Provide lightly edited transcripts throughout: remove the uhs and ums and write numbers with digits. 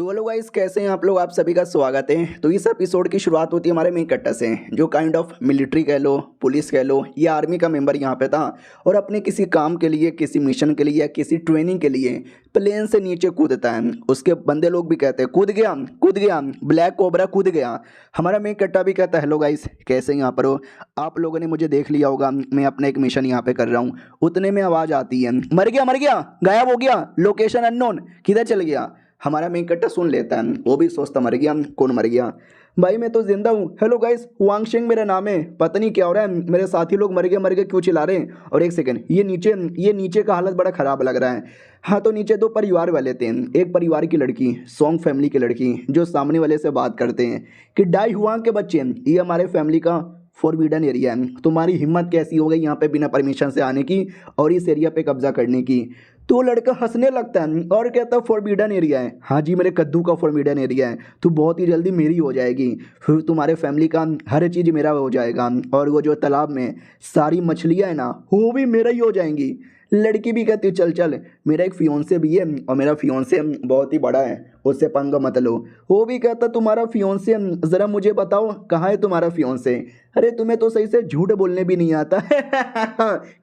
तो hello guys, कैसे हैं आप लोग। आप सभी का स्वागत है। तो इस एपिसोड की शुरुआत होती है हमारे मेन कट्टा से, जो काइंड ऑफ मिलिट्री कह लो, पुलिस कह लो, या आर्मी का मेंबर यहाँ पे था और अपने किसी काम के लिए, किसी मिशन के लिए या किसी ट्रेनिंग के लिए प्लेन से नीचे कूदता है। उसके बंदे लोग भी कहते हैं कूद गया, ब्लैक कोबरा कूद गया। हमारा मेन कट्टा भी कहता है हेलो गाइस, कैसे यहाँ पर हो। आप लोगों ने मुझे देख लिया होगा, मैं अपना एक मिशन यहाँ पे कर रहा हूँ। उतने में आवाज़ आती है मर गया, गायब हो गया, लोकेशन अननोन, किधर चल गया। हमारा मेन कट्टा सुन लेता है, वो भी सोचता मर गया, कौन मर गया भाई, मैं तो जिंदा हूँ। हेलो गाइस, वांगशिंग मेरा नाम है। पता नहीं क्या हो रहा है, मेरे साथी लोग मर गए क्यों चिल्ला रहे हैं। और एक सेकंड, ये नीचे का हालत बड़ा ख़राब लग रहा है। हाँ, तो नीचे दो परिवार वाले थे। एक परिवार की लड़की, सॉन्ग फैमिली की लड़की, जो सामने वाले से बात करते हैं कि डाई हुआंग के बच्चे, ये हमारे फैमिली का फॉरबिडन एरिया है। तुम्हारी हिम्मत कैसी हो गई यहाँ पे बिना परमिशन से आने की और इस एरिया पे कब्जा करने की। तो लड़का हंसने लगता है और कहता है फॉरबिडन एरिया है। हाँ जी, मेरे कद्दू का फॉरबिडन एरिया है, तो बहुत ही जल्दी मेरी हो जाएगी। फिर तुम्हारे फैमिली का हर चीज़ मेरा हो जाएगा और वो जो तालाब में सारी मछलियाँ हैं ना, वो भी मेरा ही हो जाएंगी। लड़की भी कहती है चल चल, मेरा एक फियोंसे भी है और मेरा फियोंसे बहुत ही बड़ा है, उससे पंगा मत लो। वो भी कहता तुम्हारा फियोंसे ज़रा मुझे बताओ, कहाँ है तुम्हारा फियोंसे। अरे तुम्हें तो सही से झूठ बोलने भी नहीं आता।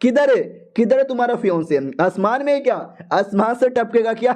किधर है तुम्हारा फियोंसे, आसमान में है क्या, आसमान से टपकेगा क्या।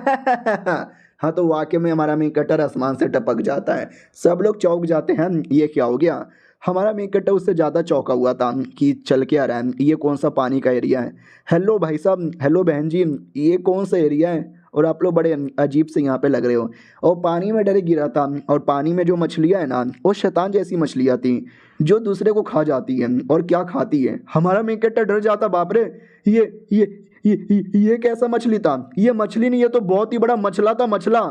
हाँ, तो वाकई में हमारा मेन कटर आसमान से टपक जाता है। सब लोग चौंक जाते हैं, ये क्या हो गया। हमारा मेन कट्टा उससे ज़्यादा चौंका हुआ था कि चल के आ रहा है, ये कौन सा पानी का एरिया है। हेलो भाई साहब, हेलो बहन जी, ये कौन सा एरिया है और आप लोग बड़े अजीब से यहाँ पे लग रहे हो। और पानी में डायरेक्ट गिरा था और पानी में जो मछलियाँ हैं ना, वो शैतान जैसी मछलियाँ थी जो दूसरे को खा जाती हैं। और क्या खाती है, हमारा मेन कट्टा डर जाता, बाप रे, ये ये ये कैसा मछली था। ये मछली नहीं, ये तो बहुत ही बड़ा मछला था, मछला।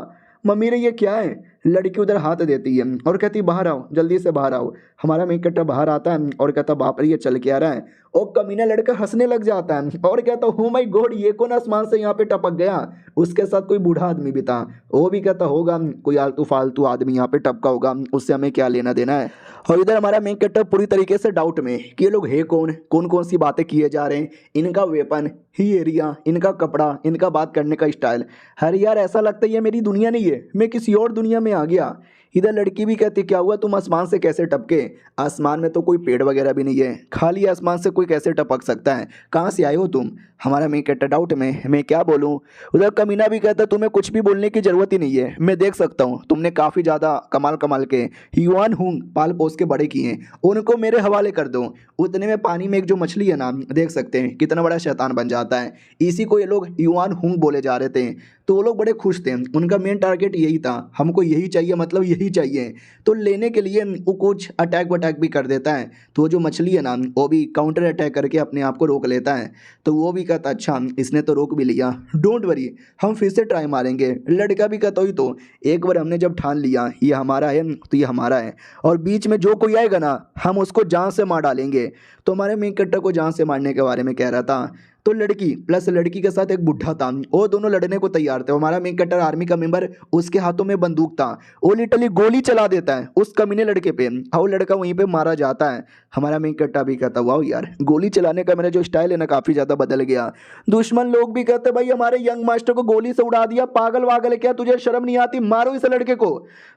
मम्मी रे ये क्या है। लड़की उधर हाथ देती है और कहती बाहर आओ, जल्दी से बाहर आओ। हमारा मेन कट्टा बाहर आता है और कहता बाप रे ये चल के आ रहा है। और कमीना लड़का हंसने लग जाता है और कहता हो माय गॉड, ये कौन आसमान से यहाँ पे टपक गया। उसके साथ कोई बूढ़ा आदमी भी था, वो भी कहता होगा कोई आलतू फालतू आदमी यहाँ पे टपका होगा, उससे हमें क्या लेना देना है। और इधर हमारा मेन कट्टा पूरी तरीके से डाउट में कि ये लोग है कौन सी बातें किए जा रहे हैं, इनका वेपन ही एरिया, इनका कपड़ा, इनका बात करने का स्टाइल। हर यार ऐसा लगता है ये मेरी दुनिया नहीं है, मैं किसी और दुनिया में आ गया। इधर लड़की भी कहती क्या हुआ, तुम आसमान से कैसे टपके। आसमान में तो कोई पेड़ वगैरह भी नहीं है, खाली आसमान से कोई कैसे टपक सकता है, कहाँ से आए हो तुम। हमारा मेन कट्टा डाउट में, मैं क्या बोलूँ। उधर कमीना भी कहता तुम्हें कुछ भी बोलने की ज़रूरत ही नहीं है, मैं देख सकता हूँ तुमने काफ़ी ज़्यादा कमाल के युवान हूँ पाल पोस के बड़े किए हैं, उनको मेरे हवाले कर दो। उतने में पानी में एक जो मछली है ना, देख सकते हैं कितना बड़ा शैतान बन जाता है। इसी को ये लोग युवान हूँ बोले जा रहे थे। तो वो लोग बड़े खुश थे, उनका मेन टारगेट यही था, हमको यही चाहिए, मतलब यही चाहिए। तो लेने के लिए वो कुछ अटैक वटैक भी कर देता है। तो वो जो मछली है ना, वो भी काउंटर अटैक करके अपने आप को रोक लेता है। तो वो भी कहता अच्छा इसने तो रोक भी लिया, डोंट वरी, हम फिर से ट्राई मारेंगे। लड़का भी कहता ही तो, एक बार हमने जब ठान लिया ये हमारा है तो ये हमारा है, और बीच में जो कोई आएगा ना हम उसको जान से मार डालेंगे। तो हमारे मेन कट्टा को जान से मारने के बारे में कह रहा था। तो लड़की प्लस लड़की के साथ एक बुढ़ा था, वो दोनों लड़ने को तैयार थे। हमारा मेन कट्टर आर्मी का मेंबर, उसके हाथों में बंदूक था, वो लिटरली गोली चला देता है उस कमीने लड़के पे, और लड़का वहीं पे मारा जाता है। हमारा मेन कट्टा भी कहता वाह यार, गोली चलाने का मेरा जो स्टाइल है ना काफ़ी ज़्यादा बदल गया। दुश्मन लोग भी कहते भाई हमारे यंग मास्टर को गोली से उड़ा दिया, पागल वागल है क्या, तुझे शर्म नहीं आती, मारो इस लड़के को।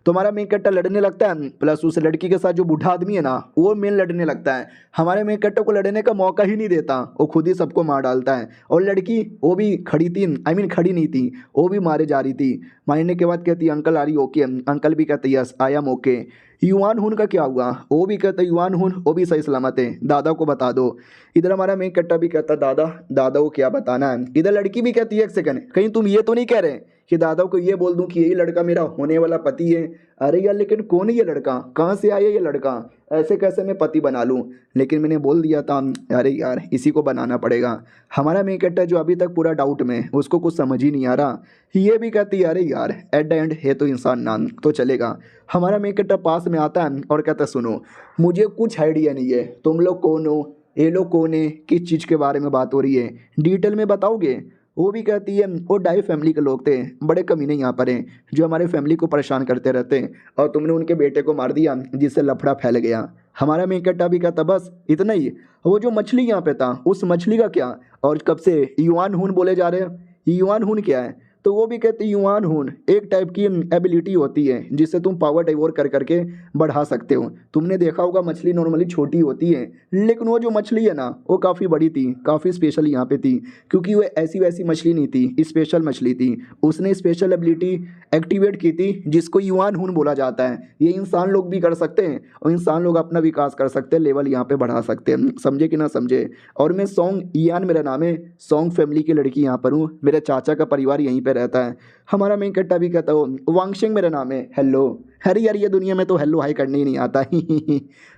तो हमारा मेन कट्टा लड़ने लगता है, प्लस उस लड़की के साथ जो बूढ़ा आदमी है ना, वो मेन लड़ने लगता है। हमारे मेन कट्टे को लड़ने का मौका ही नहीं देता, वो खुद ही सबको मार डालता है। और लड़की वो भी खड़ी थी, आई मीन खड़ी नहीं थी, वो भी मारे जा रही थी। मारने के बाद कहती uncle are you okay, uncle भी कहते यस आई एम ओके। युवान हुन का क्या हुआ, वो भी कहता युवान हुन वो भी सही सलामत है, दादा को बता दो। इधर हमारा मेन कट्टा भी कहता दादा को क्या बताना है। इधर लड़की भी कहती है एक सेकंड, कहीं तुम ये तो नहीं कह रहे कि दादा को ये बोल दूं कि यही लड़का मेरा होने वाला पति है। अरे यार लेकिन कौन है ये लड़का, कहाँ से आया ये लड़का, ऐसे कैसे मैं पति बना लूँ। लेकिन मैंने बोल दिया था, अरे यार इसी को बनाना पड़ेगा। हमारा मेन कट्टा जो अभी तक पूरा डाउट में, उसको कुछ समझ ही नहीं आ रहा। ये भी कहती है अरे यार एट द एंड है तो इंसान ना, तो चलेगा। हमारा मेन कट्टा पास में आता है और कहता सुनो मुझे कुछ आइडिया नहीं है, तुम लोग कौन हो, ये लोग कौन है, किस चीज़ के बारे में बात हो रही है, डिटेल में बताओगे। वो भी कहती है वो डाई फैमिली के लोग थे, बड़े कमीने यहाँ पर हैं जो हमारे फैमिली को परेशान करते रहते हैं, और तुमने उनके बेटे को मार दिया जिससे लफड़ा फैल गया। हमारा मेन कट्टा भी कहता बस इतना ही। वो जो मछली यहाँ पे था उस मछली का क्या, और कब से युआन हुन बोले जा रहे हैं, युआन हुन क्या है। तो वो भी कहती युवान हून एक टाइप की एबिलिटी होती है जिससे तुम पावर डिवोर कर करके बढ़ा सकते हो। तुमने देखा होगा मछली नॉर्मली छोटी होती है, लेकिन वो जो मछली है ना वो काफ़ी बड़ी थी, काफ़ी स्पेशल यहाँ पे थी, क्योंकि वो ऐसी वैसी मछली नहीं थी, स्पेशल मछली थी। उसने स्पेशल एबिलिटी एक्टिवेट की थी जिसको युवान हून बोला जाता है। ये इंसान लोग भी कर सकते हैं और इंसान लोग अपना विकास कर सकते हैं, लेवल यहाँ पे बढ़ा सकते हैं। समझे कि ना समझे। और मैं सॉन्ग ईयान मेरा नाम है, सॉन्ग फैमिली की लड़की यहाँ पर हूँ, मेरे चाचा का परिवार यहीं पे रहता है। हमारा मेन कट्टा भी कहता हूँ, वांगशिंग मेरा नाम है, हेलो। अरे यार ये दुनिया में तो हेलो हाई करने ही नहीं आता।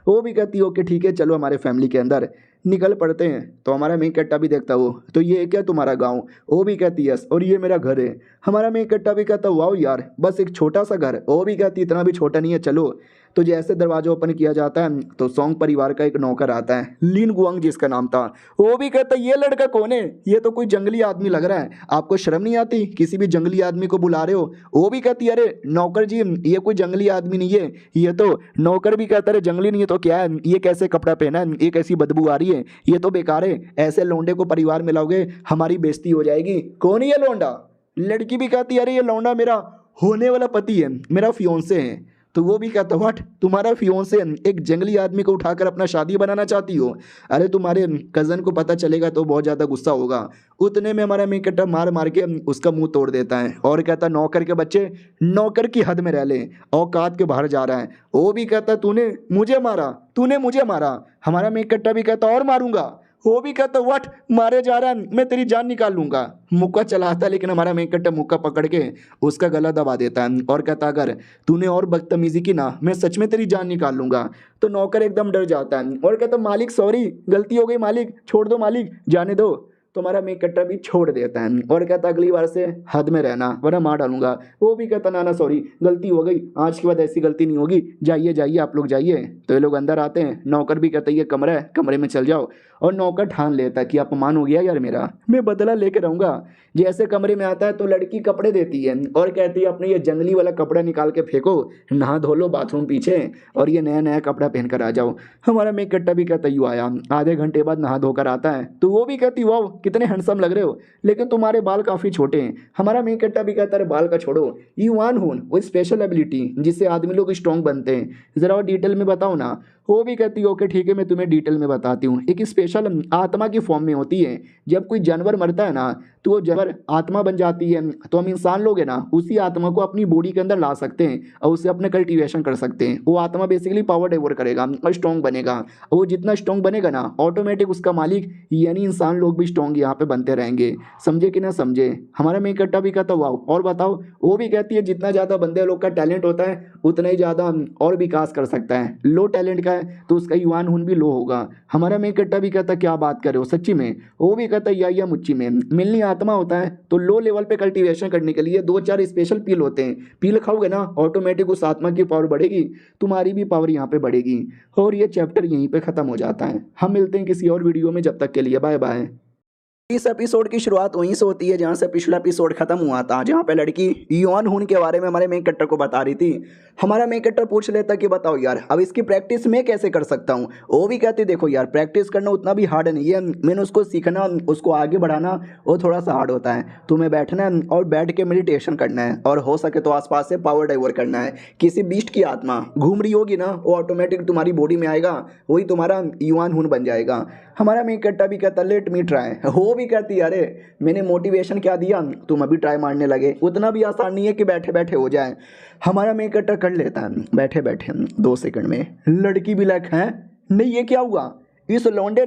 वो भी कहती है ओके ठीक है चलो हमारे फैमिली के अंदर निकल पड़ते हैं। तो हमारा मेन कट्टा भी देखता हो तो ये क्या तुम्हारा गांव? वो भी कहती यस और ये मेरा घर है। हमारा मेन कट्टा भी कहता वाओ यार बस एक छोटा सा घर। वो भी कहती इतना भी छोटा नहीं है चलो। तो जैसे दरवाजा ओपन किया जाता है तो सॉन्ग परिवार का एक नौकर आता है, लिन गुआंग जिसका नाम था। वो भी कहता ये लड़का कौन है? ये तो कोई जंगली आदमी लग रहा है, आपको शर्म नहीं आती किसी भी जंगली आदमी को बुला रहे हो? वो भी कहती अरे नौकर जी ये कोई जंगली आदमी नहीं है, ये तो। नौकर भी कहता है जंगली नहीं है तो क्या है, ये कैसे कपड़ा पहना है, ये कैसी बदबू आ रही है, ये तो बेकार है, ऐसे लौंडे को परिवार में लाओगे हमारी बेइज्जती हो जाएगी। कौन है ये लौंडा? लड़की भी कहती अरे ये लौंडा मेरा होने वाला पति है, मेरा फियोंसे है। तो वो भी कहता व्हाट, तुम्हारा फियोंसे एक जंगली आदमी को उठाकर अपना शादी बनाना चाहती हो? अरे तुम्हारे कज़न को पता चलेगा तो बहुत ज़्यादा गुस्सा होगा। उतने में हमारा मेकट्टा मार मार के उसका मुंह तोड़ देता है और कहता नौकर के बच्चे नौकर की हद में रह ले, औकात के बाहर जा रहा है। वो भी कहता तूने मुझे मारा, तूने मुझे मारा। हमारा मेकट्टा भी कहता और मारूंगा। वो भी कहता व्हाट, मारे जा रहा है, मैं तेरी जान निकाल लूंगा। मुक्का चलाता लेकिन हमारा मेकट्टा मुक्का पकड़ के उसका गला दबा देता है और कहता अगर तूने और बदतमीजी की ना मैं सच में तेरी जान निकाल लूंगा। तो नौकर एकदम डर जाता है और कहता मालिक सॉरी गलती हो गई मालिक, छोड़ दो मालिक, जाने दो। तो हमारा मेकट्टा भी छोड़ देता है और कहता अगली बार से हद में रहना वरना मार डालूंगा। वो भी कहता ना ना सॉरी गलती हो गई, आज के बाद ऐसी गलती नहीं होगी, जाइए जाइए आप लोग जाइए। तो ये लोग अंदर आते हैं, नौकर भी कहता है ये कमरा है, कमरे में चल जाओ। और नौकर ठान लेता है कि अपमान हो गया यार मेरा, मैं बदला लेके रहूंगा। जैसे कमरे में आता है तो लड़की कपड़े देती है और कहती है अपने ये जंगली वाला कपड़ा निकाल के फेंको, नहा धो लो बाथरूम पीछे और ये नया नया कपड़ा पहन कर आ जाओ। हमारा मेकट्टा भी कहता यू आया, आधे घंटे बाद नहा धोकर आता है तो वो भी कहती वाह कितने हैंडसम लग रहे हो, लेकिन तुम्हारे बाल काफ़ी छोटे हैं। हमारा मेकट्टा भी कहता है बाल का छोड़ो, यू वान हून वो स्पेशल एबिलिटी जिससे आदमी लोग स्ट्रॉन्ग बनते हैं, ज़रा और डिटेल में बताओ ना। वो भी कहती है ओके ठीक है मैं तुम्हें डिटेल में बताती हूँ। एक स्पेशल आत्मा की फॉर्म में होती है, जब कोई जानवर मरता है ना तो वो जानवर आत्मा बन जाती है। तो हम इंसान लोग हैं ना उसी आत्मा को अपनी बॉडी के अंदर ला सकते हैं और उससे अपने कल्टीवेशन कर सकते हैं। वो आत्मा बेसिकली पावर डिवोर करेगा और स्ट्रॉन्ग बनेगा। वो जितना स्ट्रॉन्ग बनेगा ना ऑटोमेटिक उसका मालिक यानी इंसान लोग भी स्ट्रॉन्ग यहाँ पे बनते रहेंगे। समझे कि ना समझे। हमारा मेकट्टा भी कहता वाह और बताओ। वो भी कहती है जितना ज़्यादा बंदे लोग का टैलेंट होता है उतना ही ज़्यादा और विकास कर सकता है, लो टैलेंट का है तो उसका युवान हुन भी लो होगा। हमारा मेकट्टा भी कहता क्या बात कर रहे हो सच्ची में? वो भी कहता या मुच्ची में मिलनी आत्मा होता है तो लो लेवल पे कल्टीवेशन करने के लिए 2-4 स्पेशल पील होते हैं, पील खाओगे ना ऑटोमेटिक उस आत्मा की पावर बढ़ेगी, तुम्हारी भी पावर यहाँ पे बढ़ेगी। और ये चैप्टर यहीं पे खत्म हो जाता है। हम मिलते हैं किसी और वीडियो में, जब तक के लिए बाय बाय। इस एपिसोड की शुरुआत वहीं से होती है जहाँ से पिछला एपिसोड खत्म हुआ था, जहाँ पे लड़की युवान हून के बारे में हमारे मेन कट्टर को बता रही थी। हमारा मेन कट्टर पूछ लेता कि बताओ यार अब इसकी प्रैक्टिस मैं कैसे कर सकता हूँ? वो भी कहती देखो यार प्रैक्टिस करना उतना भी हार्ड नहीं है, मैंने उसको सीखना उसको आगे बढ़ाना वो थोड़ा सा हार्ड होता है। तुम्हें बैठना है और बैठ के मेडिटेशन करना है और हो सके तो आसपास से पावर डाइवर करना है। किसी बीस्ट की आत्मा घूम रही होगी ना वो ऑटोमेटिक तुम्हारी बॉडी में आएगा, वही तुम्हारा युवान हून बन जाएगा। हमारा मेन कट्टा भी कहता लेट मी ट्राई। वो भी कहती अरे मैंने मोटिवेशन क्या दिया तुम अभी ट्राई मारने लगे, उतना भी आसान नहीं है कि बैठे बैठे हो जाए। हमारा मेन कट्टा कर लेता है बैठे बैठे 2 सेकंड में। लड़की भी लाइक है नहीं ये क्या हुआ, इस लौंडे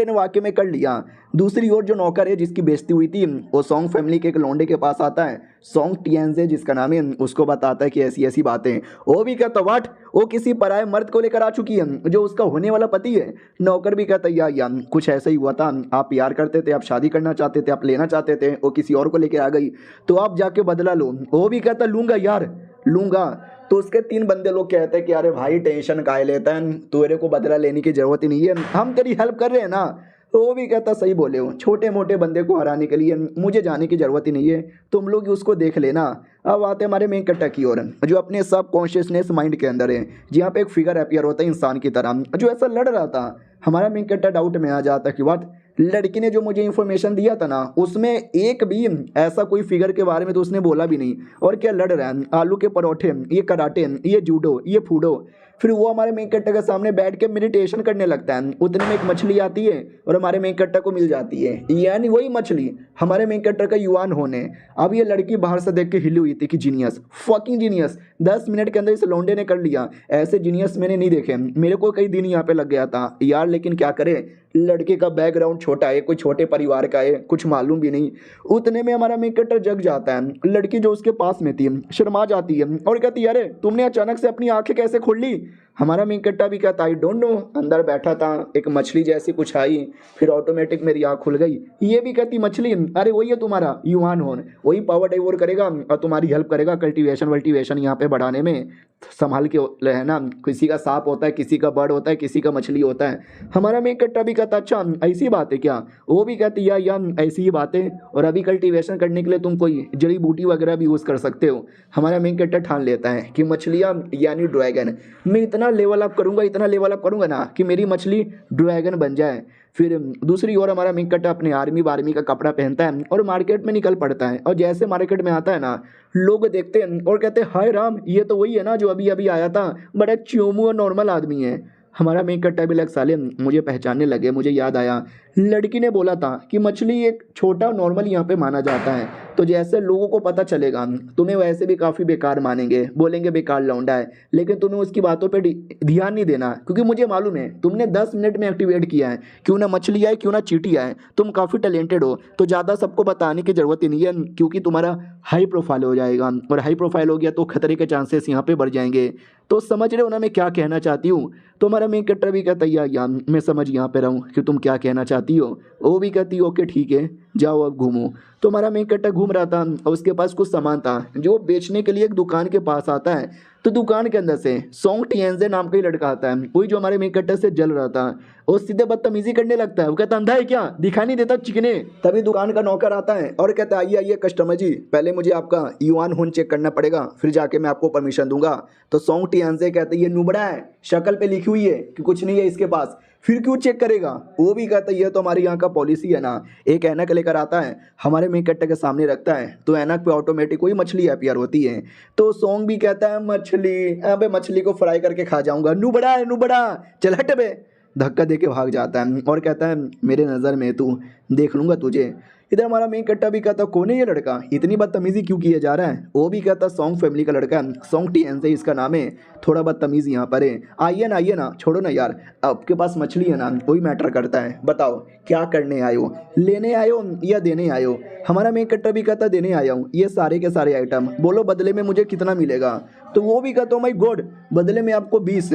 ने वाकई में कर लिया। दूसरी ओर जो नौकर है जिसकी बेइज्जती हुई थी वो सॉन्ग फैमिली के एक लौंडे के पास आता है, सॉन्ग टियंजे जिसका नाम है, उसको बताता है कि ऐसी ऐसी बातें। वो भी कहता वाट वो किसी पराये मर्द को लेकर आ चुकी है जो उसका होने वाला पति है। नौकर भी कहता या कुछ ऐसा ही हुआ था, आप प्यार करते थे, आप शादी करना चाहते थे, आप लेना चाहते थे, वो किसी और को लेकर आ गई तो आप जाके बदला लो। वो भी कहता लूँगा यार लूँगा। तो उसके 3 बंदे लोग कहते हैं कि अरे भाई टेंशन काहे लेता है, तेरे को बदला लेने की जरूरत ही नहीं है, हम तेरी हेल्प कर रहे हैं ना। तो वो भी कहता सही बोले हो, छोटे मोटे बंदे को हराने के लिए मुझे जाने की ज़रूरत ही नहीं है, तुम लोग उसको देख लेना। अब आते हमारे मेन कट्टा की ओर जो अपने सब कॉन्शियसनेस माइंड के अंदर है, जहाँ पे एक फिगर अपीयर होता है इंसान की तरह जो ऐसा लड़ रहा था। हमारा मेन कट्टा डाउट में आ जाता कि व्हाट लड़की ने जो मुझे इन्फॉर्मेशन दिया था ना, उसमें एक भी ऐसा कोई फिगर के बारे में तो उसने बोला भी नहीं। और क्या लड़ रहा है, आलू के परोठे, ये कराटे, ये जूडो, ये फूडो। फिर वो हमारे मेन कट्टा के सामने बैठ के मेडिटेशन करने लगता है। उतने में एक मछली आती है और हमारे मेन कट्टा को मिल जाती है, यानी वही मछली हमारे मेन कट्टा का युवान होने। अब ये लड़की बाहर से देख के हिली हुई थी कि जीनियस, फकिंग जीनियस, 10 मिनट के अंदर इस लौंडे ने कर लिया। ऐसे जीनियस मैंने नहीं देखे, मेरे को कई दिन यहाँ पे लग गया था यार, लेकिन क्या करे, लड़के का बैकग्राउंड छोटा है, कोई छोटे परिवार का है, कुछ मालूम भी नहीं। उतने में हमारा मेन कट्टर जग जाता है। लड़की जो उसके पास में थी शर्मा जाती है और कहती है अरे तुमने अचानक से अपनी आंखें कैसे खोल ली। हमारा मेन कट्टा भी कहता आई डोंट नो, अंदर बैठा था, एक मछली जैसी कुछ आई, फिर ऑटोमेटिक मेरी आँख खुल गई। ये भी कहती मछली, अरे वही है तुम्हारा युवान होन, वही पावर डाइवोर करेगा और तुम्हारी हेल्प करेगा कल्टीवेशन वल्टीवेशन यहाँ पे बढ़ाने में। संभाल के रहना, किसी का सांप होता है, किसी का बर्ड होता है, किसी का मछली होता है। हमारा मेन कट्टा भी कहता अच्छा ऐसी बात है क्या। वो भी कहती यार ऐसी ही बात है, और अभी कल्टीवेशन करने के लिए तुम कोई जड़ी बूटी वगैरह भी यूज़ कर सकते हो। हमारा मेन कट्टा ठान लेता है कि मछलियाँ यानी ड्रैगन, मैं इतना लेवल अप करूँगा, इतना लेवल अप करूँगा ना कि मेरी मछली ड्रैगन बन जाए। फिर दूसरी ओर हमारा मेन कट्टा अपने आर्मी वार्मी का कपड़ा पहनता है और मार्केट में निकल पड़ता है। और जैसे मार्केट में आता है ना, लोग देखते हैं और कहते हैं हाय राम, ये तो वही है ना जो अभी अभी आया था, बड़ा चोमू और नॉर्मल आदमी है। हमारा मेन कट्टा भी लग साले मुझे पहचानने लगे। मुझे याद आया लड़की ने बोला था कि मछली एक छोटा नॉर्मल यहाँ पे माना जाता है, तो जैसे लोगों को पता चलेगा तुम्हें वैसे भी काफ़ी बेकार मानेंगे, बोलेंगे बेकार लौंडा है, लेकिन तुम्हें उसकी बातों पे ध्यान नहीं देना, क्योंकि मुझे मालूम है तुमने 10 मिनट में एक्टिवेट किया है। क्यों ना मछली आए, क्यों ना चींटी आए, तुम काफ़ी टैलेंटेड हो, तो ज़्यादा सबको बताने की ज़रूरत ही नहीं है, क्योंकि तुम्हारा हाई प्रोफाइल हो जाएगा, और हाई प्रोफाइल हो गया तो खतरे के चांसेस यहाँ पे बढ़ जाएंगे। तो समझ रहे हो ना मैं क्या कहना चाहती हूँ। तो हमारा मेन कट्टर भी कहता है यार मैं समझ यहाँ पे रहा हूँ कि तुम क्या कहना चाहती हो। वो भी कहती है ओके ठीक है, जाओ अब घूमो। तो हमारा मेन कट्टा घूम रहा था और उसके पास कुछ सामान था जो बेचने के लिए एक दुकान के पास आता है। तो दुकान के अंदर से सोंग टिएंजे नाम का ही लड़का आता है, वही जो हमारे मेन कट्टर से जल रहा था। वो सीधे बदतमीजी करने लगता है, वो कहता अंधा है क्या, दिखाई नहीं देता चिकने। तभी दुकान का नौकर आता है और कहता है आइए आइए कस्टमर जी, पहले मुझे आपका युवान होन चेक करना पड़ेगा, फिर जाके मैं आपको परमिशन दूंगा। तो सोंग टिएंजे कहते हैं ये नुबड़ा है, शक्ल पे लिखी हुई है कि कुछ नहीं है इसके पास, फिर क्यों चेक करेगा। वो भी कहता है ये तो हमारे यहाँ का पॉलिसी है ना। एक ऐनक लेकर आता है, हमारे मेन कट्टे के सामने रखता है, तो ऐनक पे ऑटोमेटिक कोई मछली अपीयर होती है। तो सोंग भी कहता है मछली, अबे मछली को फ्राई करके खा जाऊंगा, नुबड़ा है नुबड़ा, चल हट बे। धक्का दे के भाग जाता है और कहता है मेरे नज़र में तू, देख लूंगा तुझे। इधर हमारा मेन कट्टा भी कहता कौन है ये लड़का, इतनी बदतमीजी क्यों किया जा रहा है। वो भी कहता सोंग फैमिली का लड़का है, सोंग टिएंजे इसका नाम है, थोड़ा बदतमीज यहाँ पर है। आइए ना छोड़ो ना यार, आपके पास मछली है ना, वही मैटर करता है, बताओ क्या करने आए हो, लेने आए हो या देने आए हो। हमारा मेन कट्टा भी कहता देने आया हूँ ये सारे के सारे आइटम, बोलो बदले में मुझे कितना मिलेगा। तो वो भी कहता माय गॉड, बदले में आपको 20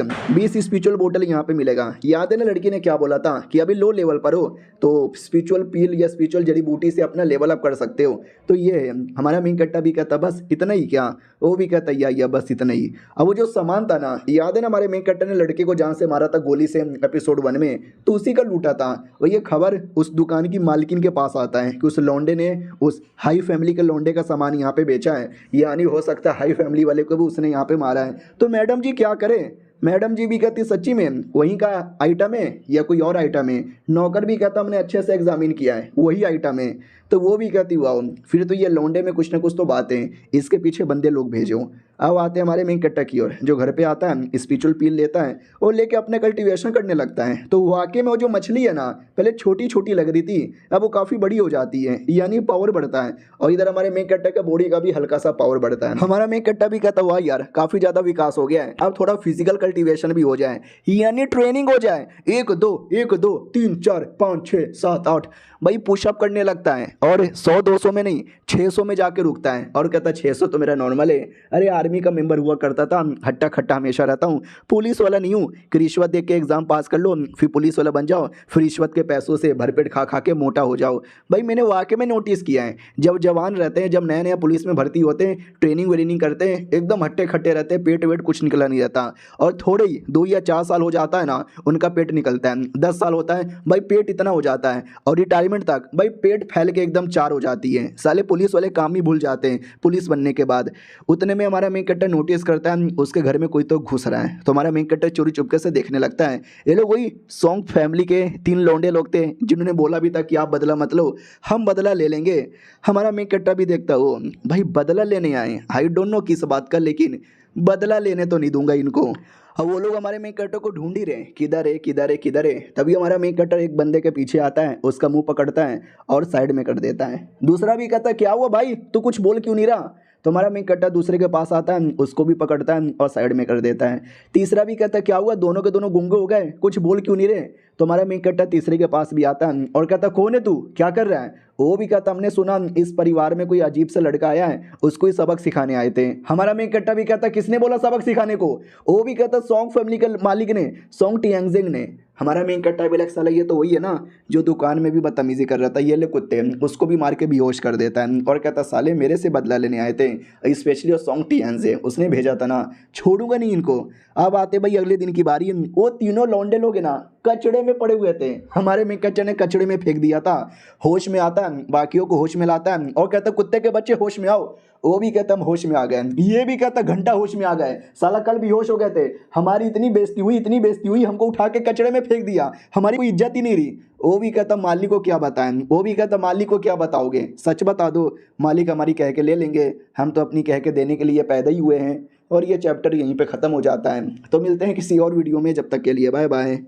स्पिरिचुअल बोतल यहाँ पे मिलेगा। याद है ना लड़की ने क्या बोला था कि अभी लो लेवल पर हो तो स्पिरिचुअल पील या स्पिरिचुअल जड़ी बूटी से अपना लेवल अप कर सकते हो। तो ये है। हमारा मेन कट्टा भी कहता बस इतना ही क्या, वो भी कहता या बस इतना ही। अब वो जो सामान था ना, याद है ना हमारे मेन कट्टा ने लड़के को जान से मारा था गोली से एपिसोड 1 में, तो उसी का लूटा था। और ये खबर उस दुकान की मालकिन के पास आता है कि उस लौंडे ने उस हाई फैमिली के लौंडे का सामान यहाँ पे बेचा है, यानी हो सकता है हाई फैमिली वाले को भी उसने यहाँ पे मारा है। तो मैडम जी क्या करें। मैडम जी भी कहती सच्ची में वहीं का आइटम है या कोई और आइटम है। नौकर भी कहता हमने अच्छे से एग्जामिन किया है, वही आइटम है। तो वो भी कहती वाह, फिर तो ये लौंडे में कुछ ना कुछ तो बात है, इसके पीछे बंदे लोग भेजो। अब आते हैं हमारे मेन कट्टा की ओर, जो घर पे आता है स्पिरिचुअल पील लेता है और लेके अपने कल्टीवेशन करने लगता है। तो वाकई में वो जो मछली है ना, पहले छोटी छोटी लग रही थी, अब वो काफ़ी बड़ी हो जाती है, यानी पावर बढ़ता है। और इधर हमारे मेन कट्टा का बॉडी का भी हल्का सा पावर बढ़ता है। हमारा मेन कट्टा भी कहता हुआ यार काफ़ी ज़्यादा विकास हो गया है, अब थोड़ा फिजिकल कल्टीवेशन भी हो जाए, यानी ट्रेनिंग हो जाए। 1 2 3 4 5 6 7 8 भाई पुशअप करने लगता है, और 100-200 में नहीं 600 में जाके रुकता है। और कहता 600 तो मेरा नॉर्मल है, अरे आर्मी का मेंबर हुआ करता था, हट्टा खट्टा हमेशा रहता हूँ, पुलिस वाला नहीं हूँ कि रिश्वत दे के एग्जाम पास कर लो फिर पुलिस वाला बन जाओ, फिर रिश्वत के पैसों से भरपेट खा खा के मोटा हो जाओ। भाई मैंने वाकई में नोटिस किया है, जब जवान रहते हैं, जब नया नया पुलिस में भर्ती होते हैं, ट्रेनिंग व्रेनिंग करते हैं, एकदम हट्टे खट्टे रहते हैं, पेट वेट कुछ निकला नहीं रहता। और थोड़े ही 2 या 4 साल हो जाता है ना, उनका पेट निकलता है। 10 साल होता है भाई पेट इतना हो जाता है, और रिटायरमेंट मिनट तक भाई पेट फैल के एकदम चार हो जाती है। साले पुलिस वाले काम ही भूल जाते हैं पुलिस बनने के बाद। उतने में हमारा मेन कैरेक्टर नोटिस करता है उसके घर में कोई तो घुस रहा है, तो हमारा मेन कैरेक्टर चोरी चुपके से देखने लगता है। ये लोग वही सॉन्ग फैमिली के 3 लौंडे लोग थे जिन्होंने बोला भी था कि आप बदला मत लो, हम बदला ले लेंगे। हमारा मेन कैरेक्टर भी देखता हो भाई बदला लेने आए, आई डोंट नो किस बात का, लेकिन बदला लेने तो नहीं दूंगा इनको। अब वो लोग हमारे मेन कैरेक्टर को ढूंढ ही रहे, किधर है किधर है किधर है। तभी हमारा मेन कैरेक्टर एक बंदे के पीछे आता है, उसका मुंह पकड़ता है और साइड में कर देता है। दूसरा भी कहता है क्या हुआ भाई, तू कुछ बोल क्यों नहीं रहा। तो हमारा मेन कैरेक्टर दूसरे के पास आता है, उसको भी पकड़ता है और साइड में कर देता है। तीसरा भी कहता है क्या हुआ, दोनों के दोनों गूंगे हो गए, कुछ बोल क्यों नहीं रहे। तो हमारा मेन कैरेक्टर तीसरे के पास भी आता है और कहता कौन है तू, क्या कर रहा है। वो भी कहता हमने सुना इस परिवार में कोई अजीब सा लड़का आया है, उसको ही सबक सिखाने आए थे। हमारा मेन कैरेक्टर भी कहता किसने बोला सबक सिखाने को। वो भी कहता सॉन्ग फैमिली के मालिक ने, सॉन्ग टियांगजिंग ने। हमारा मेन कैरेक्टर भी साला ये तो वही है ना जो दुकान में भी बदतमीजी कर रहा था, ये ले कुत्ते, उसको भी मार के बेहोश कर देता है और कहता साले मेरे से बदला लेने आए थे, स्पेशली वो सॉन्ग टियांगजे उसने भेजा था ना, छोड़ूंगा नहीं इनको। अब आते भाई अगले दिन की बारी, वो तीनों लौंडे लोग है ना कचड़े में पड़े हुए थे, हमारे मेन कैरेक्टर ने कचड़े में फेंक दिया था। होश में आता है, बाकियों को होश में लाता है और कहता कुत्ते के बच्चे होश में आओ। वो भी कहता हम होश में आ गए, ये भी कहता घंटा होश में आ गए, साला कल भी होश हो गए थे, हमारी इतनी बेइज्जती हुई, हमको उठा के कचड़े में फेंक दिया, हमारी कोई इज्जत ही नहीं रही। वो भी कहता मालिक को क्या बताएं, वो भी कहता मालिक को क्या बताओगे, सच बता दो, मालिक हमारी कह के ले लेंगे, हम तो अपनी कह के देने के लिए पैदा ही हुए हैं। और ये चैप्टर यहीं पे ख़त्म हो जाता है। तो मिलते हैं किसी और वीडियो में, जब तक के लिए बाय बाय।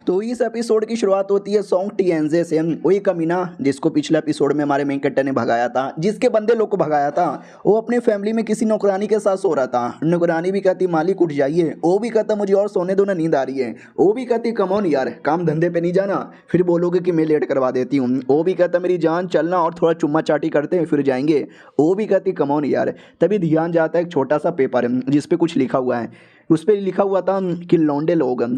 तो इस एपिसोड की शुरुआत होती है सॉन्ग टियांगजे से, वही कमीना जिसको पिछले एपिसोड में हमारे मेन कैरेक्टर ने भगाया था, जिसके बंदे लोग को भगाया था। वो अपनी फैमिली में किसी नौकरानी के साथ सो रहा था। नौकरानी भी कहती मालिक उठ जाइए, वो भी कहता मुझे और सोने दो ना, नींद आ रही है। वो भी कहती कमॉन यार काम धंधे पे नहीं जाना, फिर बोलोगे कि मैं लेट करवा देती हूँ। वो भी कहता मेरी जान चलना और थोड़ा चुम्मा चाटी करते हैं फिर जाएंगे। वो भी कहती कमॉन यार। तभी ध्यान जाता है एक छोटा सा पेपर जिसपे कुछ लिखा हुआ है, उस पर लिखा हुआ था कि लौंडे लोग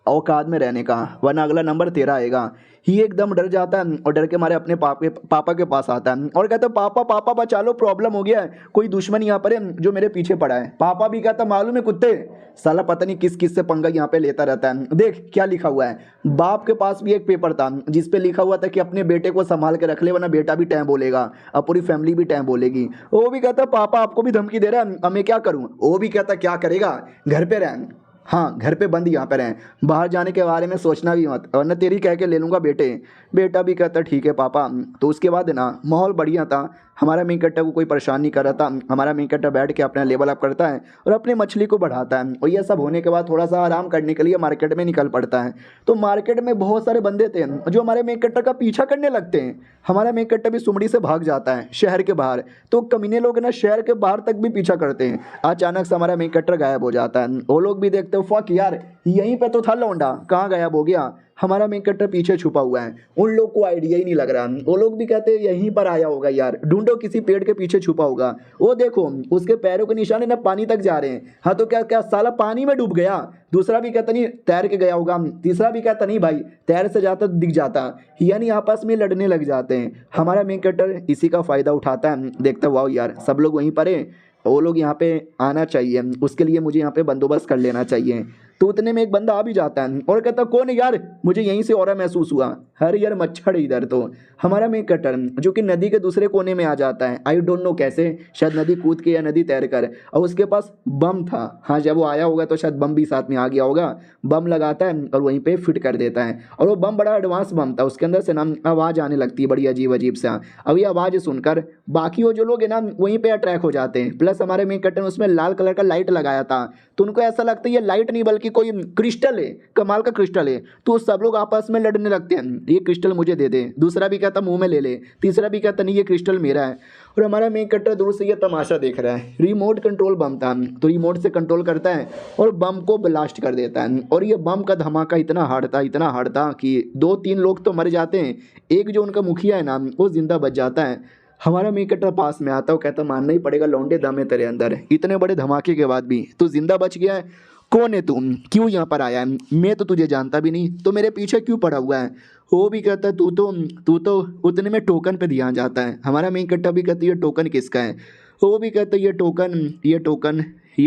औकात में रहने का, वरना अगला नंबर तेरा आएगा। ये एकदम डर जाता है और डर के मारे अपने पापा के पास आता है और कहता है पापा पापा बचा लो, प्रॉब्लम हो गया है, कोई दुश्मन यहाँ पर है जो मेरे पीछे पड़ा है। पापा भी कहता मालूम है कुत्ते, साला पता नहीं किस किस से पंगा यहाँ पे लेता रहता है। देख क्या लिखा हुआ है। बाप के पास भी एक पेपर था जिसपे लिखा हुआ था कि अपने बेटे को संभाल के रख ले, वरना बेटा भी टैं बोलेगा और पूरी फैमिली भी टैं बोलेगी। वो भी कहता पापा आपको भी धमकी दे रहा है, अब मैं क्या करूँ। वो भी कहता क्या करेगा, घर पे रह, हाँ घर पे बंद यहाँ पे रहें, बाहर जाने के बारे में सोचना भी मत, वरना तेरी कह के ले लूँगा बेटे। बेटा भी कहता ठीक है पापा। तो उसके बाद है ना माहौल बढ़िया था, हमारा मेन कैरेक्टर को कोई परेशान नहीं कर रहा था। हमारा मेन कैरेक्टर बैठ के अपना लेवल अप करता है और अपनी मछली को बढ़ाता है। और यह सब होने के बाद थोड़ा सा आराम करने के लिए मार्केट में निकल पड़ता है। तो मार्केट में बहुत सारे बंदे थे जो हमारे मेन कैरेक्टर का पीछा करने लगते हैं। हमारा मेन कैरेक्टर भी सुमड़ी से भाग जाता है शहर के बाहर, तो कमीने लोग ना शहर के बाहर तक भी पीछा करते हैं। अचानक से हमारा मेन कैरेक्टर गायब हो जाता है। वो लोग भी देखते हो फक यार यहीं पे तो था लौंडा, कहाँ गायब हो गया। हमारा मेन कैरेक्टर पीछे छुपा हुआ है, उन लोग को आइडिया ही नहीं लग रहा। वो लोग भी कहते हैं यहीं पर आया होगा यार, ढूंढो किसी पेड़ के पीछे छुपा होगा। वो देखो उसके पैरों के निशान है ना पानी तक जा रहे हैं। हाँ तो क्या क्या साला पानी में डूब गया। दूसरा भी कहता नहीं तैर के गया होगा। तीसरा भी कहता नहीं भाई तैर से जाता तो दिख जाता। यानी आपस में लड़ने लग जाते हैं। हमारा मेन कैरेक्टर इसी का फ़ायदा उठाता है, देखता वाओ यार सब लोग वहीं पर है, वो लोग यहाँ पे आना चाहिए, उसके लिए मुझे यहाँ पे बंदोबस्त कर लेना चाहिए। तो उतने में एक बंदा आ भी जाता है और कहता कौन है यार, मुझे यहीं से ऑरा महसूस हुआ। अरे यार मच्छर इधर। तो हमारा मेन कैरेक्टर जो कि नदी के दूसरे कोने में आ जाता है, आई डोंट नो कैसे, शायद नदी कूद के या नदी तैर कर। और उसके पास बम था। हाँ जब वो आया होगा तो शायद बम भी साथ में आ गया होगा। बम लगाता है और वहीं पे फिट कर देता है। और वो बम बड़ा एडवांस बम था, उसके अंदर से ना आवाज़ आने लगती है बड़ी अजीब अजीब सा। अब ये आवाज़ सुनकर बाकी वो जो लोग हैं ना वहीं पे अट्रैक्ट हो जाते हैं। प्लस हमारे मेन कैरेक्टर ने उसमें लाल कलर का लाइट लगाया था, तो उनको ऐसा लगता है ये लाइट नहीं बल्कि कोई क्रिस्टल है, कमाल का क्रिस्टल है। तो सब लोग आपस में लड़ने लगते हैं, ये क्रिस्टल मुझे दे दे। दूसरा भी कहता मुंह में ले ले। तीसरा भी कहता नहीं ये क्रिस्टल मेरा है। और हमारा मेन कैरेक्टर दूर से ये तमाशा देख रहा है। रिमोट कंट्रोल बम था, तो रिमोट से कंट्रोल करता है और बम को ब्लास्ट कर देता है। और ये बम का धमाका इतना हार्ड था कि 2-3 लोग तो मर जाते हैं। एक जो उनका मुखिया है ना वो जिंदा बच जाता है। हमारा मेन कैरेक्टर पास में आता है, वो कहता मानना ही पड़ेगा लौंडे दम है तेरे अंदर, इतने बड़े धमाके के बाद भी तू जिंदा बच गया है। कौन है तू, क्यों यहाँ पर आया है, मैं तो तुझे जानता भी नहीं, तो मेरे पीछे क्यों पड़ा हुआ है। वो भी कहता है तू तो उतने में टोकन पे ध्यान जाता है। हमारा मेन कैरेक्टर भी कहती है ये टोकन किसका है। वो भी कहता है ये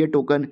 टोकन।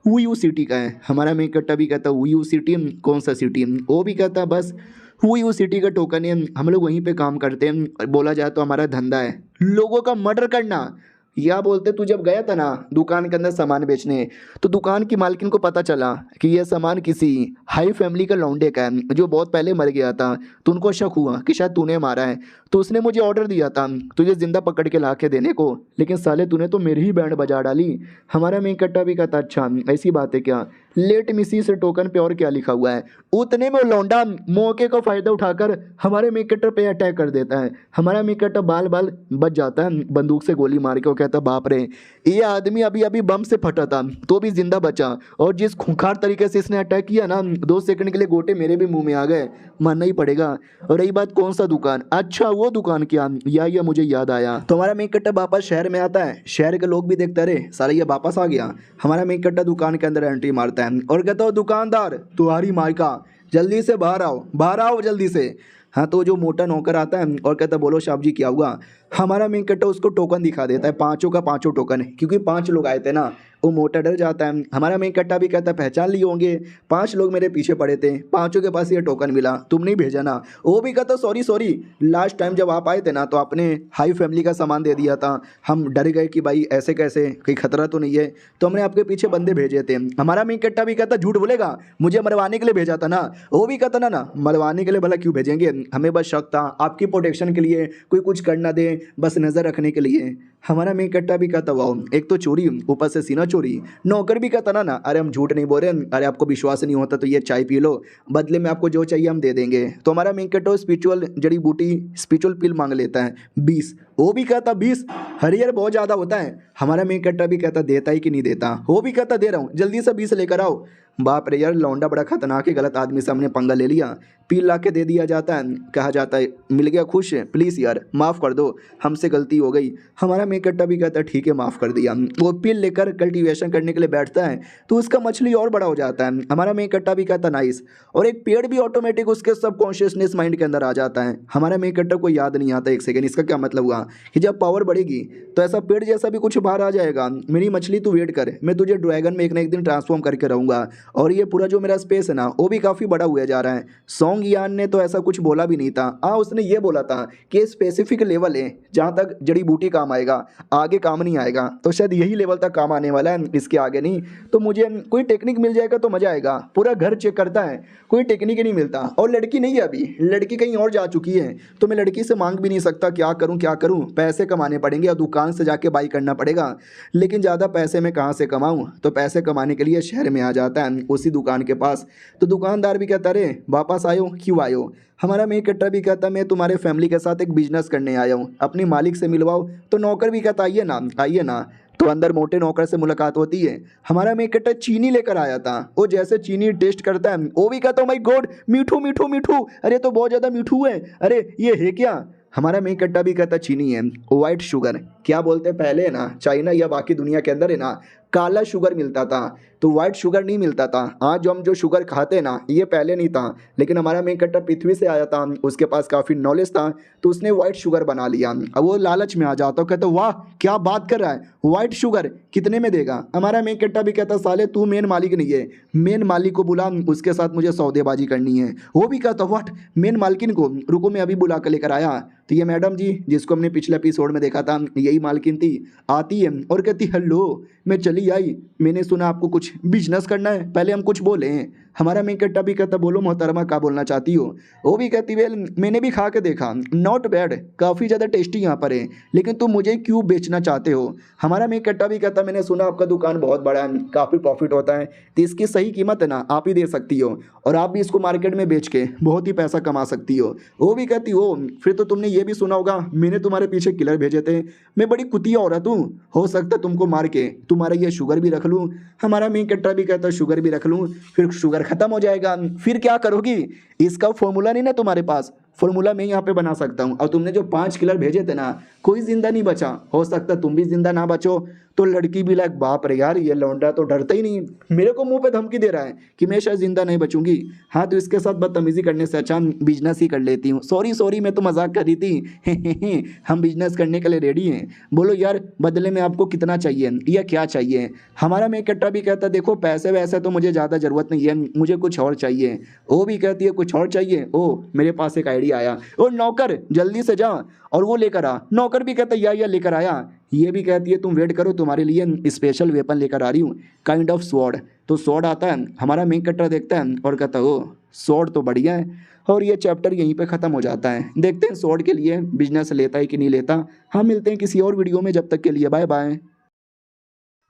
वो सिटी का है। हमारा मेन कट्टा भी कहता वो सिटी, कौन सा सिटी? वो भी कहता बस वो सिटी का टोकन है, हम लोग वहीं पे काम करते हैं, बोला जाए तो हमारा धंधा है लोगों का मर्डर करना। या बोलते तू जब गया था ना दुकान के अंदर सामान बेचने, तो दुकान की मालकिन को पता चला कि यह सामान किसी हाई फैमिली का लौंडे का है जो बहुत पहले मर गया था, तो उनको शक हुआ कि शायद तूने मारा है। तो उसने मुझे ऑर्डर दिया था तुझे जिंदा पकड़ के ला के देने को, लेकिन साले तूने तो मेरी ही बैंड बजा डाली। हमारा मेन कट्टा भी कहता अच्छा ऐसी बात है क्या, लेट मिसी से टोकन पे और क्या लिखा हुआ है। उतने में वो लौंडा मौके का फ़ायदा उठाकर हमारे मेन कट्टर पे अटैक कर देता है। हमारा मेन कट्टा बाल बाल बच जाता है, बंदूक से गोली मार के। वो कहता बाप रे, ये आदमी अभी अभी बम से फटा था तो भी जिंदा बचा, और जिस खूंखार तरीके से इसने अटैक किया ना 2 सेकंड के लिए गोटे मेरे भी मुंह में आ गए, मानना ही पड़ेगा। और रही बात कौन सा दुकान, अच्छा वो दुकान क्या, या मुझे याद आया। तो हमारा मेन कट्टा वापस शहर में आता है, शहर के लोग भी देखते रहे साला ये वापस आ गया। हमारा मेन कट्टा दुकान के अंदर एंट्री मारता है और कहता हो दुकानदार तुम्हारी माई का, जल्दी से बाहर आओ जल्दी से। हाँ, तो जो मोटा नौकर आता है और कहता बोलो साहब जी क्या हुआ। हमारा मेन कट्टा उसको टोकन दिखा देता है, 5 का 5 टोकन है, क्योंकि 5 लोग आए थे ना। वो मोटा डर जाता है। हमारा मेन कट्टा भी कहता पहचान लिए होंगे, 5 लोग मेरे पीछे पड़े थे, 5 के पास ये टोकन मिला, तुम नहीं भेजा ना। वो भी कहता सॉरी लास्ट टाइम जब आप आए थे ना तो आपने हाई फैमिली का सामान दे दिया था, हम डर गए कि भाई ऐसे कैसे, कहीं खतरा तो नहीं है, तो हमने आपके पीछे बंदे भेजे थे। हमारा मेन कट्टा भी कहता झूठ बोलेगा, मुझे मरवाने के लिए भेजा था ना। वो भी कहता ना मरवाने के लिए भला क्यों भेजेंगे, हमें बस शक था आपकी प्रोटेक्शन के लिए, कोई कुछ कर ना दे, बस नज़र रखने के लिए। हमारा मेन कट्टा भी कहता वाह, एक तो चोरी ऊपर से सीना चोरी। नौकर भी कहता ना अरे हम झूठ नहीं बोल रहे, अरे आपको विश्वास नहीं होता तो ये चाय पी लो, बदले में आपको जो चाहिए हम दे देंगे। तो हमारा मेन कट्टा स्पिरिचुअल जड़ी बूटी स्पिरिचुअल पिल मांग लेता है 20। वो भी कहता 20, अरे यार बहुत ज़्यादा होता है। हमारा मेन कट्टा भी कहता देता ही कि नहीं देता, वो भी कहता दे रहा हूँ, जल्दी से 20 लेकर आओ। बाप रे यार, लौंडा बड़ा खतरनाक है, गलत आदमी से हमने पंगा ले लिया। पील ला के दे दिया जाता है, कहा जाता है मिल गया खुश है, प्लीज़ यार माफ़ कर दो, हमसे गलती हो गई। हमारा मेन कट्टा भी कहता है ठीक है माफ़ कर दिया। वो पील लेकर कल्टीवेशन करने के लिए बैठता है तो उसका मछली और बड़ा हो जाता है। हमारा मेन कट्टा भी कहता नाइस, और एक पेड़ भी ऑटोमेटिक उसके सबकॉन्शियसनेस माइंड के अंदर आ जाता है। हमारा मेन कट्टा को याद नहीं आता एक सेकेंड, इसका क्या मतलब हुआ कि जब पावर बढ़ेगी तो ऐसा पेड़ जैसा भी कुछ बाहर आ जाएगा। मेरी मछली तू वेट कर, मैं तुझे ड्रैगन में एक ना एक दिन ट्रांसफॉर्म करके रहूँगा। और ये पूरा जो मेरा स्पेस है ना वो भी काफ़ी बड़ा हुआ जा रहा है। सॉन्ग यान ने तो ऐसा कुछ बोला भी नहीं था, हाँ उसने ये बोला था कि स्पेसिफिक लेवल है जहाँ तक जड़ी बूटी काम आएगा, आगे काम नहीं आएगा। तो शायद यही लेवल तक काम आने वाला है, इसके आगे नहीं। तो मुझे कोई टेक्निक मिल जाएगा तो मज़ा आएगा। पूरा घर चेक करता है, कोई टेक्निक ही नहीं मिलता। और लड़की नहीं है अभी, लड़की कहीं और जा चुकी है, तो मैं लड़की से मांग भी नहीं सकता। क्या करूँ, पैसे कमाने पड़ेंगे और दुकान से जाके बाई करना पड़ेगा। लेकिन ज़्यादा पैसे मैं कहाँ से कमाऊँ, तो पैसे कमाने के लिए शहर में आ जाता है उसी दुकान के पास। तो दुकानदार भी कहता अरे वापस आयो, क्यों आयो। हमारा मेन कट्टा भी कहता मैं तुम्हारे फैमिली के साथ एक बिजनेस करने आया हूँ, अपनी मालिक से मिलवाओ। तो नौकर भी कहता आइए ना। तो अंदर मोटे नौकर से मुलाकात होती है। हमारा मेन कट्टा चीनी लेकर आया था, वो जैसे चीनी टेस्ट करता है वो भी कहता माय गॉड मीठू, अरे तो बहुत ज़्यादा मीठू है, अरे ये है क्या। हमारा मेन कट्टा भी कहता चीनी है, वाइट शुगर। क्या बोलते हैं पहले है ना चाइना या बाकी दुनिया के अंदर है ना काला शुगर मिलता था, तो वाइट शुगर नहीं मिलता था। आज जो हम जो शुगर खाते हैं ना ये पहले नहीं था, लेकिन हमारा मेन कट्टा पृथ्वी से आया था, उसके पास काफ़ी नॉलेज था, तो उसने वाइट शुगर बना लिया। अब वो लालच में आ जाता, कहता वाह क्या बात कर रहा है, वाइट शुगर कितने में देगा। हमारा मेन कट्टा भी कहता साले तू मेन मालिक नहीं है, मेन मालिक को बुला, उसके साथ मुझे सौदेबाजी करनी है। वो भी कहता व्हाट, मेन मालकिन को रुको मैं अभी बुला कर लेकर आया। तो ये मैडम जी जिसको हमने पिछले एपिसोड में देखा था यही मालकिन थी, आती है और कहती हेलो मैं चली आई, मैंने सुना आपको कुछ बिजनेस करना है, पहले हम कुछ बोले हैं। हमारा मेन कट्टा भी कहता बोलो मोहतरमा क्या बोलना चाहती हो। वो भी कहती वेल मैंने भी खा के देखा, नॉट बैड, काफ़ी ज़्यादा टेस्टी यहाँ पर है, लेकिन तुम मुझे क्यों बेचना चाहते हो। हमारा मेन कट्टा भी कहता मैंने सुना आपका दुकान बहुत बड़ा है, काफ़ी प्रॉफिट होता है, तो इसकी सही कीमत है ना आप ही दे सकती हो, और आप भी इसको मार्केट में बेच के बहुत ही पैसा कमा सकती हो। वो भी कहती हो फिर तो तुमने ये भी सुना होगा मैंने तुम्हारे पीछे किलर भेजे थे, मैं बड़ी कुतिया औरत हूँ, हो सकता तुमको मार के तुम्हारा ये शुगर भी रख लूँ। हमारा मेन कट्टा भी कहता शुगर भी रख लूँ, फिर शुगर ख़त्म हो जाएगा, फिर क्या करोगी। इसका फॉर्मूला नहीं ना तुम्हारे पास, फॉर्मूला मैं यहाँ पे बना सकता हूँ। और तुमने जो 5 किलर भेजे थे ना कोई जिंदा नहीं बचा, हो सकता तुम भी जिंदा ना बचो। तो लड़की भी लाइक बाप रे यार, ये लौंडा तो डरता ही नहीं, मेरे को मुंह पे धमकी दे रहा है कि मैं शायद जिंदा नहीं बचूंगी। हाँ तो इसके साथ बदतमीजी करने से अच्छा बिजनेस ही कर लेती हूँ। सॉरी सॉरी, मैं तो मजाक कर रही थी हम बिजनेस करने के लिए रेडी हैं। बोलो यार बदले में आपको कितना चाहिए या क्या चाहिए? हमारा मेन कट्टा भी कहता है देखो पैसे वैसे तो मुझे ज़्यादा ज़रूरत नहीं है, मुझे कुछ और चाहिए। वो भी कहती है कुछ और चाहिए। ओ मेरे पास एक आइडिया आया, ओ नौकर जल्दी से जा और वो लेकर आ। नौकर भी कहता है या लेकर आया। ये भी कहती है तुम वेट करो, तुम्हारे लिए स्पेशल वेपन लेकर आ रही हूँ, काइंड ऑफ स्वॉर्ड। तो स्वॉर्ड आता है, हमारा मेन कट्टर देखता है और कहता है ओ स्वॉर्ड तो बढ़िया है। और ये चैप्टर यहीं पे ख़त्म हो जाता है। देखते हैं स्वॉर्ड के लिए बिजनेस लेता है कि नहीं लेता। हम मिलते हैं किसी और वीडियो में, जब तक के लिए बाय बाय।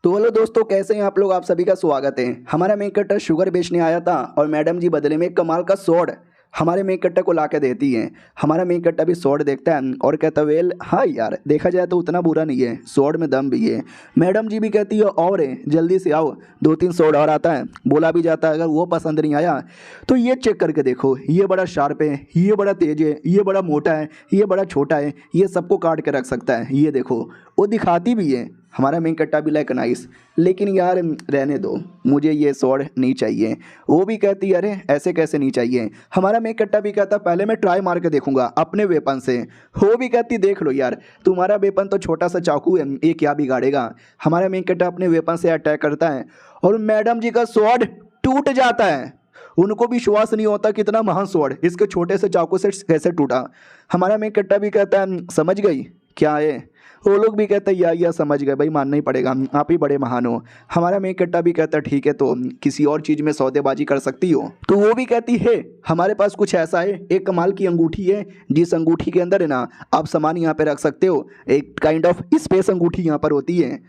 तो हेलो दोस्तों, कैसे हैं आप लोग? आप सभी का स्वागत है। हमारा मेन कट्टर शुगर बेचने आया था और मैडम जी बदले में एक कमाल का स्वॉर्ड हमारे मेन कट्टा को ला के देती हैं। हमारा मेन कट्टा भी स्वॉर्ड देखता है और कहता है वेल हाँ यार देखा जाए तो उतना बुरा नहीं है, स्वॉर्ड में दम भी है। मैडम जी भी कहती है और है, जल्दी से आओ, 2-3 स्वॉर्ड और आता है। बोला भी जाता है अगर वो पसंद नहीं आया तो ये चेक करके देखो, ये बड़ा शार्प है, ये बड़ा तेज है, ये बड़ा मोटा है, ये बड़ा छोटा है, ये सबको काट के रख सकता है, ये देखो। वो दिखाती भी है। हमारा मेन कट्टा भी लाइक नाइस, लेकिन यार रहने दो, मुझे ये स्वॉर्ड नहीं चाहिए। वो भी कहती है अरे ऐसे कैसे नहीं चाहिए? हमारा मेन कट्टा भी कहता पहले मैं ट्राई मार के देखूंगा अपने वेपन से। वो भी कहती देख लो यार, तुम्हारा वेपन तो छोटा सा चाकू है, ये क्या बिगाड़ेगा? हमारा मेन कट्टा अपने वेपन से अटैक करता है और मैडम जी का स्वॉर्ड टूट जाता है। उनको भी विश्वास नहीं होता कितना महान स्वॉर्ड इसके छोटे से चाकू से कैसे टूटा। हमारा मेन कट्टा भी कहता है समझ गई क्या है? वो लोग भी कहते हैं या समझ गए भाई, मानना ही पड़ेगा, आप ही बड़े महान हो। हमारा मेन कट्टा भी कहता है ठीक है तो किसी और चीज़ में सौदेबाजी कर सकती हो। तो वो भी कहती है हमारे पास कुछ ऐसा है, एक कमाल की अंगूठी है, जिस अंगूठी के अंदर है ना आप सामान यहाँ पे रख सकते हो, एक काइंड ऑफ स्पेस अंगूठी यहाँ पर होती है।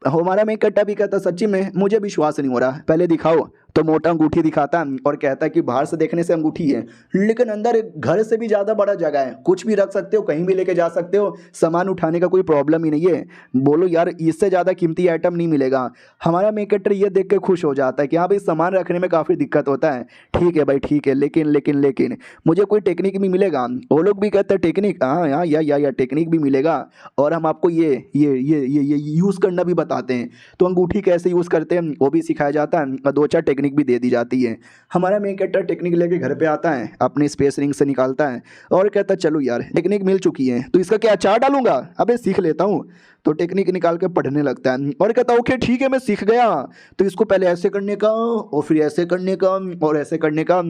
हमारा मेन कट्टा भी कहता सच्ची में मुझे विश्वास नहीं हो रहा, पहले दिखाओ। तो मोटा अंगूठी दिखाता है और कहता है कि बाहर से देखने से अंगूठी है, लेकिन अंदर एक घर से भी ज़्यादा बड़ा जगह है, कुछ भी रख सकते हो, कहीं भी लेके जा सकते हो, सामान उठाने का कोई प्रॉब्लम ही नहीं है। बोलो यार इससे ज़्यादा कीमती आइटम नहीं मिलेगा। हमारा मेन कट्टर ये देख के खुश हो जाता है कि हाँ भाई सामान रखने में काफ़ी दिक्कत होता है। ठीक है भाई ठीक है, लेकिन लेकिन लेकिन मुझे कोई टेक्निक भी मिलेगा? वो लोग भी कहते हैं टेक्निक, हाँ हाँ या टेक्निक भी मिलेगा और हम आपको ये यूज़ करना भी बताते हैं। तो अंगूठी कैसे यूज़ करते हैं वो भी सिखाया जाता है और 2-4 टेक्निक भी दे दी जाती है। हमारा मेन कैरेक्टर टेक्निक लेके घर पे आता है, अपने स्पेस रिंग से निकालता है और कहता है चलो यार टेक्निक मिल चुकी है तो इसका क्या अचार डालूंगा, अबे सीख लेता हूँ। तो टेक्निक निकाल के पढ़ने लगता है और कहता है ओके ठीक है मैं सीख गया, तो इसको पहले ऐसे करने का और फिर ऐसे करने का और ऐसे करने का।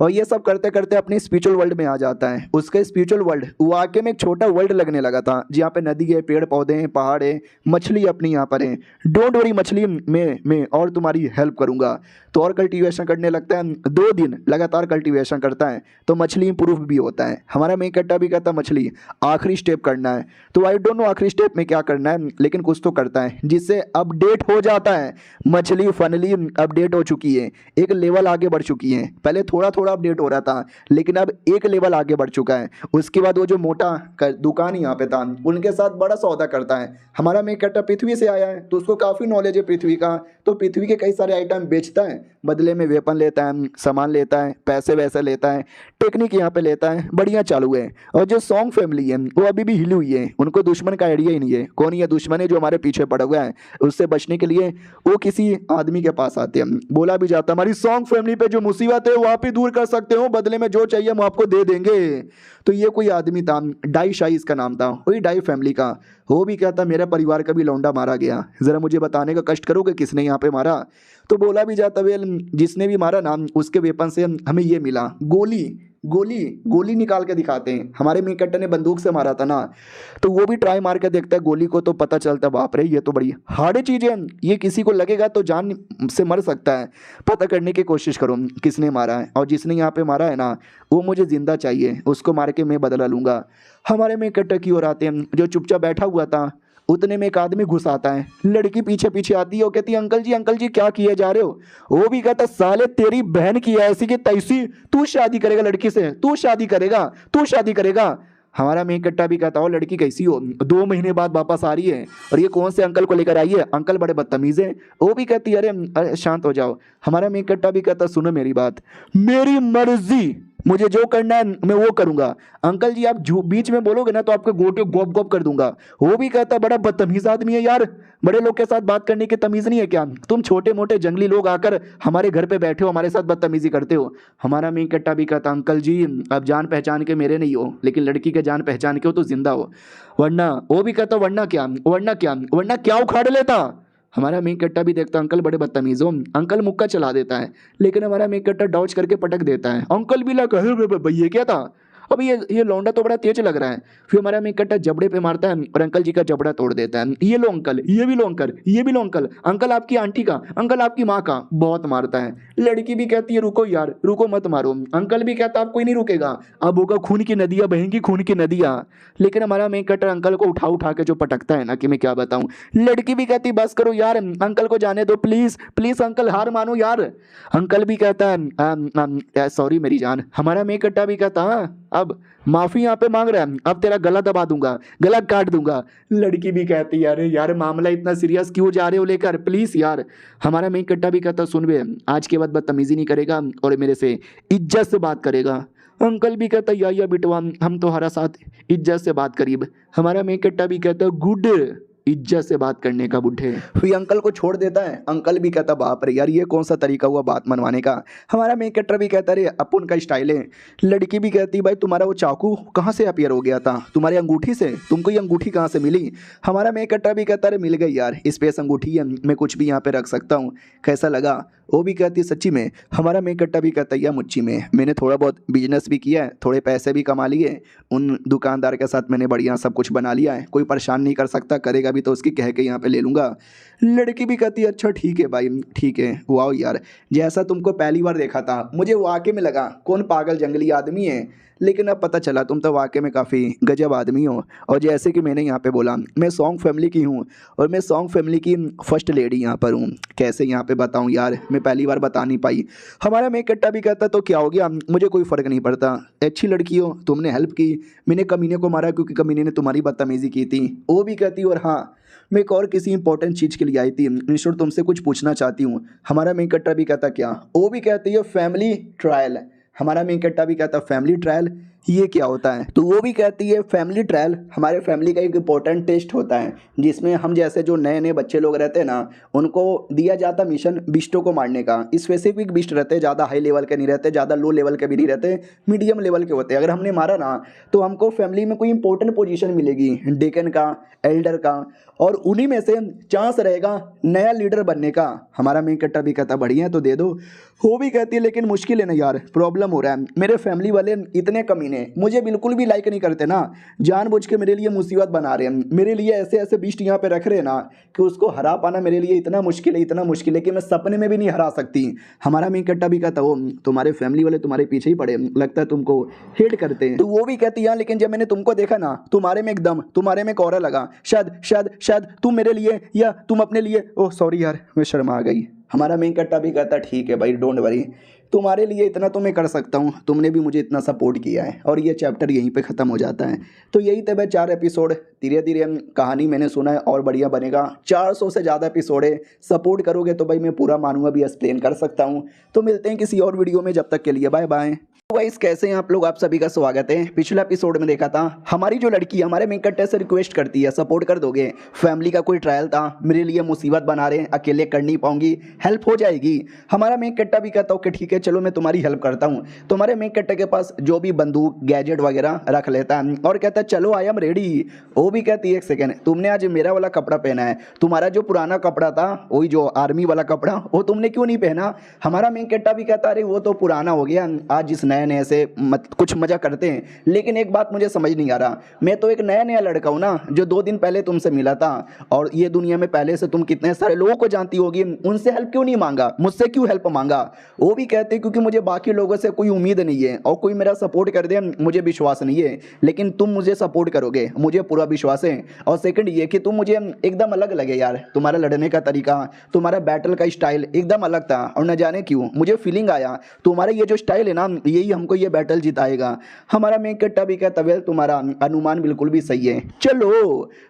और ये सब करते करते अपने स्पिरिचुअल वर्ल्ड में आ जाता है। उसका स्पिरिचुअल वर्ल्ड वाकई में एक छोटा वर्ल्ड लगने लगा था, जहाँ पे नदी है, पेड़ पौधे हैं, पहाड़ है, मछली अपनी यहाँ पर है। डोंट वरी मछली, मैं और तुम्हारी हेल्प करूँगा। तो और कल्टीवेशन करने लगता है, 2 दिन लगातार कल्टीवेशन करता है तो मछली प्रूफ भी होता है। हमारा मेन कट्टा भी कहता मछली आखिरी स्टेप करना है। तो आई डोंट नो आखिरी स्टेप में क्या करना है, लेकिन कुछ तो करता है जिससे अपडेट हो जाता है। मछली फाइनली अपडेट हो चुकी है, एक लेवल आगे बढ़ चुकी है। पहले थोड़ा थोड़ा अपडेट हो रहा था लेकिन अब एक लेवल आगे बढ़ चुका है। उसके बाद वो जो मोटा दुकान यहाँ पे था उनके साथ बड़ा सौदा करता है। हमारा मेन कट्टा पृथ्वी से आया है तो उसको काफ़ी नॉलेज है पृथ्वी का, तो पृथ्वी के कई सारे आइटम बेचता है, बदले में वेपन लेता है, सामान लेता है, पैसे वैसे लेता है, टेक्निक यहाँ पे लेता है, बढ़िया चालू है। और जो सॉन्ग फैमिली है वो अभी भी हिली हुई है, उनको दुश्मन का आइडिया ही नहीं है कौन ये दुश्मन है जो हमारे पीछे पड़ा हुआ है। उससे बचने के लिए वो किसी आदमी के पास आते हैं। बोला भी जाता हमारी सॉन्ग फैमिली पे जो मुसीबत है वो आप ही दूर कर सकते हो, बदले में जो चाहिए हम आपको दे देंगे। तो ये कोई आदमी था, डाई शाही इसका नाम था, वही डाई फैमिली का। वो भी कहता मेरा परिवार का भी लौंडा मारा गया, ज़रा मुझे बताने का कष्ट करोगे किसने यहाँ पे मारा। तो बोला भी जाता वेल जिसने भी मारा ना उसके वेपन से हमें ये मिला, गोली गोली गोली निकाल के दिखाते हैं। हमारे मेन कट्टर ने बंदूक से मारा था ना, तो वो भी ट्राई मार के देखता है गोली को, तो पता चलता है बाप रे ये तो बड़ी हार्ड चीज़ है, ये किसी को लगेगा तो जान से मर सकता है। पता करने की कोशिश करो किसने मारा है, और जिसने यहाँ पे मारा है ना वो मुझे जिंदा चाहिए, उसको मार के मैं बदला लूँगा। हमारे मेन कट्टर की ओर आते हैं, जो चुपचाप बैठा हुआ था उतने में एक आदमी घुस आता है। लड़की पीछे पीछे आती है, वो कहती है अंकल जी क्या किए जा रहे हो? वो भी कहता साले तेरी बहन की ऐसी की तैसी, तू शादी करेगा लड़की से, तू शादी करेगा। हमारा मेन कट्टा भी कहता हो लड़की कैसी हो, 2 महीने बाद वापस आ रही है और ये कौन से अंकल को लेकर आई है, अंकल बड़े बदतमीज है। वो भी कहती है अरे शांत हो जाओ। हमारा मेन कट्टा भी कहता सुनो मेरी बात, मेरी मर्जी मुझे जो करना है मैं वो करूंगा। अंकल जी आप बीच में बोलोगे ना तो आपके गोटे गोप गोप कर दूंगा। वो भी कहता बड़ा बदतमीज आदमी है यार, बड़े लोग के साथ बात करने की तमीज नहीं है क्या? तुम छोटे मोटे जंगली लोग आकर हमारे घर पे बैठे हो, हमारे साथ बदतमीजी करते हो। हमारा मेन कट्टा भी कहता अंकल जी अब जान पहचान के मेरे नहीं हो, लेकिन लड़की के जान पहचान के हो तो जिंदा हो, वरना। वो भी कहता वरना क्या, वरना क्या, वरना क्या उखाड़ लेता। हमारा मेन कट्टा भी देखता अंकल बड़े बदतमीज हो। अंकल मुक्का चला देता है, लेकिन हमारा मेन कट्टा डॉज करके पटक देता है। अंकल भी लगा भैया क्या था, अब ये लौंडा तो बड़ा तेज लग रहा है। फिर हमारा मेन कट्टा जबड़े पे मारता है और अंकल जी का जबड़ा तोड़ देता है। ये लो अंकल, ये भी लो अंकल, ये भी लो अंकल, अंकल आपकी आंटी का, अंकल आपकी माँ का, बहुत मारता है। लड़की भी कहती है रुको यार, रुको मत मारो। अंकल भी कहता अब कोई नहीं रुकेगा, अब होगा खून की नदियाँ बहेंगी, खून की नदियाँ। लेकिन हमारा मेन कट्टर अंकल को उठा उठा के जो पटकता है ना कि मैं क्या बताऊं। लड़की भी कहती बस करो यार, अंकल को जाने दो प्लीज प्लीज, अंकल हार मानो यार। अंकल भी कहता है सॉरी मेरी जान। हमारा मेन कट्टा भी कहता अब माफी यहाँ पे मांग रहा है, अब तेरा गला दबा दूंगा, गला काट दूंगा। लड़की भी कहती है अरे यार मामला इतना सीरियस क्यों जा रहे हो लेकर, प्लीज यार। हमारा मेन कट्टा भी कहता सुन बे, आज के बाद बदतमीजी नहीं करेगा और मेरे से इज्जत से बात करेगा। अंकल भी कहता या बिटवा हम तुम्हारा साथ इज्जत से बात करीब। हमारा मेन कट्टा भी कहता गुड, इज्जत से बात करने का बुढ़े। फिर अंकल को छोड़ देता है। अंकल भी कहता बाप रे यार ये कौन सा तरीका हुआ बात मनवाने का। हमारा मेन कट्टर भी कहता रे अपन का स्टाइल है। लड़की भी कहती भाई तुम्हारा वो चाकू कहाँ से अपीयर हो गया था, तुम्हारी अंगूठी से, तुमको ये अंगूठी कहाँ से मिली? हमारा मेन कट्टर भी कहता रे मिल गई यार, स्पेस अंगूठी है, मैं कुछ भी यहाँ पे रख सकता हूँ, कैसा लगा? वो भी कहती सच्ची में? हमारा मेन कट्टा भी कहता या मुच्ची में, मैंने थोड़ा बहुत बिजनेस भी किया है, थोड़े पैसे भी कमा लिए, उन दुकानदार के साथ मैंने बढ़िया सब कुछ बना लिया है, कोई परेशान नहीं कर सकता, करेगा भी तो उसकी कह के यहाँ पे ले लूँगा। लड़की भी कहती है अच्छा ठीक है भाई ठीक है। वाह यार जैसा तुमको पहली बार देखा था मुझे वाकई में लगा कौन पागल जंगली आदमी है, लेकिन अब पता चला तुम तो वाकई में काफ़ी गजब आदमी हो। और जैसे कि मैंने यहाँ पे बोला मैं सॉन्ग फैमिली की हूँ और मैं सॉन्ग फैमिली की फर्स्ट लेडी यहाँ पर हूँ। कैसे यहाँ पे बताऊँ यार, मैं पहली बार बता नहीं पाई। हमारा मेन कट्टा भी कहता तो क्या हो गया, मुझे कोई फ़र्क नहीं पड़ता, अच्छी लड़की हो, तुमने हेल्प की, मैंने कमीने को मारा क्योंकि कमीने ने तुम्हारी बदतमीज़ी की थी। वो भी कहती और हाँ मैं एक और किसी इंपॉर्टेंट चीज़ के लिए आई थी, इन शॉर्ट तुमसे कुछ पूछना चाहती हूँ। हमारा मेन कट्टा भी कहता क्या? वो भी कहती है फैमिली ट्रायल। हमारा मेन कट्टा भी कहता फैमिली ट्रायल ये क्या होता है? तो वो भी कहती है फैमिली ट्रायल हमारे फैमिली का एक इंपॉर्टेंट टेस्ट होता है जिसमें हम जैसे जो नए नए बच्चे लोग रहते हैं ना उनको दिया जाता मिशन बिस्टों को मारने का। स्पेसिफिक बिस्ट रहते हैं, ज़्यादा हाई लेवल के नहीं रहते, ज़्यादा लो लेवल के भी नहीं रहते, मीडियम लेवल के होते हैं। अगर हमने मारा ना तो हमको फैमिली में कोई इंपॉर्टेंट पोजीशन मिलेगी, डेकन का, एल्डर का, और उन्हीं में से चांस रहेगा नया लीडर बनने का। हमारा मेन कट्टा भी कहता बढ़िया तो दे दो। वो भी कहती है लेकिन मुश्किल है ना यार, प्रॉब्लम हो रहा है, मेरे फैमिली वाले इतने कमीने मुझे बिल्कुल भी लाइक नहीं करते ना, जानबूझ के मेरे लिए मुसीबत बना रहे हैं, मेरे लिए ऐसे ऐसे बिस्ट यहाँ पे रख रहे हैं ना कि उसको हरा पाना मेरे लिए इतना मुश्किल है, इतना मुश्किल है कि मैं सपने में भी नहीं हरा सकती। हमारा मेन कट्टा भी कहता वो तुम्हारे फैमिली वाले तुम्हारे पीछे ही पड़े, लगता है तुमको हेट करते हैं। तो वो भी कहती है लेकिन जब मैंने तुमको देखा ना तुम्हारे में एकदम, तुम्हारे में कौरा लगा, शायद शायद शायद तुम मेरे लिए या तुम अपने लिए, ओह सॉरी यार मैं शर्मा गई। हमारा मेन कट्टा भी कहता ठीक है भाई डोंट वरी, तुम्हारे लिए इतना तो मैं कर सकता हूँ, तुमने भी मुझे इतना सपोर्ट किया है। और ये चैप्टर यहीं पे ख़त्म हो जाता है। तो यही थे भाई 4 एपिसोड, धीरे धीरे कहानी मैंने सुना है और बढ़िया बनेगा। 400 से ज़्यादा एपिसोड है, सपोर्ट करोगे तो भाई मैं पूरा मानूंगा भी, एक्सप्लेन कर सकता हूँ। तो मिलते हैं किसी और वीडियो में, जब तक के लिए बाय बाय। गाइस कैसे हैं आप लोग, आप सभी का स्वागत है। पिछले एपिसोड में देखा था हमारी जो लड़की हमारे मेन कट्टे से रिक्वेस्ट करती है सपोर्ट कर दोगे, फैमिली का कोई ट्रायल था, मेरे लिए मुसीबत बना रहे हैं, अकेले कर नहीं पाऊंगी, हेल्प हो जाएगी। हमारा मेन कट्टा भी कहता ओके ठीक है चलो मैं तुम्हारी हेल्प करता हूँ। तो हमारे मेन कट्टे के पास जो भी बंदूक गैजेट वगैरह रख लेता है और कहता है चलो आई एम रेडी। वो भी कहती है एक सेकेंड, तुमने आज मेरा वाला कपड़ा पहना है, तुम्हारा जो पुराना कपड़ा था वही जो आर्मी वाला कपड़ा वो तुमने क्यों नहीं पहना? हमारा मेन कट्टा भी कहता अरे वो तो पुराना हो गया, आज जिस नए नए से कुछ मजा करते हैं। लेकिन एक बात मुझे समझ नहीं आ रहा, मैं तो एक नया नया लड़का हूं ना जो 2 दिन पहले तुमसे मिला था, और ये दुनिया में पहले से तुम कितने सारे लोगों को जानती होगी, उनसे हेल्प क्यों नहीं मांगा, मुझसे क्यों हेल्प मांगा? वो भी कहते क्योंकि मुझे बाकी लोगों से कोई उम्मीद नहीं है और कोई मेरा सपोर्ट कर दे मुझे विश्वास नहीं है, लेकिन तुम मुझे सपोर्ट करोगे मुझे पूरा विश्वास है। और सेकंड ये कि तुम मुझे एकदम अलग लगे यार, तुम्हारा लड़ने का तरीका, तुम्हारा बैटल का स्टाइल एकदम अलग था, और न जाने क्यों मुझे फीलिंग आया तुम्हारा ये जो स्टाइल है ना यही हमको ये बैटल जिताएगा। हमारा मेन कट्टा भी कहता वेल तुम्हारा अनुमान बिल्कुल भी सही है। चलो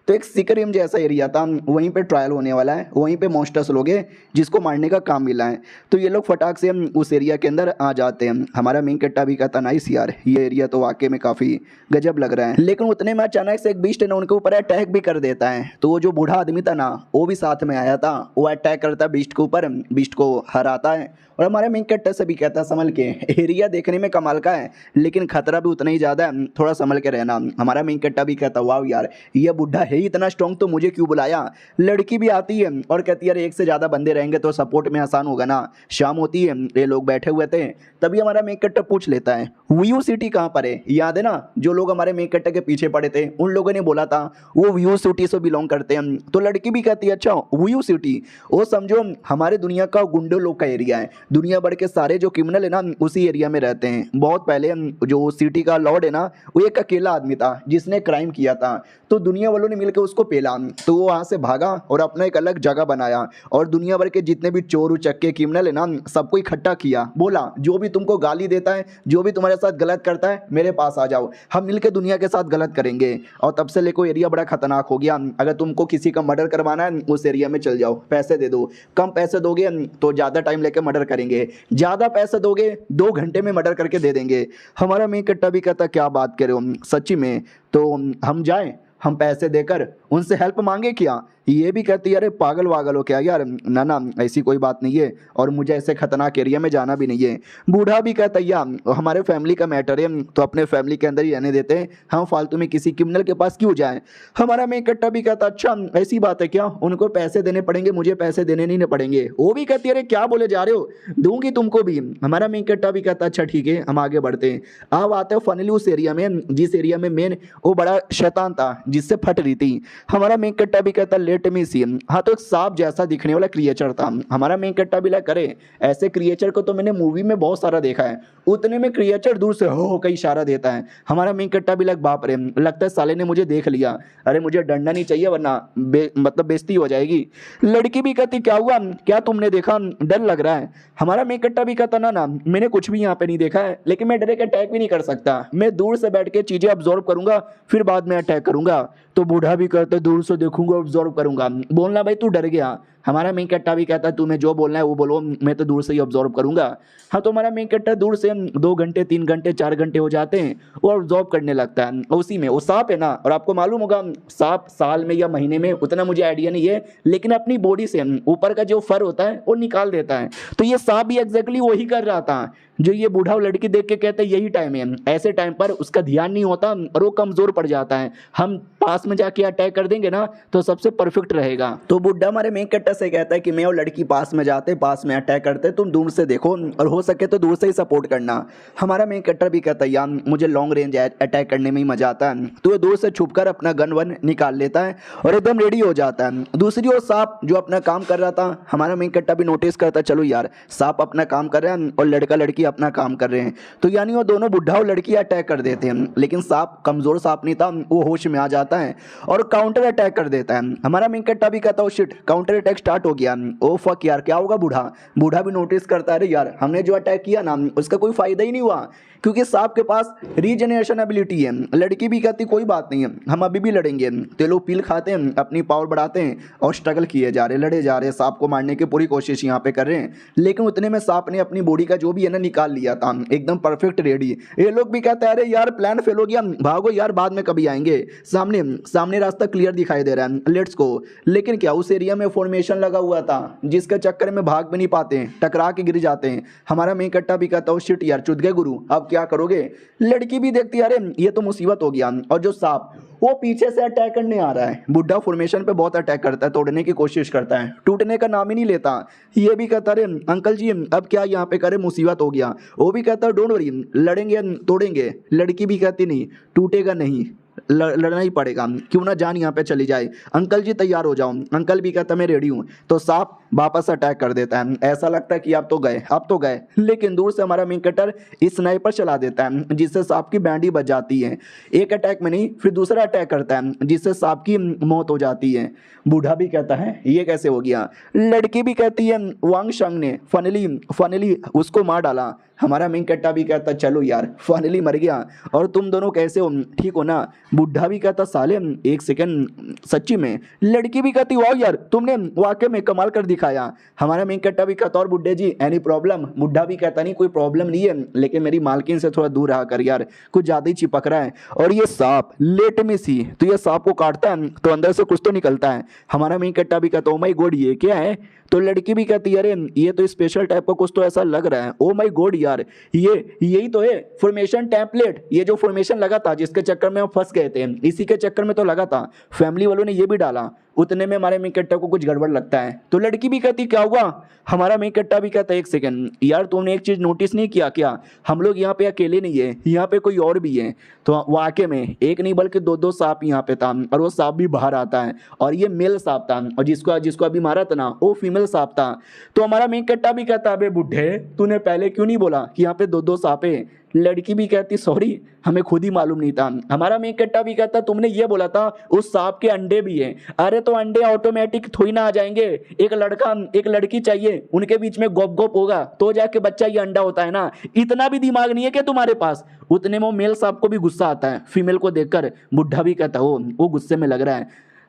तो एक सिकरिम जैसा एरिया था, वहीं पे ट्रायल होने वाला है, वहीं पे मॉन्स्टर्स लोग हैं जिसको मारने का काम मिला है। तो ये लोग फटाक से उस एरिया एरिया के अंदर आ जाते हैं। हमारा मेन कट्टा भी कहता नाइस यार, ये एरिया तो वाकई में काफ़ी गजब लग रहा है। लेकिन उतने में अचानक से एक बीस्ट है ना उनके ऊपर अटैक भी कर देता है। तो वो जो बूढ़ा आदमी था ना वो भी साथ में आया था, वो अटैक करता है बीस्ट के ऊपर, बीस्ट को हराता है। और हमारे मेन कट्टा से भी कहता है संभल के, एरिया देखने में कमाल का है लेकिन खतरा भी उतना ही ज़्यादा है, थोड़ा संभल के रहना। हमारा मेन कट्टा भी कहता वाह यार ये बुढ़ा है ही इतना स्ट्रॉन्ग, तो मुझे क्यों बुलाया। लड़की भी आती है और कहती है अरे एक से ज़्यादा बंदे रहेंगे तो सपोर्ट में आसान होगा ना। शाम होती है, ये लोग बैठे हुए थे, तभी हमारा मेन कट्टा पूछ लेता है व्यू सिटी कहाँ पर है। याद है ना जो लोग हमारे मेन कट्टा के पीछे पड़े थे उन लोगों ने बोला था वो व्यू सिटी से बिलोंग करते हैं। तो लड़की भी कहती है अच्छा व्यू सिटी, वो समझो हमारे दुनिया का गुंडों लोग का एरिया है, दुनिया भर के सारे जो क्रिमिनल है ना उसी एरिया में रहते हैं। बहुत पहले जो सिटी का लॉर्ड है ना वो एक अकेला आदमी था जिसने क्राइम किया था, तो दुनिया वालों ने मिलकर उसको पेला, तो वो वहाँ से भागा और अपना एक अलग जगह बनाया और दुनिया भर के जितने भी चोर उचक्के क्रिमिनल है ना सबको इकट्ठा किया। बोला जो भी तुमको गाली देता है, जो भी तुम्हारे साथ गलत करता है मेरे पास आ जाओ, हम मिलकर दुनिया के साथ गलत करेंगे। और तब से लेकर एरिया बड़ा खतरनाक हो गया। अगर तुमको किसी का मर्डर करवाना है उस एरिया में चल जाओ, पैसे दे दो, कम पैसे दोगे तो ज़्यादा टाइम लेकर मर्डर करेंगे, ज़्यादा पैसे दोगे 2 घंटे में मर्डर करके दे देंगे। हमारा मेन कट्टा भी कहता क्या बात करे हो सच्ची में, तो हम जाएं, हम पैसे देकर उनसे हेल्प मांगे क्या। ये भी कहती है अरे पागल वागल हो क्या यार, ना ना ऐसी कोई बात नहीं है और मुझे ऐसे खतरनाक एरिया में जाना भी नहीं है। बूढ़ा भी कहता है यार हमारे फैमिली का मैटर है तो अपने फैमिली के अंदर ही रहने देते हैं, हम फालतू में किसी क्रिमिनल के पास क्यों जाएं। हमारा मेन कट्टा भी कहता अच्छा ऐसी बात है क्या, उनको पैसे देने पड़ेंगे, मुझे पैसे देने नहीं पड़ेंगे। वो भी कहती है अरे क्या बोले जा रहे हो, दूंगी तुमको भी। हमारा मेन कट्टा भी कहता अच्छा ठीक है हम आगे बढ़ते हैं। अब आते हैं फाइनली उस एरिया में जिस एरिया में मेन वो बड़ा शैतान था जिससे फट रही थी। हमारा मेन कट्टा भी कहता लेट मी सी, हाँ तो एक सांप जैसा दिखने वाला क्रिएचर था। हमारा मेन कट्टा भी लगा करे ऐसे क्रिएचर को तो मैंने मूवी में बहुत सारा देखा है। उतने में क्रिएचर दूर से हो का इशारा देता है। हमारा मेन कट्टा भी लग बाप रे लगता है साले ने मुझे देख लिया, अरे मुझे डरना नहीं चाहिए वरना मतलब बेइज्जती हो जाएगी। लड़की भी कहती क्या हुआ, क्या तुमने देखा, डर लग रहा है। हमारा मेन कट्टा भी कहता ना ना मैंने कुछ भी यहाँ पे नहीं देखा है, लेकिन मैं डायरेक्ट अटैक भी नहीं कर सकता, मैं दूर से बैठ के चीजें ऑब्जर्व करूंगा फिर बाद में अटैक करूंगा। तो बूढ़ा भी कहता दूर से देखूंगा ऑब्जर्व करूंगा। बोलना भाई तू डर गया। हमारा मेन कट्टा भी कहता तुम्हें जो बोलना है वो बोलो, मैं तो दूर से ही ऑब्जर्व करूंगा। हाँ तो हमारा मेन कट्टा दूर से 2 घंटे 3 घंटे 4 घंटे हो जाते हैं वो ऑब्जर्व करने लगता है। उसी में वो सांप है ना, और आपको मालूम होगा सांप साल में या महीने में उतना मुझे आइडिया नहीं है, लेकिन अपनी बॉडी से ऊपर का जो फर होता है वो निकाल देता है। तो ये सांप भी एग्जैक्टली वही कर रहा था जो ये बूढ़ा लड़की देख के कहते यही टाइम है। ऐसे टाइम पर उसका ध्यान नहीं होता और वो कमजोर पड़ जाता है। हम पास में जाके अटैक कर देंगे ना तो सबसे परफेक्ट रहेगा। तो बुढ़ा हमारे मेन कट्टा से कहता है कि मैं और लड़की पास में जाते, पास में अटैक करते, तुम दूर से देखो और हो सके तो दूर से ही सपोर्ट करना। हमारा मेन कट्टा भी कहता है यार मुझे लॉन्ग रेंज अटैक करने में ही मजा आता है। तो वो दूर से छुपकर अपना गन वन निकाल लेता है और एकदम रेडी हो जाता है। दूसरी ओर सांप जो अपना काम कर रहा था, हमारा मेन कट्टा भी नोटिस करता है चलो यार सांप अपना काम कर रहा है और लड़का लड़की अपना काम कर रहे हैं, तो यानी वो दोनों बुढ़ा और लड़की अटैक कर देते हैं। लेकिन सांप कमजोर सांप नहीं था, वो होश में आ जाता है और काउंटर अटैक कर देता है। हमारा मेन कट्टा भी कहता है शिट काउंटर अटैक स्टार्ट हो गया, ओ फक यार क्या होगा। बूढ़ा भी नोटिस करता है यार हमने जो अटैक किया ना उसका कोई फायदा ही नहीं हुआ क्योंकि सांप के पास रीजनरेशन एबिलिटी है। लड़की भी कहती कोई बात नहीं है हम अभी भी लड़ेंगे। तो लोग पील खाते हैं, अपनी पावर बढ़ाते हैं और स्ट्रगल किए जा रहे, लड़े जा रहे, सांप को मारने की पूरी कोशिश यहाँ पे कर रहे हैं। लेकिन उतने में सांप ने अपनी बॉडी का जो भी है ना निकाल लिया था, एकदम परफेक्ट रेडी। ये लोग भी कहते हैं अरे यार प्लान फेल हो गया, भागो यार बाद में कभी आएंगे। सामने रास्ता क्लियर दिखाई दे रहा है, लेट्स गो। लेकिन क्या उस एरिया में फॉर्मेशन लगा हुआ था जिसके चक्कर में भाग भी नहीं पाते, टकरा के गिर जाते हैं। हमारा मेन कट्टा भी कहता है शिट यार चुद गए गुरु, अब क्या करोगे। लड़की भी देखती है अरे ये तो मुसीबत हो गया। और जो सांप वो पीछे से अटैक करने आ रहा है, बुढ़ा फॉर्मेशन पे बहुत अटैक करता है, तोड़ने की कोशिश करता है, टूटने का नाम ही नहीं लेता। ये भी कहता अरे अंकल जी अब क्या यहाँ पे करे, मुसीबत हो गया। वो भी कहता डोंट वरी लड़ेंगे तोड़ेंगे। लड़की भी कहती नहीं टूटेगा नहीं, लड़ना ही पड़ेगा, क्यों ना जान यहाँ पे चली जाए। अंकल जी तैयार हो जाओ। अंकल भी कहता मैं रेडी हूँ। तो सांप वापस अटैक कर देता है। ऐसा लगता है कि अब तो गए, लेकिन दूर से हमारा मेन कटर स्नाइपर चला देता है जिससे सांप की बैंडी बच जाती है। एक अटैक में नहीं फिर दूसरा अटैक करता है जिससे सांप की मौत हो जाती है। बूढ़ा भी कहता है ये कैसे हो गया। लड़की भी कहती है वांग शंग ने फाइनली उसको मार डाला। हमारा मेन कट्टा भी कहता चलो यार फाइनली मर गया और तुम दोनों कैसे हो, ठीक हो ना। बुढ़ा भी कहता साले एक सेकंड सच्ची में। लड़की भी कहती वाह यार तुमने वाकई में कमाल कर दिखा। दिखाया। हमारा मेन कट्टा भी कहता और बुड्ढे जी एनी प्रॉब्लम? बुड्ढा भी कहता नहीं कोई प्रॉब्लम नहीं है, लेकिन मेरी मालकिन से थोड़ा दूर रहा कर यार, कुछ ज़्यादा ही चिपक रहा है। और ये सांप लेट में सी, तो ये सांप को काटता है तो अंदर से कुछ तो निकलता है। हमारा मेन कट्टा भी कहता ओ माई गॉड ये क्या है? तो लड़की भी कहती है अरे ये तो स्पेशल टाइप का कुछ तो ऐसा लग रहा है। ओ माय गॉड यार, ये यही तो है फॉर्मेशन टेम्पलेट, ये जो फॉर्मेशन लगा था जिसके चक्कर में हम फंस गए थे, इसी के चक्कर में तो लगा था। फैमिली वालों ने ये भी डाला, उतने में हमारे मेन कट्टा को कुछ गड़बड़ लगता है। तो लड़की भी कहती क्या हुआ? हमारा मेन कट्टा भी कहता है एक सेकंड यार, तुमने एक चीज नोटिस नहीं किया क्या? हम लोग यहाँ पे अकेले नहीं है, यहाँ पे कोई और भी है। तो वाकई में एक नहीं बल्कि दो दो सांप यहाँ पे था, और वो सांप भी बाहर आता है, और ये मेल सांप था, और जिसको जिसको अभी मारा था ना वो फीमेल सांप था। तो हमारा मेन कट्टा भी कहता अबे बुड्ढे तूने पहले क्यों नहीं बोला कि यहाँ पे दो दो सांप है? लड़की भी कहती सॉरी हमें खुद ही मालूम नहीं था। हमारा मेन कट्टा भी कहता तुमने ये बोला था उस सांप के अंडे भी हैं। अरे तो अंडे ऑटोमेटिक थोड़ी ना आ जाएंगे, एक लड़का एक लड़की चाहिए, उनके बीच में गोप गोप होगा तो जाके बच्चा ये अंडा होता है ना। इतना भी दिमाग नहीं है क्या तुम्हारे पास? उतने में वो मेल सांप को भी गुस्सा आता है फीमेल को देखकर। बुढ़ा भी कहता हो वो गुस्से में लग रहा है,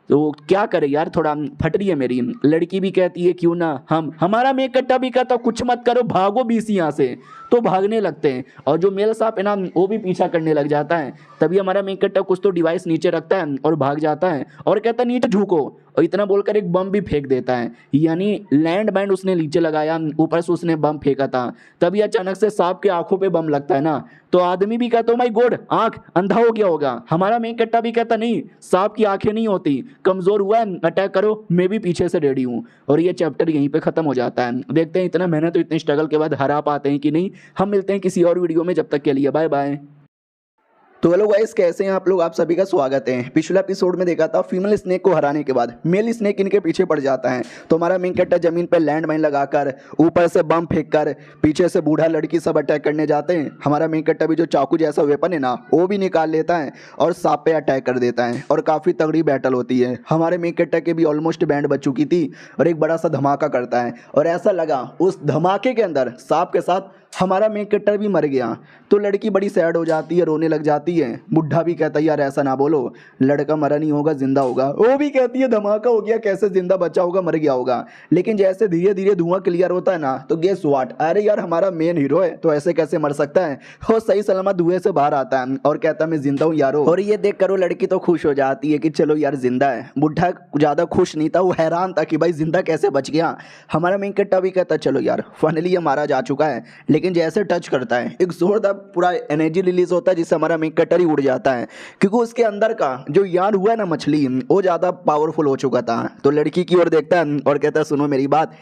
तो क्या करे यार, थोड़ा फट रही है मेरी। लड़की भी कहती है क्यों ना हमारा मेन कट्टा भी कहता कुछ मत करो भागो बीस यहाँ से, तो भागने लगते हैं। और जो मेल सांप है ना वो भी पीछा करने लग जाता है। तभी हमारा मेन कट्टा कुछ तो डिवाइस नीचे रखता है और भाग जाता है, और कहता है नीचे झुको, और इतना बोलकर एक बम भी फेंक देता है। यानी लैंड बैंड उसने नीचे लगाया, ऊपर से उसने बम फेंका था। तभी अचानक से सांप के आंखों पे बम लगता है ना, तो आदमी भी कहता माय गॉड आंख अंधा हो गया होगा। हमारा मेन कट्टा भी कहता नहीं सांप की आंखें नहीं होती, कमजोर हुआ है अटैक करो, मैं भी पीछे से रेडी हूँ। और ये चैप्टर यहीं पे खत्म हो जाता है। देखते हैं इतना मेहनत तो इतने स्ट्रगल के बाद हरा पाते हैं कि नहीं। हम मिलते हैं किसी और वीडियो में, जब तक के लिए बाय बाय। तो हेलो गाइस कैसे हैं आप लोग, आप सभी का स्वागत है। पिछले एपिसोड में देखा था फीमेल स्नेक को हराने के बाद मेल स्नेक इनके पीछे पड़ जाता है। तो हमारा मेन कट्टा जमीन पर लैंड माइन लगाकर ऊपर से बम फेंककर पीछे से बूढ़ा लड़की सब अटैक करने जाते हैं। हमारा मेन कट्टा भी जो चाकू जैसा वेपन है ना वो भी निकाल लेता है और सांप पे अटैक कर देता है, और काफ़ी तगड़ी बैटल होती है। हमारे मेन कट्टा के भी ऑलमोस्ट बैंड बच चुकी थी, और एक बड़ा सा धमाका करता है, और ऐसा लगा उस धमाके के अंदर सांप के साथ हमारा मेन कट्टर भी मर गया। तो लड़की बड़ी सैड हो जाती है, रोने लग जाती है। बुढ़ा भी कहता है यार ऐसा ना बोलो, लड़का मरा नहीं होगा जिंदा होगा। वो भी कहती है धमाका हो गया कैसे जिंदा बचा होगा, मर गया होगा। लेकिन जैसे धीरे धीरे धुआं क्लियर होता है ना, तो गेस व्हाट, अरे यार हमारा मेन हीरो है तो ऐसे कैसे मर सकता है। वो सही सलामत धुएं से बाहर आता है और कहता है मैं जिंदा हूँ यारो। और ये देख कर वो लड़की तो खुश हो जाती है कि चलो यार जिंदा है। बुढ़ा ज्यादा खुश नहीं था, वो हैरान था कि भाई जिंदा कैसे बच गया। हमारा मेन कट्टा भी कहता चलो यार फाइनली ये मारा जा चुका है। लेकिन जैसे टच करता है एक जोरदार पूरा एनर्जी रिलीज होता है, जिससे हमारा मेन कट्टर ही उड़ जाता है, क्योंकि उसके अंदर का जो यान हुआ है ना मछली, वो ज्यादा पावरफुल हो चुका था। तो लड़की की ओर देखता है और कहता है सुनो मेरी बात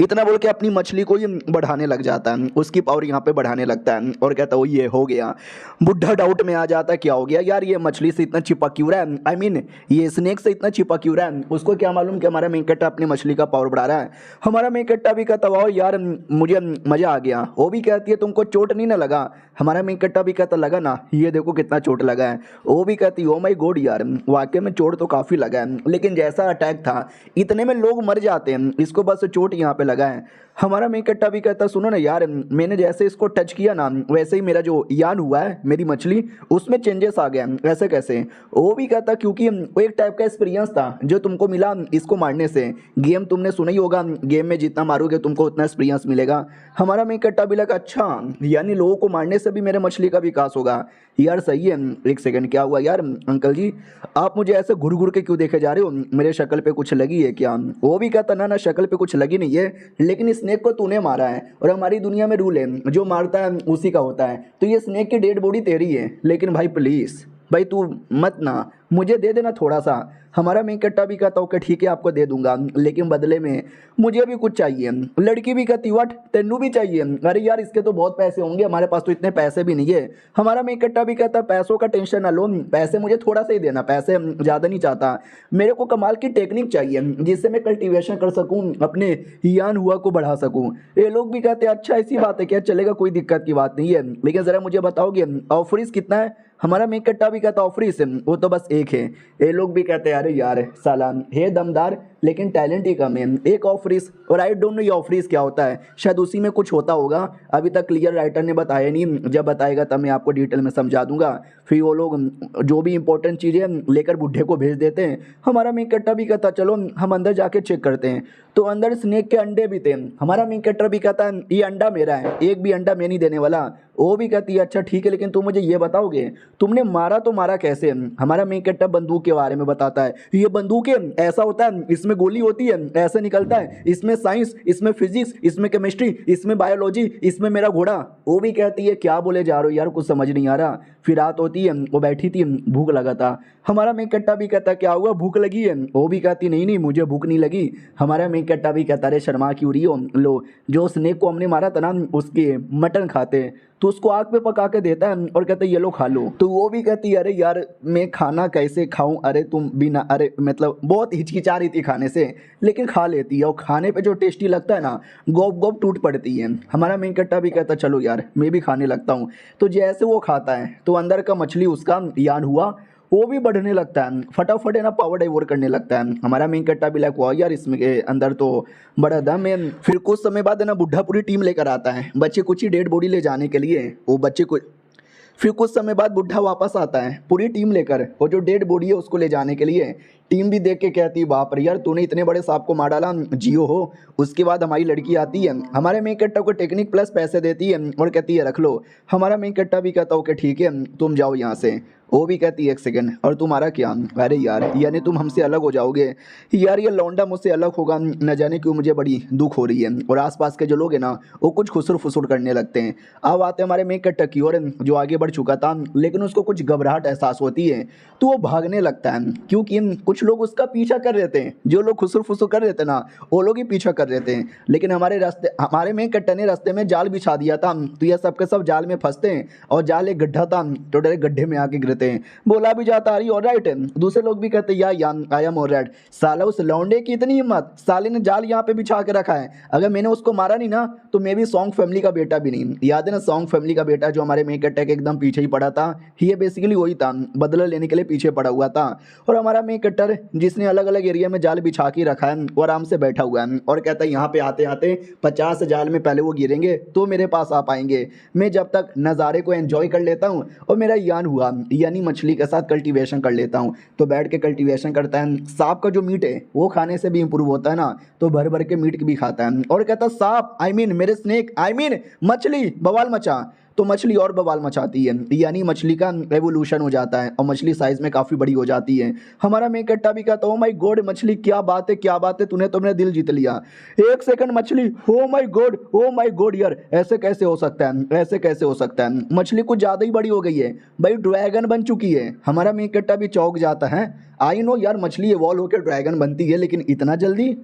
इतना बोल के अपनी मछली को ही बढ़ाने लग जाता है, उसकी पावर यहाँ पे बढ़ाने लगता है, और कहता है ये हो गया। बुढ़ा डाउट में आ जाता है क्या हो गया यार, ये मछली से इतना चिपक क्यों रहा है, आई मीन ये स्नेक से इतना चिपक क्यों रहा है। उसको क्या मालूम कि हमारा मेन कट्टा अपनी मछली का पावर बढ़ा रहा है। हमारा मेन कट्टा भी कहता वाह यार मुझे मजा आ गया। वो भी कहती है तुमको चोट नहीं ना लगा। हमारा मेन कट्टा भी कहता लगा ना, ये देखो कितना चोट लगा है। वो भी कहती ओ माय गॉड यार वाकई में चोट तो काफ़ी लगा है, लेकिन जैसा अटैक था इतने में लोग मर जाते हैं, इसको बस चोट यहाँ पे लगा है। हमारा मेन कट्टा भी कहता सुनो ना यार, मैंने जैसे इसको टच किया ना वैसे ही मेरा जो यान हुआ है मेरी मछली उसमें चेंजेस आ गए। ऐसे कैसे? वो भी कहता क्योंकि वो एक टाइप का एक्सपीरियंस था जो तुमको मिला इसको मारने से। गेम तुमने सुना ही होगा, गेम में जितना मारोगे तुमको उतना एक्सपीरियंस मिलेगा। हमारा मेन कट्टा भी लगा अच्छा यानी लोगों को मारने से भी मेरे मछली का विकास होगा। यार सही है। एक सेकंड क्या हुआ यार अंकल जी, आप मुझे ऐसे घुर घुर के क्यों देखे जा रहे हो, मेरे शक्ल पे कुछ लगी है क्या? वो भी कहता ना ना शक्ल पे कुछ लगी नहीं है, लेकिन स्नेक को तूने मारा है, और हमारी दुनिया में रूल है जो मारता है उसी का होता है। तो ये स्नेक की डेड बॉडी तेरी है, लेकिन भाई प्लीज़ भाई तू मत ना, मुझे दे देना थोड़ा सा। हमारा मेन कट्टा भी कहता ओके ठीक है आपको दे दूंगा, लेकिन बदले में मुझे भी कुछ चाहिए। लड़की भी कहती व्हाट तेनू भी चाहिए? अरे यार इसके तो बहुत पैसे होंगे, हमारे पास तो इतने पैसे भी नहीं है। हमारा मेन कट्टा भी कहता पैसों का टेंशन ना लो, पैसे मुझे थोड़ा सा ही देना, पैसे ज़्यादा नहीं चाहता। मेरे को कमाल की टेक्निक चाहिए जिससे मैं कल्टीवेशन कर सकूँ, अपने यान हुआ को बढ़ा सकूँ। ये लोग भी कहते हैं अच्छा ऐसी बात है क्या, चलेगा कोई दिक्कत की बात नहीं है, लेकिन ज़रा मुझे बताओगे ऑफरिस कितना है? हमारा मेन कट्टा भी कहता ऑफरिस वो तो बस एक है। ये लोग भी कहते हैं अरे यार साला हे दमदार लेकिन टैलेंट ही कम है। एक ऑफरिस, और आई डोंट नो ये ऑफरिस क्या होता है, शायद उसी में कुछ होता होगा, अभी तक क्लियर राइटर ने बताया नहीं, जब बताएगा तब मैं आपको डिटेल में समझा दूंगा। फिर वो लोग जो भी इंपॉर्टेंट चीज़ें लेकर बुढ़े को भेज देते हैं। हमारा मेन कट्टा भी कहता चलो हम अंदर जाके चेक करते हैं, तो अंदर स्नेक के अंडे भी थे। हमारा मेन कट्टर भी कहता है ये अंडा मेरा है, एक भी अंडा मैं नहीं देने वाला। वो भी कहती है अच्छा ठीक है, लेकिन तुम मुझे ये बताओगे तुमने मारा तो मारा कैसे। हमारा मेन कट्टर बंदूक के बारे में बताता है, ये बंदूक है ऐसा होता है, इसमें गोली होती है ऐसे निकलता है, इसमें साइंस, इसमें फिजिक्स, इसमें केमिस्ट्री, इसमें बायोलॉजी, इसमें मेरा घोड़ा। वो भी कहती है क्या बोले जा रहे हो यार, कुछ समझ नहीं आ रहा। फिर रात होती है, वो बैठी थी, भूख लगा था। हमारा मेन कट्टा भी कहता क्या हुआ भूख लगी है, वो भी कहती नहीं नहीं मुझे भूख नहीं लगी। हमारा मेन कट्टा भी कहता अरे शर्मा क्यों रही हो, लो जो स्नेक को हमने मारा था ना उसके मटन खाते, तो उसको आग पे पका के देता है और कहते ये लो खा लो। तो वो भी कहती है अरे यार मैं खाना कैसे खाऊं, अरे तुम बिना, अरे मतलब बहुत हिचकिचा रही थी खाने से, लेकिन खा लेती है, और खाने पे जो टेस्टी लगता है ना गोप गोप टूट पड़ती है। हमारा मेन कट्टा भी कहता चलो यार मैं भी खाने लगता हूँ। तो जैसे वो खाता है तो अंदर का मछली उसका यान हुआ वो भी बढ़ने लगता है, फटाफट है ना पावर डाइवर्ट करने लगता है। हमारा मेन कट्टा भी लाइक हुआ यार इसमें के अंदर तो बड़ा दम है। फिर कुछ समय बाद है ना बुढ़ा पूरी टीम लेकर आता है बच्चे कुछ ही डेड बॉडी ले जाने के लिए। वो बच्चे को फिर कुछ समय बाद बुढ़ा वापस आता है पूरी टीम लेकर, और जो डेड बॉडी है उसको ले जाने के लिए। टीम भी देख के कहती बाप रे यार तूने इतने बड़े सांप को मार डाला, जियो हो। उसके बाद हमारी लड़की आती है, हमारे मेन कट्टा को टेक्निक प्लस पैसे देती है और कहती है रख लो। हमारा मेन कट्टा भी कहता ओके ठीक है तुम जाओ यहाँ से। वो भी कहती है एक सेकंड और तुम्हारा क्या, अरे यार यानी तुम हमसे अलग हो जाओगे। यार ये लौंडा मुझसे अलग होगा न जाने क्यों मुझे बड़ी दुख हो रही है। और आसपास के जो लोग हैं ना वो कुछ खुसुर फुसुर करने लगते हैं। अब आते हमारे मेन कट्टा की ओर जो आगे बढ़ चुका था, लेकिन उसको कुछ घबराहट एहसास होती है तो वो भागने लगता है, क्योंकि कुछ लोग उसका पीछा कर रहे थे। जो लोग खुसुर फुसुर कर रहे थे ना वो लोग ही पीछा कर रहे थे। लेकिन हमारे मेन कट्टा ने रास्ते में जाल बिछा दिया था, तो ये सबके सब जाल में फंसते हैं, और जाल एक गड्ढा था तो डायरेक्ट गड्ढे में आके गिरते हैं। बोला भी जाता अरे ऑलराइट है, दूसरे लोग भी कहते यार आई एम ऑलराइट। साला उस लौंडे की इतनी हिम्मत, साले ने जाल यहाँ पे बिछा के रखा है, अगर मैंने उसको मारा नहीं ना तो मैं भी सॉन्ग फैमिली का बेटा भी नहीं। याद है ना सॉन्ग फैमिली का बेटा जो हमारे मेन कट्टा के एकदम पीछे ही पड़ा था, ये बेसिकली वही था, बदला लेने के लिए पीछे पड़ा हुआ था। और हमारा मेन कट्टर जिसने अलग अलग एरिया में जाल बिछा के रखा है वो आराम से बैठा हुआ है और कहता है यहाँ पे आते आते 50 जाल में पहले वो गिरेंगे तो मेरे पास आ पाएंगे। मैं जब तक नज़ारे को एंजॉय कर लेता हूँ और मेरा यान हुआ यानी मछली के साथ कल्टीवेशन कर लेता हूँ। तो बैठ के कल्टीवेशन करता है। सांप का जो मीट है वो खाने से भी इंप्रूव होता है ना, तो भर भर के मीट भी खाता है और कहता है सांप आई मीन मेरे स्नेक आई मीन मछली बवाल मचा। तो मछली और बवाल मचाती है, यानी मछली का एवोल्यूशन हो जाता है और मछली साइज में काफ़ी बड़ी हो जाती है। हमारा मेन कट्टा भी कहता ओ माय गॉड मछली क्या बात है क्या बात है, तूने तो मेरा दिल जीत लिया। एक सेकंड मछली ओ माय गॉड यार ऐसे कैसे हो सकता है, ऐसे कैसे हो सकता है, मछली कुछ ज़्यादा ही बड़ी हो गई है भाई, ड्रैगन बन चुकी है। हमारा मेन कट्टा भी चौंक जाता है। आई नो यार मछली इवॉल्व होकर ड्रैगन बनती है, लेकिन इतना जल्दी,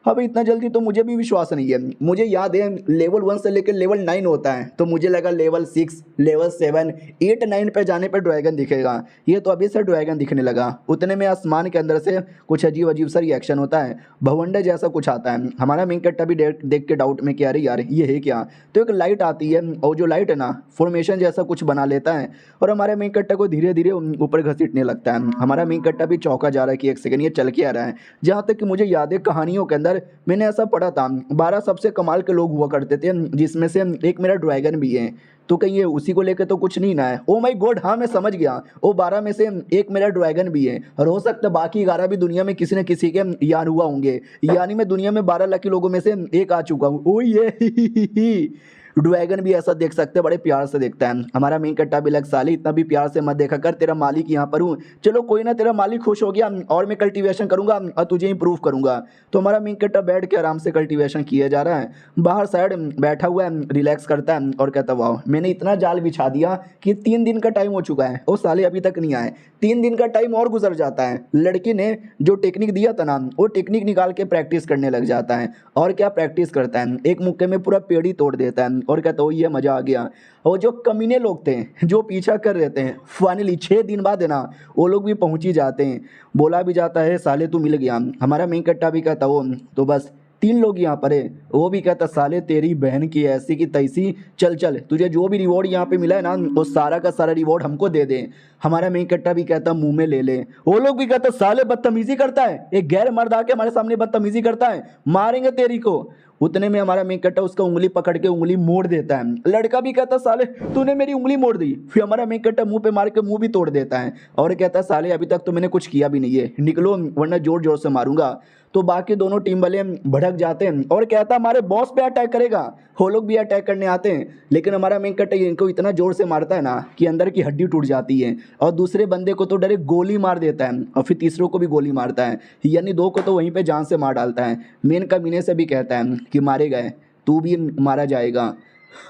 हाँ भाई इतना जल्दी तो मुझे भी विश्वास नहीं है। मुझे याद है लेवल 1 से लेकर लेवल 9 होता है, तो मुझे लगा लेवल 6 लेवल 7 8 9 पे जाने पे ड्रैगन दिखेगा। ये तो अभी से ड्रैगन दिखने लगा। उतने में आसमान के अंदर से कुछ अजीब अजीब सा रिएक्शन होता है, भवंडर जैसा कुछ आता है। हमारा मेन कट्टा भी देख के डाउट में कि अरे यार ये है क्या। तो एक लाइट आती है और जो लाइट है ना फॉर्मेशन जैसा कुछ बना लेता है और हमारे मेन कट्टा को धीरे धीरे ऊपर घसीटने लगता है। हमारा मेन कट्टा भी चौंका जा रहा है कि एक सेकंड ये चल के आ रहा है। जहाँ तक कि मुझे याद है कहानियों के अंदर मैंने ऐसा पढ़ा था 12 सबसे कमाल के लोग हुआ करते थे, जिसमें से एक मेरा ड्रैगन भी है। तो कहीं ये उसी को लेकर तो कुछ नहीं ना है। ओ माय गॉड हाँ मैं समझ गया, वो 12 में से एक मेरा ड्रैगन भी है और हो सकता है बाकी 11 भी दुनिया में किसी न किसी के यान हुआ होंगे, यानी मैं दुनिया में 12 लकी लोगों में से एक आ चुका हूँ। ओ ये ड्रैगन भी ऐसा देख सकते हैं, बड़े प्यार से देखता है। हमारा मेन कट्टा भी लग साली इतना भी प्यार से मत देखा कर, तेरा मालिक यहाँ पर हूँ। चलो कोई ना तेरा मालिक खुश हो गया और मैं कल्टीवेशन करूंगा और तुझे इंप्रूव करूंगा। तो हमारा मेन कट्टा बैठ के आराम से कल्टीवेशन किया जा रहा है। बाहर साइड बैठा हुआ है रिलैक्स करता है और कहता वाह मैंने इतना जाल बिछा दिया कि 3 दिन का टाइम हो चुका है, वो साले अभी तक नहीं आए। 3 दिन का टाइम और गुजर जाता है। लड़की ने जो टेक्निक दिया था ना वो टेक्निक निकाल के प्रैक्टिस करने लग जाता है। और क्या प्रैक्टिस करता है, एक मुक्के में पूरा पेड़ ही तोड़ देता है और कहता हो ये मज़ा आ गया। और जो कमीने लोग थे जो पीछा कर रहे थे फाइनली 6 दिन बाद है ना वो लोग भी पहुंच ही जाते हैं। बोला भी जाता है साले तू मिल गया। हमारा मेन कट्टा भी कहता हो तो बस 3 लोग यहाँ पर है। वो भी कहता साले तेरी बहन की ऐसी की तैसी, चल चल तुझे जो भी रिवॉर्ड यहाँ पे मिला है ना वो सारा का सारा रिवॉर्ड हमको दे दे। हमारा मेन कट्टा भी कहता मुंह में ले ले। वो लोग भी कहता साले बदतमीजी करता है, एक गैर मर्द आके हमारे सामने बदतमीजी करता है, मारेंगे तेरी को। उतने में हमारा मेन कट्टा उसका उंगली पकड़ के उंगली मोड़ देता है। लड़का भी कहता साले तूने मेरी उंगली मोड़ दी। फिर हमारा मेन कट्टा मुंह पे मार के मुंह भी तोड़ देता है और कहता साले अभी तक तो मैंने कुछ किया भी नहीं है, निकलो वरना जोर जोर से मारूंगा। तो बाकी दोनों टीम वाले भड़क जाते हैं और कहता हमारे बॉस पे अटैक करेगा। वो लोग भी अटैक करने आते हैं, लेकिन हमारा मेन कट्टा इनको इतना जोर से मारता है ना कि अंदर की हड्डी टूट जाती है और दूसरे बंदे को तो डायरेक्ट गोली मार देता है और फिर तीसरों को भी गोली मारता है, यानी 2 को तो वहीं पे जान से मार डालता है। मेन कमीने से भी कहता है कि मारे गए तू भी मारा जाएगा।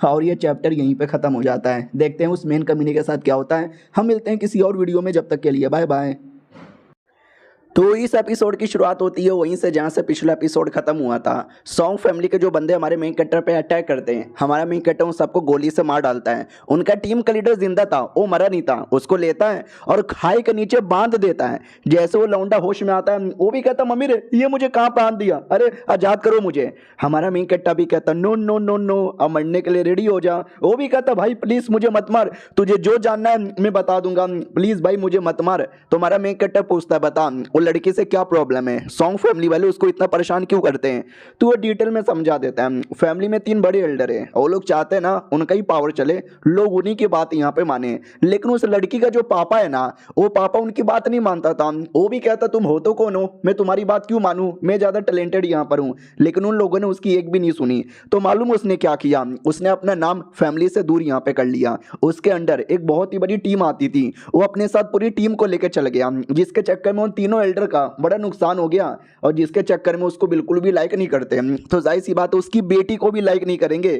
और ये चैप्टर यहीं पे ख़त्म हो जाता है। देखते हैं उस मेन कमीने के साथ क्या होता है। हम मिलते हैं किसी और वीडियो में, जब तक के लिए बाय बाय। तो इस एपिसोड की शुरुआत होती है वहीं से जहाँ से पिछला एपिसोड खत्म हुआ था। सॉन्ग फैमिली के जो बंदे हमारे मेन कैरेक्टर पे अटैक करते हैं, हमारा मेन कैरेक्टर उन सबको गोली से मार डालता है। उनका टीम का लीडर जिंदा था, वो मरा नहीं था, उसको लेता है और खाई के नीचे बांध देता है। जैसे वो लौंडा होश में आता है वो भी कहता मम्मी रे ये मुझे कहाँ बांध दिया, अरे आजाद करो मुझे। हमारा मेन कैरेक्टर भी कहता नो नो नो नो, अब मरने के लिए रेडी हो जा। वो भी कहता भाई प्लीज मुझे मत मार, तुझे जो जानना है मैं बता दूंगा, प्लीज भाई मुझे मत मार। तो हमारा मेन कैरेक्टर पूछता है बता लड़की से क्या प्रॉब्लम है, सॉन्ग फैमिली वाले उसको इतना परेशान क्यों करते हैं। तो वो डिटेल में समझा देता है। फैमिली में 3 बड़े एल्डर है, वो लोग चाहते हैं ना उनका ही पावर चले, लोग उन्हीं की बात यहाँ पे माने। लेकिन उस लड़की का जो पापा है ना, वो पापा उनकी बात नहीं मानता था। वो भी कहता तुम हो तो कौन हो, मैं तुम्हारी बात क्यों मानूं, मैं ज्यादा टैलेंटेड यहाँ पर हूँ। लेकिन उन लोगों ने उसकी एक भी नहीं सुनी। तो मालूम उसने क्या किया, उसने अपना नाम फैमिली से दूर यहाँ पे कर लिया। उसके अंडर एक बहुत ही बड़ी टीम आती थी, वो अपने साथ पूरी टीम को लेकर चल गया, जिसके चक्कर में उन तीनों एल्डर का बड़ा नुकसान हो गया और जिसके चक्कर में उसको बिल्कुल भी लाइक नहीं करते। तो जाहिर सी बात है उसकी बेटी को भी लाइक नहीं करेंगे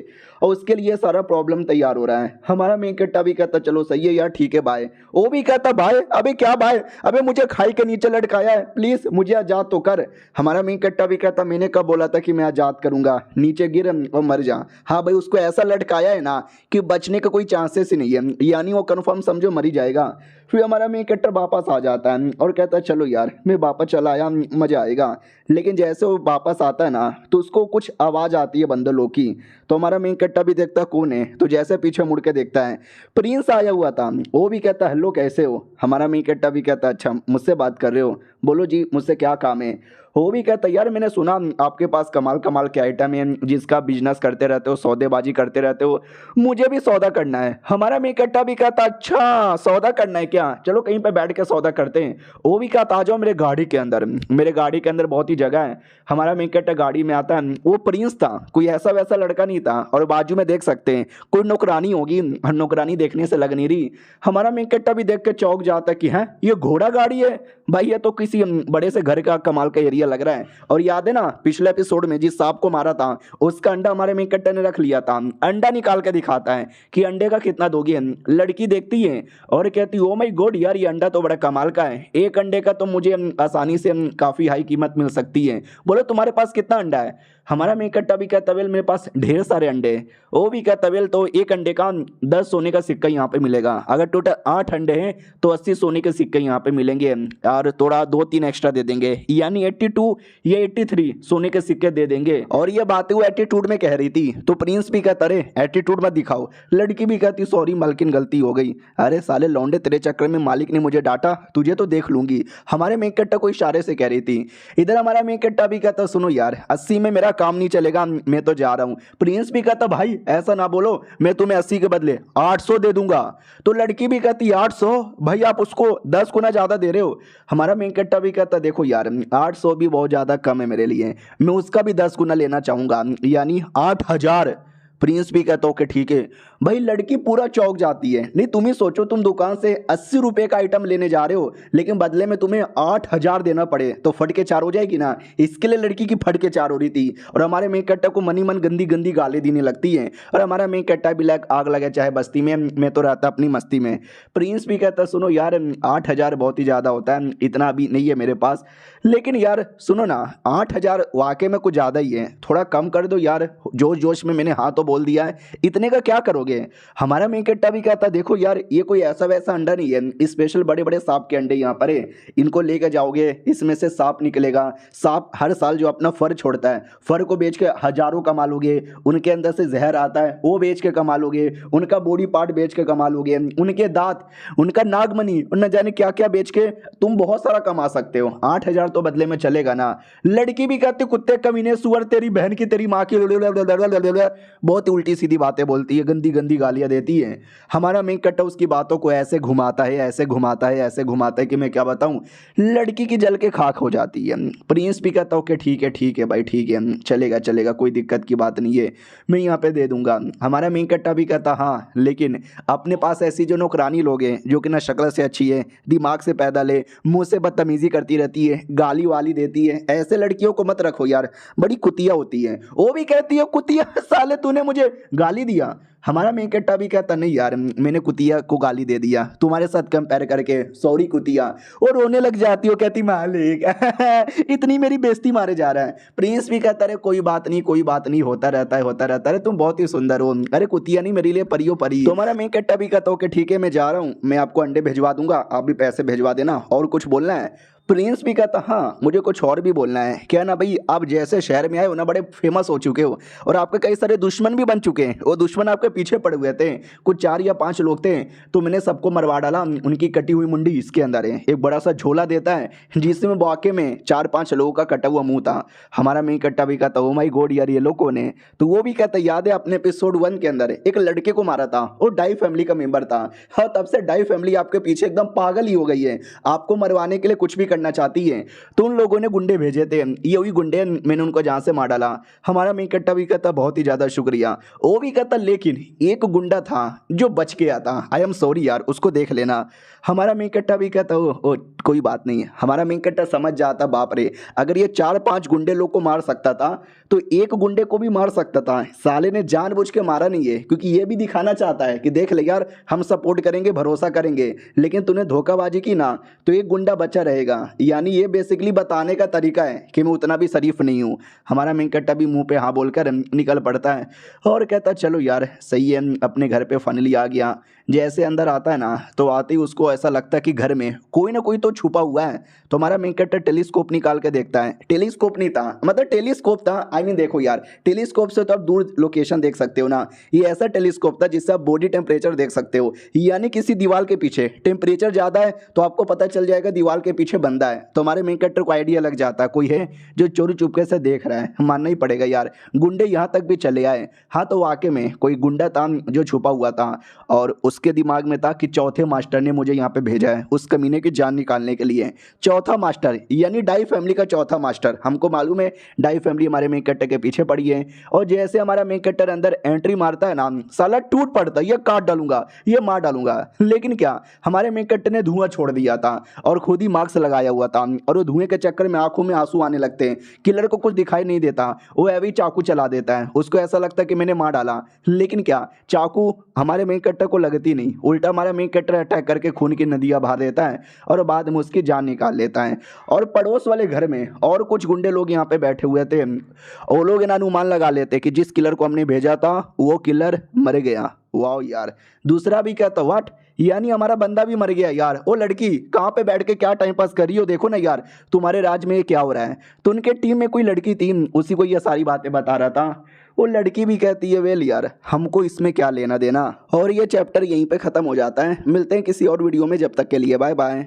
और उसके लिए सारा प्रॉब्लम तैयार हो रहा है। हमारा मेन कैरेक्टर भी कहता चलो सही है यार ठीक है बाय। वो भी कहता भाई अबे क्या भाई, अबे मुझे खाई के नीचे लटकाया है, प्लीज मुझे आजाद तो कर। हमारा मेन कैरेक्टर भी कहता मैंने कब बोला था कि मैं आजाद करूंगा, नीचे गिर और मर जा। हाँ भाई उसको ऐसा लटकाया है ना कि बचने का कोई चांसेस ही नहीं है, यानी वो कंफर्म समझो मर ही जाएगा। फिर हमारा मेन कैरेक्टर वापस आ जाता है और कहता है चलो यार मैं वापस चला आया, मजा आएगा। लेकिन जैसे वो वापस आता है ना तो उसको कुछ आवाज़ आती है बंदर लोग की। तो हमारा मेन कैरेक्टर भी देखता कौन है, तो जैसे पीछे मुड़ के देखता है प्रिंस आया हुआ था। वो भी कहता हेलो कैसे हो। हमारा मेन कैरेक्टर भी कहता अच्छा मुझसे बात कर रहे हो, बोलो जी मुझसे क्या काम है। वो भी कहता यार मैंने सुना आपके पास कमाल कमाल के आइटम है, जिसका बिजनेस करते रहते हो, सौदेबाजी करते रहते हो, मुझे भी सौदा करना है। हमारा मेन कैरेक्टर भी कहता अच्छा सौदा करना है क्या, चलो कहीं पे बैठ के सौदा करते हैं। वो भी कहता आ जाओ मेरे गाड़ी के अंदर, मेरे गाड़ी के अंदर बहुत ही जगह है। हमारा मेन कैरेक्टर गाड़ी में आता है। वो प्रिंस था, कोई ऐसा वैसा लड़का नहीं था, और बाजू में देख सकते हैं कोई नौकरानी होगी, नौकरानी देखने से लग नहीं रही। हमारा मेन कैरेक्टर भी देख के चौंक जाता कि है ये घोड़ा गाड़ी है भाई, ये तो किसी बड़े से घर का कमाल का एरिया लग रहा है। और याद है ना पिछले एपिसोड में जिस सांप को मारा था उसका अंडा हमारे मेन कैरेक्टर ने रख लिया था। अंडा निकाल के दिखाता है कि अंडे का कितना दोगे। लड़की देखती है और कहती ओ माय गॉड यार ये अंडा तो बड़ा कमाल का है, एक अंडे का तो मुझे आसानी से काफी हाई कीमत मिल सकती है, बोलो तुम्हारे पास कितना अंडा है। हमारा मेन कैरेक्टर भी कहता वेल मेरे पास ढेर सारे अंडे। वो भी कहता वेल तो एक अंडे का 10 सोने का सिक्का यहाँ पे मिलेगा, अगर टोटल 8 अंडे हैं तो 80 सोने के सिक्के यहाँ पे मिलेंगे और थोड़ा 2-3 एक्स्ट्रा दे देंगे, यानी 82 या 83 सोने के सिक्के दे देंगे। और ये बातें वो एटीट्यूड में कह रही थी। तो प्रिंस भी कहता अरे एटीट्यूड मत दिखाओ। लड़की भी कहती सॉरी मालकिन गलती हो गई। अरे साले लौंडे तेरे चक्कर में मालिक ने मुझे डांटा, तुझे तो देख लूंगी। हमारे मेन कैरेक्टर को इशारे से कह रही थी। इधर हमारा मेन कैरेक्टर भी कहता सुनो यार 80 में मेरा काम नहीं चलेगा, मैं तो जा रहा हूं। प्रिंस भी कहता भाई ऐसा ना बोलो, मैं तुम्हें 80 के बदले 800 दे दूंगा। तो लड़की भी कहती 800 भाई आप उसको 10 गुना ज्यादा दे रहे हो। हमारा मेन कैरेक्टर भी कहता देखो यार 800 भी बहुत ज्यादा कम है मेरे लिए, मैं उसका भी 10 गुना लेना चाहूंगा, यानी 8000। प्रिंस भी कहता ओके ठीक है। भाई लड़की पूरा चौंक जाती है। नहीं तुम ही सोचो तुम दुकान से 80 रुपए का आइटम लेने जा रहे हो, लेकिन बदले में तुम्हें 8000 देना पड़े तो फट के 4 हो जाएगी ना। इसके लिए लड़की की फट के 4 हो रही थी। और हमारे मेन कैरेक्टर को मनी मन गंदी गंदी गाली देने लगती है। और हमारा मेन कैरेक्टर भी आग लगे चाहे बस्ती में, मैं तो रहता अपनी मस्ती में। प्रिंस भी कहता सुनो यार 8000 बहुत ही ज़्यादा होता है, इतना अभी नहीं है मेरे पास, लेकिन यार सुनो ना 8000 वाकई में कुछ ज़्यादा ही है, थोड़ा कम कर दो यार। जोश जोश में मैंने हाँ तो बोल दिया है, इतने का क्या करोगे? हमारा मेन कट्टा भी कहता देखो यार ये कोई ऐसा वैसा अंडा नहीं है, स्पेशल बड़े बड़े सांप के अंडे यहाँ पर है, इनको लेकर जाओगे इसमें से सांप निकलेगा। सांप हर साल जो अपना फर छोड़ता है, फर को बेच के हजारों कमा लोगे, उनके अंदर से जहर आता है वो बेच के कमा लोगे, उनका बॉडी पार्ट बेच के कमा लोगे, उनके दांत, उनका नागमणि और न जाने क्या क्या बेच के तुम बहुत सारा कमा सकते हो। 8,000 तो बदले में चलेगा ना। लड़की भी कहती कुत्ते कमीने सुअर तेरी बहन की तेरी माँ की, बहुत उल्टी सीधी बातें बोलती है, गंदी गंदी गालियां देती है। हमारा मेन कट्टा उसकी बातों को ऐसे घुमाता है, ऐसे घुमाता है, ऐसे घुमाता है कि मैं क्या बताऊं, लड़की की जल के खाक हो जाती है। प्रिंस भी कहता हूँ कि ठीक है भाई ठीक है, चलेगा चलेगा, कोई दिक्कत की बात नहीं है, मैं यहाँ पे दे दूंगा। हमारा मेन कट्टा भी कहता हाँ, लेकिन अपने पास ऐसी जो नौकरानी लोग हैं जो कि ना शक्ल से अच्छी है, दिमाग से पैदल है, मुंह से बदतमीजी करती रहती है, गाली वाली देती है, ऐसे लड़कियों को मत रखो यार, बड़ी कुतिया होती है। वो भी कहती है कुतिया साले तूने मुझे गाली दिया। हमारा मेन कट्टा भी कहता नहीं यार मैंने कुतिया को गाली दे दिया तुम्हारे साथ कंपेयर करके, सॉरी कुतिया। और रोने लग जाती हो, कहती मालिक इतनी मेरी बेइज्जती मारे जा रहा है। प्रिंस भी कहता अरे कोई बात नहीं कोई बात नहीं, होता रहता है होता रहता है, तुम बहुत ही सुंदर हो, अरे कुतिया नहीं मेरे लिए परियो परी। तुम्हारा मेन कट्टा भी कहता हो कि ठीक है मैं जा रहा हूँ, मैं आपको अंडे भिजवा दूंगा, आप भी पैसे भिजवा देना, और कुछ बोलना है? प्रिंस भी कहता हाँ मुझे कुछ और भी बोलना है। क्या ना भाई आप जैसे शहर में आए हो ना बड़े फेमस हो चुके हो और आपके कई सारे दुश्मन भी बन चुके हैं, वो दुश्मन आपके पीछे पड़े हुए थे, कुछ 4 या 5 लोग थे, तो मैंने सबको मरवा डाला, उनकी कटी हुई मुंडी इसके अंदर है। एक बड़ा सा झोला देता है जिसमें वाकई में 4-5 लोगों का कटा हुआ मुंह था। हमारा मेन कट्टा भी कहता ओ माई गॉड यार ये लोग कौन है? तो वो भी कहता याद है अपने एपिसोड 1 के अंदर एक लड़के को मारा था, वो डाई फैमिली का मेंबर था। हाँ तब से डाई फैमिली आपके पीछे एकदम पागल ही हो गई है, आपको मरवाने के लिए कुछ भी करना चाहती है। तो उन लोगों ने गुंडे भेजे थे, ये वही गुंडे मैंने उनको जहां से मार डाला। हमारा मेन कट्टा भी कहता बहुत ही ज्यादा शुक्रिया। वो भी कहता लेकिन एक गुंडा था जो बच गया था, आई एम सॉरी यार उसको देख लेना। हमारा मेन कट्टा भी कहता ओ कोई बात नहीं। हमारा मेन कट्टा समझ जाता बाप रे अगर ये 4-5 गुंडे लोग को मार सकता था तो एक गुंडे को भी मार सकता था। साले ने जानबूझ के मारा नहीं है क्योंकि ये भी दिखाना चाहता है कि देख ले यार हम सपोर्ट करेंगे भरोसा करेंगे, लेकिन तूने धोखाबाजी की ना तो एक गुंडा बचा रहेगा। यानी ये बेसिकली बताने का तरीका है कि मैं उतना भी शरीफ नहीं हूँ। हमारा मेन कट्टा भी मुंह पे हाँ बोलकर निकल पड़ता है और कहता चलो यार सही है, अपने घर पे फाइनली आ गया। जैसे अंदर आता है ना तो आते ही उसको ऐसा लगता है कि घर में कोई ना कोई तो छुपा हुआ है। तो हमारा मेन कट्टा टेलीस्कोप निकाल के देखता है, टेलीस्कोप नहीं था मतलब टेलीस्कोप था, आई मीन देखो यार टेलीस्कोप से तो आप दूर लोकेशन देख सकते हो ना, ये ऐसा टेलीस्कोप था जिससे आप बॉडी टेम्परेचर देख सकते हो। यानी किसी दीवार के पीछे टेम्परेचर ज़्यादा है तो आपको पता चल जाएगा दीवार के पीछे बंदा है। तो हमारे मेन कट्टर को आइडिया लग जाता है कोई है जो चोरी चुपके से देख रहा है, मानना ही पड़ेगा यार गुंडे यहाँ तक भी चले आए। हाँ तो वाकई में कोई गुंडा था जो छुपा हुआ था और उसके दिमाग में था कि चौथे मास्टर ने मुझे यहाँ पे भेजा है उस कमीने की जान निकालने के लिए। चौथा मास्टर यानी डाई फैमिली का चौथा मास्टर, हमको मालूम है डाई फैमिली हमारे मेन कट्टर के पीछे पड़ी है। और जैसे हमारा मेन कट्टर अंदर एंट्री मारता है ना साला टूट पड़ता है, ये काट डालूंगा ये मार डालूंगा। लेकिन क्या हमारे मेन कट्टर ने धुआं छोड़ दिया था और खुद ही मास्क लगाया हुआ था और वो धुएं के चक्कर में आंखों में आंसू आने लगते हैं, किलर को कुछ दिखाई नहीं देता, वो ऐवी चाकू चला देता है, उसको ऐसा लगता है कि मैंने मार डाला। लेकिन क्या चाकू हमारे मेन कट्टर को लगती नहीं, उल्टा हमारा मेन कट्टर अटैक करके खून की नदियां बहा देता है और बाद में उसकी जान निकाल लेता है। और पड़ोस वाले घर में और कुछ गुंडे लोग यहाँ पे बैठे हुए थे, वो लोग इन्हें अनुमान लगा लेते कि जिस किलर को हमने भेजा था वो किलर मर गया। वाह यार। दूसरा भी कहता व्हाट, यानी हमारा बंदा भी मर गया यार। ओ लड़की कहाँ पे बैठ के क्या टाइम पास कर रही हो, देखो ना यार तुम्हारे राज में ये क्या हो रहा है। तो उनके टीम में कोई लड़की थी, उसी को ये सारी बातें बता रहा था। वो लड़की भी कहती है वेल यार हमको इसमें क्या लेना देना। और ये चैप्टर यहीं पे खत्म हो जाता है। मिलते हैं किसी और वीडियो में, जब तक के लिए बाय बाय।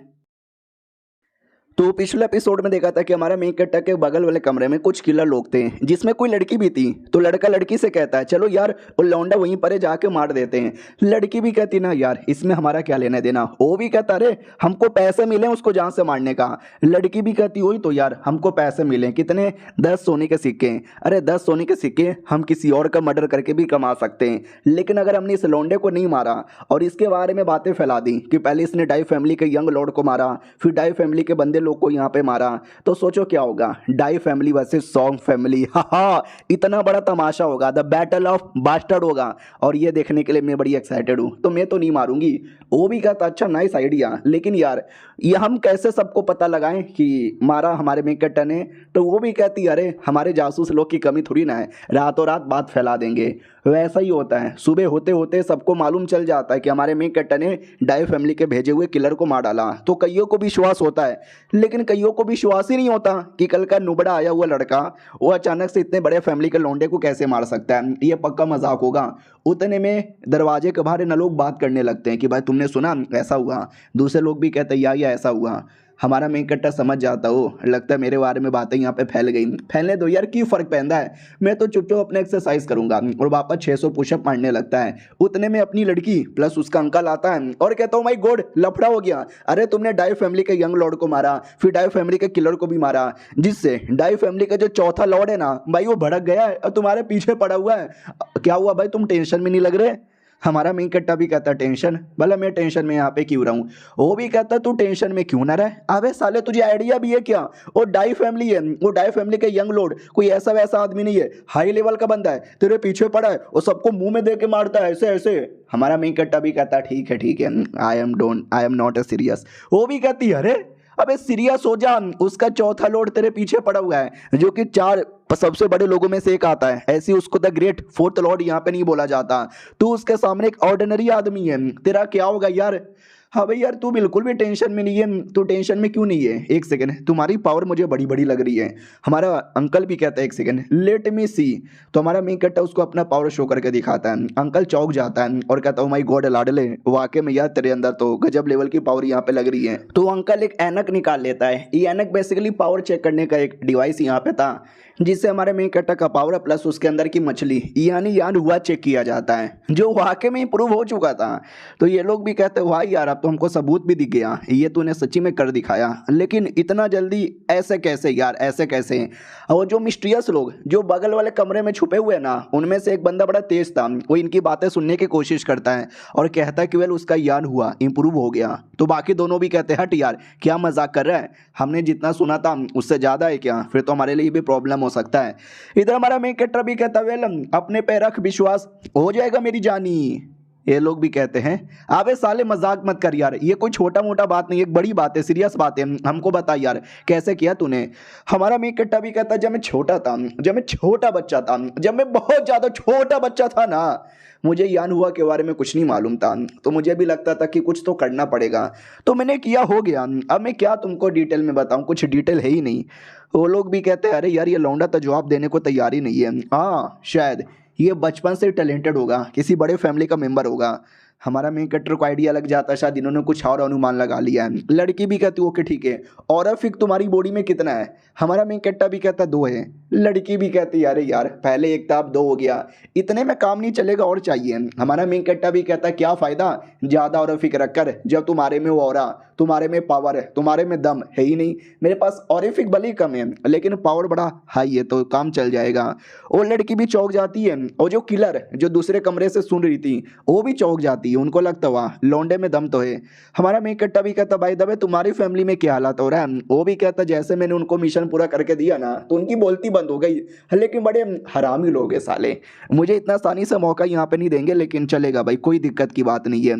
तो पिछले एपिसोड में देखा था कि हमारा मेन कट्टा के बगल वाले कमरे में कुछ किलर लोग थे जिसमें कोई लड़की भी थी। तो लड़का लड़की से कहता है चलो यार वो लौंडा वहीं पर जाके मार देते हैं। लड़की भी कहती ना यार इसमें हमारा क्या लेना देना। वो भी कहता अरे हमको पैसे मिले उसको जान से मारने का। लड़की भी कहती वही तो यार हमको पैसे मिले कितने, 10 सोने के सिक्के। अरे 10 सोने के सिक्के हम किसी और का मर्डर करके भी कमा सकते हैं, लेकिन अगर हमने इस लौंडे को नहीं मारा और इसके बारे में बातें फैला दी कि पहले इसने डाई फैमिली के यंग लॉर्ड को मारा फिर डाई फैमिली के बंदे लोग को यहाँ पे मारा, तो सोचो क्या होगा, die family versus song family. हाँ इतना बड़ा तमाशा होगा, द बैटल ऑफ बास्टर्ड होगा और ये देखने के लिए मैं बड़ी एक्साइटेड हूँ। तो मैं तो नहीं मारूंगी। वो भी कहता अच्छा नाइस आइडिया, लेकिन यार ये हम कैसे सबको पता लगाएं कि मारा हमारे मेन कट्टा ने। तो वो भी कहती अरे हमारे जासूस लोग की कमी थोड़ी ना है, रातों रात बात फैला देंगे। वैसा ही होता है, सुबह होते होते सबको मालूम चल जाता है कि हमारे मेन कैरेक्टर ने डाई फैमिली के भेजे हुए किलर को मार डाला। तो कईयों को विश्वास होता है, लेकिन कईयों को विश्वास ही नहीं होता कि कल का नुबड़ा आया हुआ लड़का वो अचानक से इतने बड़े फैमिली के लौंडे को कैसे मार सकता है, ये पक्का मजाक होगा। उतने में दरवाजे के बाहर ना लोग बात करने लगते हैं कि भाई तुमने सुना ऐसा हुआ। दूसरे लोग भी कहते हैं या ऐसा हुआ। हमारा मेन कट्टा समझ जाता हो, लगता है मेरे बारे में बातें यहाँ पे फैल गई। फैलने दो यार, क्यों फर्क पैदा है, मैं तो चुपचाप अपने एक्सरसाइज करूंगा। और वापस 600 पुशअप मारने लगता है। उतने में अपनी लड़की प्लस उसका अंकल आता है और कहता हूँ माई गॉड लफड़ा हो गया, अरे तुमने डाई फैमिली के यंग लॉर्ड को मारा, फिर डाई फैमिली के किलर को भी मारा, जिससे डाई फैमिली का जो चौथा लॉर्ड है ना भाई वो भड़क गया है और तुम्हारे पीछे पड़ा हुआ है। क्या हुआ भाई, तुम टेंशन में नहीं लग रहे। हमारा मेन कट्टा भी कहता टेंशन, भला मैं टेंशन में यहाँ पे क्यों रहूं। वो भी कहता तू टेंशन में क्यों ना रहे, अबे साले तुझे आइडिया भी है क्या, वो डाई फैमिली है, वो डाई फैमिली के यंग लॉर्ड कोई ऐसा वैसा आदमी नहीं है, हाई लेवल का बंदा है, तेरे पीछे पड़ा है और सबको मुंह में दे के मारता है ऐसे ऐसे। हमारा मेन कट्टा भी कहता ठीक है I am not a serious. वो भी कहती है अरे अबे सीरियस हो जा, उसका चौथा लॉर्ड तेरे पीछे पड़ा हुआ है जो कि 4 सबसे बड़े लोगों में से एक आता है, ऐसी उसको द ग्रेट फोर्थ लॉर्ड यहाँ पे नहीं बोला जाता। तू उसके सामने एक ऑर्डिनरी आदमी है, तेरा क्या होगा यार। हाँ भाई यार तू बिल्कुल भी टेंशन में नहीं है, तू टेंशन में क्यों नहीं है, एक सेकंड तुम्हारी पावर मुझे बड़ी बड़ी लग रही है। हमारा अंकल भी कहता है एक सेकंड लेट मी सी। तो हमारा मेन कट्टा उसको अपना पावर शो करके दिखाता है। अंकल चौक जाता है और कहता है माय गॉड लाडले, वाकई में यार तेरे अंदर तो गजब लेवल की पावर यहाँ पे लग रही है। तो अंकल एक ऐनक निकाल लेता है, ये ऐनक बेसिकली पावर चेक करने का एक डिवाइस यहाँ पे था, जिससे हमारे मेन कट्टा का पावर प्लस उसके अंदर की मछली यानी यान हुआ चेक किया जाता है, जो वाकई में इंप्रूव हो चुका था। तो ये लोग भी कहते हैं भाई यार अब तो हमको सबूत भी दिख गया, ये तूने सच्ची में कर दिखाया, लेकिन इतना जल्दी ऐसे कैसे यार, ऐसे कैसे। और जो मिस्टीरियस लोग जो बगल वाले कमरे में छुपे हुए ना, उनमें से एक बंदा बड़ा तेज था, वो इनकी बातें सुनने की कोशिश करता है और कहता है कि वेल उसका यान हुआ इंप्रूव हो गया। तो बाकी दोनों भी कहते हैं हट यार क्या मजाक कर रहा है, हमने जितना सुना था उससे ज़्यादा है क्या, फिर तो हमारे लिए भी प्रॉब्लम हो सकता है। इधर हमारा मेन कैरेक्टर भी कहता है वेल अपने पे रख विश्वास, हो जाएगा मेरी जानी। ये लोग भी कहते हैं अबे साले मजाक मत कर यार, ये कोई छोटा मोटा बात नहीं, एक बड़ी बात है, सीरियस बात है, हमको बता यार कैसे किया तूने। हमारा मेन कैरेक्टर भी कहता है जब मैं छोटा था, जब मैं छोटा बच्चा था, जब मैं बहुत ज़्यादा छोटा बच्चा था ना, मुझे यान हुआ के बारे में कुछ नहीं मालूम था, तो मुझे भी लगता था कि कुछ तो करना पड़ेगा, तो मैंने किया हो गया। अब मैं क्या तुमको डिटेल में बताऊं, कुछ डिटेल है ही नहीं। वो लोग भी कहते हैं अरे यार ये लौंडा तो जवाब देने को तैयार ही नहीं है, हाँ शायद ये बचपन से टैलेंटेड होगा, किसी बड़े फैमिली का मेंबर होगा। हमारा मेन कैरेक्टर को आइडिया लग जाता है शायद इन्होंने कुछ और अनुमान लगा लिया है। लड़की भी कहती ओके ठीक है, और फिर तुम्हारी बॉडी में कितना है। हमारा मेन कैरेक्टर भी कहता 2 है। लड़की भी कहती अरे यार पहले एक था अब 2 हो गया, इतने में काम नहीं चलेगा और चाहिए। हमारा मेन कैरेक्टर भी कहता क्या फ़ायदा ज़्यादा और फिक्र रखकर, जब तुम्हारे में ऑरा, तुम्हारे में पावर है, तुम्हारे में दम है ही नहीं। मेरे पास ऑरिफिक भले ही कम है लेकिन पावर बड़ा हाई है, तो काम चल जाएगा। और लड़की भी चौंक जाती है, और जो किलर जो दूसरे कमरे से सुन रही थी वो भी चौंक जाती है, उनको लगता हुआ लौंडे में दम तो है। हमारा मेन कैरेक्टर भी कहता भाई दबे तुम्हारी फैमिली में क्या हालात हो रहा है। वो भी कहता जैसे मैंने उनको मिशन पूरा करके दिया ना तो उनकी बोलती बंद हो गई, लेकिन बड़े हरामी लोग हैं साले, मुझे इतना आसानी से मौका यहाँ पे नहीं देंगे, लेकिन चलेगा भाई कोई दिक्कत की बात नहीं है।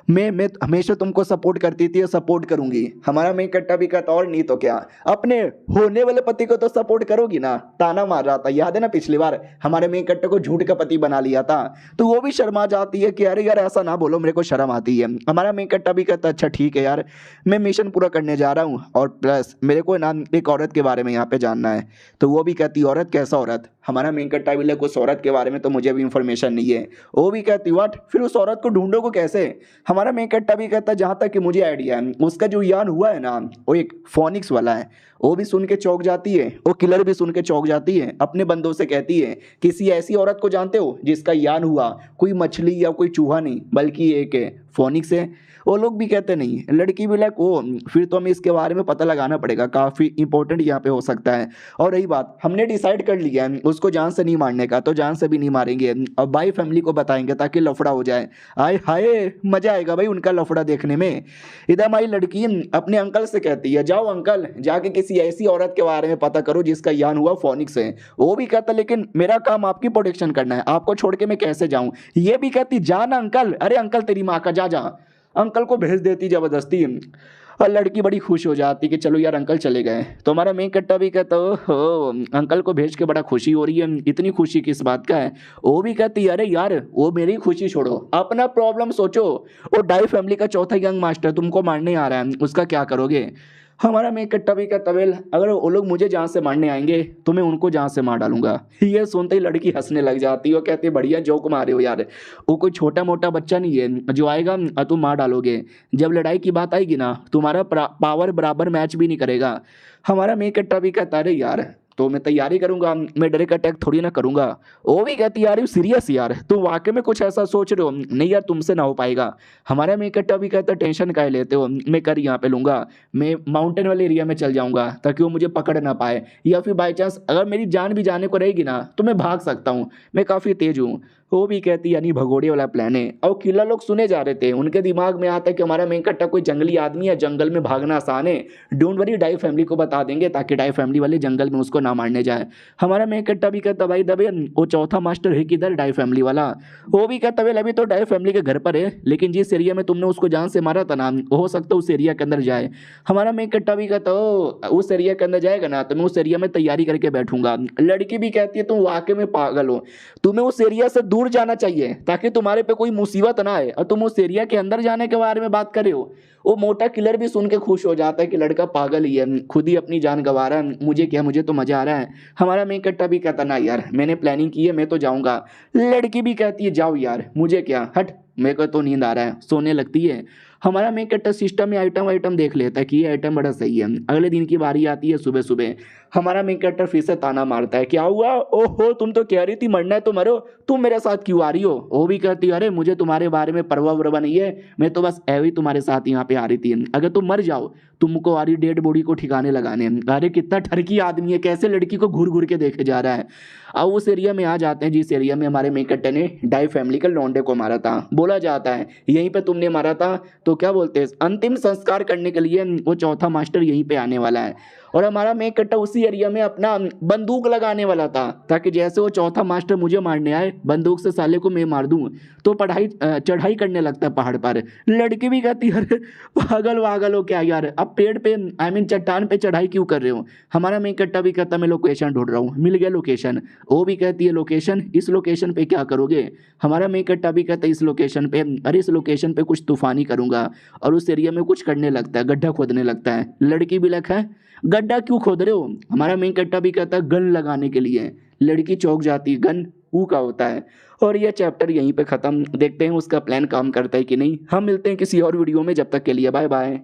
मैं हमेशा तुमको सपोर्ट करती थी और सपोर्ट करूंगी। हमारा मेन कट्टा भी कहता और नहीं तो क्या, अपने होने वाले पति को तो सपोर्ट करोगी ना। ताना मार रहा था याद है ना, पिछली बार हमारे मेन कट्टे को झूठ का पति बना लिया था, तो वो भी शर्मा जाती है कि अरे यार ऐसा ना बोलो, मेरे को शर्म आती है। हमारा मेन कट्टा भी कहता अच्छा ठीक है यार मैं मिशन पूरा करने जा रहा हूँ, और प्लस मेरे को ना एक औरत के बारे में यहाँ पे जानना है। तो वो भी कहती औरत, कैसा औरत। हमारा मेन कट्टा भी लगे उस औरत के बारे में तो मुझे भी इंफॉर्मेशन नहीं है। वो भी कहती व्हाट, फिर उस औरत को ढूंढो को कैसे। हमारा मेन कट्टा भी कहता जहाँ तक कि मुझे आइडिया है उसका जो यान हुआ है ना वो एक फोनिक्स वाला है। वो भी सुन के चौंक जाती है, वो किलर भी सुन के चौंक जाती है, अपने बंदों से कहती है किसी ऐसी औरत को जानते हो जिसका यान हुआ कोई मछली या कोई चूहा नहीं बल्कि एक फोनिक्स है। वो लोग भी कहते नहीं। लड़की भी लाइक ओ फिर तो हमें इसके बारे में पता लगाना पड़ेगा, काफ़ी इंपॉर्टेंट यहाँ पे हो सकता है। और रही बात हमने डिसाइड कर लिया है उसको जान से नहीं मारने का, तो जान से भी नहीं मारेंगे, अब भाई फैमिली को बताएंगे ताकि लफड़ा हो जाए। आए हाय मजा आएगा भाई उनका लफड़ा देखने में। इधर हमारी लड़की अपने अंकल से कहती है जाओ अंकल जाके किसी ऐसी औरत के बारे में पता करो जिसका यान हुआ फोनिक्स है। वो भी कहता लेकिन मेरा काम आपकी प्रोटेक्शन करना है, आपको छोड़ के मैं कैसे जाऊं। ये भी कहती जाना अंकल, अरे अंकल तेरी माँ का जा। अंकल को भेज देती जबरदस्ती। और लड़की बड़ी खुश हो जाती कि चलो यार अंकल चले गए। तो हमारा मेन कट्टा भी कहता हो अंकल को भेज के बड़ा खुशी हो रही है, इतनी खुशी किस बात का है। वो भी कहती है अरे यार वो मेरी खुशी छोड़ो, अपना प्रॉब्लम सोचो। वो डाई फैमिली का चौथा यंग मास्टर तुमको मारने आ रहा है, उसका क्या करोगे। हमारा मेन कट्टा भी कहता वेल अगर वो लोग मुझे जहाँ से मारने आएंगे तो मैं उनको जहाँ से मार डालूंगा। ये सुनते ही लड़की हंसने लग जाती है और कहती है बढ़िया जोक मारे हो यार, वो कोई छोटा मोटा बच्चा नहीं है जो आएगा और तुम मार डालोगे। जब लड़ाई की बात आएगी ना तुम्हारा पावर बराबर मैच भी नहीं करेगा। हमारा मेन कट्टा भी कहता अरे यार तो मैं तैयारी करूंगा, मैं डायरेक्ट अटैक थोड़ी ना करूंगा। वो भी कहती यार यू सीरियस यार, तुम वाकई में कुछ ऐसा सोच रहे हो, नहीं यार तुमसे ना हो पाएगा। हमारा मेन कट्टा भी कहता टेंशन काहे लेते हो, मैं कर यहाँ पे लूंगा, मैं माउंटेन वाले एरिया में चल जाऊंगा ताकि वो मुझे पकड़ ना पाए, या फिर बाई चांस अगर मेरी जान भी जाने को रहेगी ना तो मैं भाग सकता हूँ, मैं काफ़ी तेज हूँ। वो भी कहती यानी भगोड़े वाला प्लान है। और किला लोग सुने जा रहे थे, उनके दिमाग में आता है कि हमारा मेन कट्टा कोई जंगली आदमी है, जंगल में भागना आसान है, डोंट वरी डाई फैमिली को बता देंगे ताकि डाई फैमिली वाले जंगल में उसको ना मारने जाए। हमारा मेन कट्टा भी कहता भाई दबे वो चौथा मास्टर है किधर डाई फैमिली वाला। वो भी कहता भाई अभी तो डाई फैमिली के घर पर है, लेकिन जिस एरिया में तुमने उसको जान से मारा था ना हो सकता है उस एरिया के अंदर जाए। हमारा मेन कट्टा भी कहता उस एरिया के अंदर जाएगा ना तो मैं उस एरिया में तैयारी करके बैठूंगा। लड़की भी कहती है तुम वाकई में पागल हो, तुम्हें उस एरिया से दूर जाना चाहिए ताकि तुम्हारे पे कोई मुसीबत ना आए, और तुम उस एरिया के अंदर जाने के बारे में बात कर रहे हो। वो मोटा किलर भी सुन के खुश हो जाता है कि लड़का पागल ही है, खुद ही अपनी जान गंवा रहा है, मुझे क्या, मुझे तो मजा आ रहा है। हमारा मेन कट्टा भी कहता ना यार मैंने प्लानिंग की है, मैं तो जाऊंगा। लड़की भी कहती है जाओ यार मुझे क्या, हट मेरे को तो नींद आ रहा है, सोने लगती है। हमारा मेन कट्टा सिस्टम में आइटम वाइटम देख लेता है कि ये आइटम बड़ा सही है। अगले दिन की बारी आती है सुबह सुबह, हमारा मेन कट्टर फिर से ताना मारता है क्या हुआ, ओहो तुम तो कह रही थी मरना है तो मरो, तुम मेरे साथ क्यों आ रही हो। वो भी कहती है अरे मुझे तुम्हारे बारे में परवाह वरवा नहीं है, मैं तो बस ऐवी तुम्हारे साथ यहाँ पे आ रही थी, अगर तुम मर जाओ तुमको आ रही डेड बॉडी को ठिकाने लगाने। अरे कितना ठरकी आदमी है, कैसे लड़की को घूर घूर के देखे जा रहा है। अब उस एरिया में आ जाते हैं जिस एरिया में हमारे मेन कट्टे ने डाई फैमिली के लौंडे को मारा था। बोला जाता है यहीं पे तुमने मारा था, तो क्या बोलते हैं अंतिम संस्कार करने के लिए वो चौथा मास्टर यहीं पे आने वाला है। और हमारा मेन कट्टा उसी एरिया में अपना बंदूक लगाने वाला था ताकि जैसे वो चौथा मास्टर मुझे मारने आए बंदूक से साले को मैं मार दूं, तो चढ़ाई करने लगता है पहाड़ पर। लड़की भी कहती है अरे पागल वागल हो क्या यार, अब पेड़ पे चट्टान पे चढ़ाई क्यों कर रहे हो। हमारा मेन कट्टा भी कहता मैं लोकेशन ढूंढ रहा हूँ, मिल गया लोकेशन। वो भी कहती है लोकेशन, इस लोकेशन पे क्या करोगे। हमारा मेन कट्टा भी कहता है इस लोकेशन पे, अरे इस लोकेशन पे कुछ तूफानी करूंगा। और उस एरिया में कुछ करने लगता है, गड्ढा खोदने लगता है। लड़की भी लख है गड्ढा क्यों खोद रहे हो। हमारा मेन कट्टा भी कहता है गन लगाने के लिए। लड़की चौंक जाती है, गन ऊ का होता है। और यह चैप्टर यहीं पे खत्म, देखते हैं उसका प्लान काम करता है कि नहीं। हम मिलते हैं किसी और वीडियो में, जब तक के लिए बाय बाय।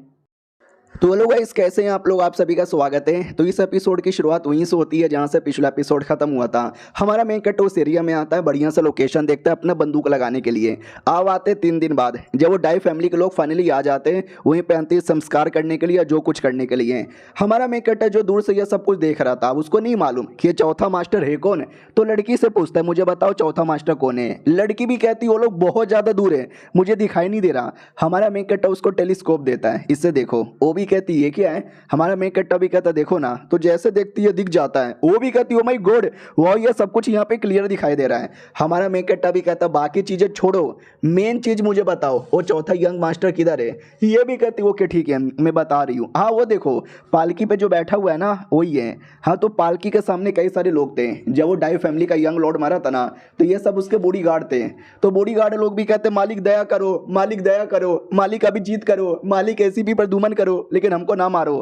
तो हेलो गाइस कैसे हैं आप लोग, आप सभी का स्वागत है। तो इस एपिसोड की शुरुआत वहीं से होती है जहां से पिछला एपिसोड खत्म हुआ था। हमारा मेन कट्टा उस एरिया में आता है, बढ़िया सा लोकेशन देखता है अपना बंदूक लगाने के लिए। अब आते 3 दिन बाद जब वो डाई फैमिली के लोग फाइनली आ जाते हैं वहीं पे अंतिम संस्कार करने के लिए या जो कुछ करने के लिए। हमारा मेन कट्टा जो दूर से यह सब कुछ देख रहा था, उसको नहीं मालूम कि ये चौथा मास्टर है कौन। तो लड़की से पूछता है मुझे बताओ चौथा मास्टर कौन है। लड़की भी कहती वो लोग बहुत ज़्यादा दूर है, मुझे दिखाई नहीं दे रहा। हमारा मेन कट्टा उसको टेलीस्कोप देता है, इससे देखो। वो भी कहती ये क्या है। हमारा मेन कट्टा भी कहता देखो ना, तो जैसे देखती है दिख जाता है। वो भी कहती ओ माय गॉड वाह ये सब कुछ यहाँ पे क्लियर दिखाई दे रहा है। हमारा मेन कट्टा भी कहता बाकी चीजें छोड़ो, मेन चीज मुझे बताओ वो चौथा यंग मास्टर किधर है। ये भी कहती ओके ठीक है मैं बता रही हूँ। हाँ वो देखो पालकी पे जो बैठा हुआ है ना वही है। हाँ तो पालकी के सामने कई सारे लोग थे, जब वो डाई फैमिली का यंग लॉर्ड मारा था ना तो ये सब उसके बॉडी गार्ड थे। तो बॉडी गार्ड लोग भी कहते मालिक दया करो, मालिक दया करो, मालिक अभी जीत करो, मालिक ऐसी भी प्रदुमन करो लेकिन हमको ना मारो।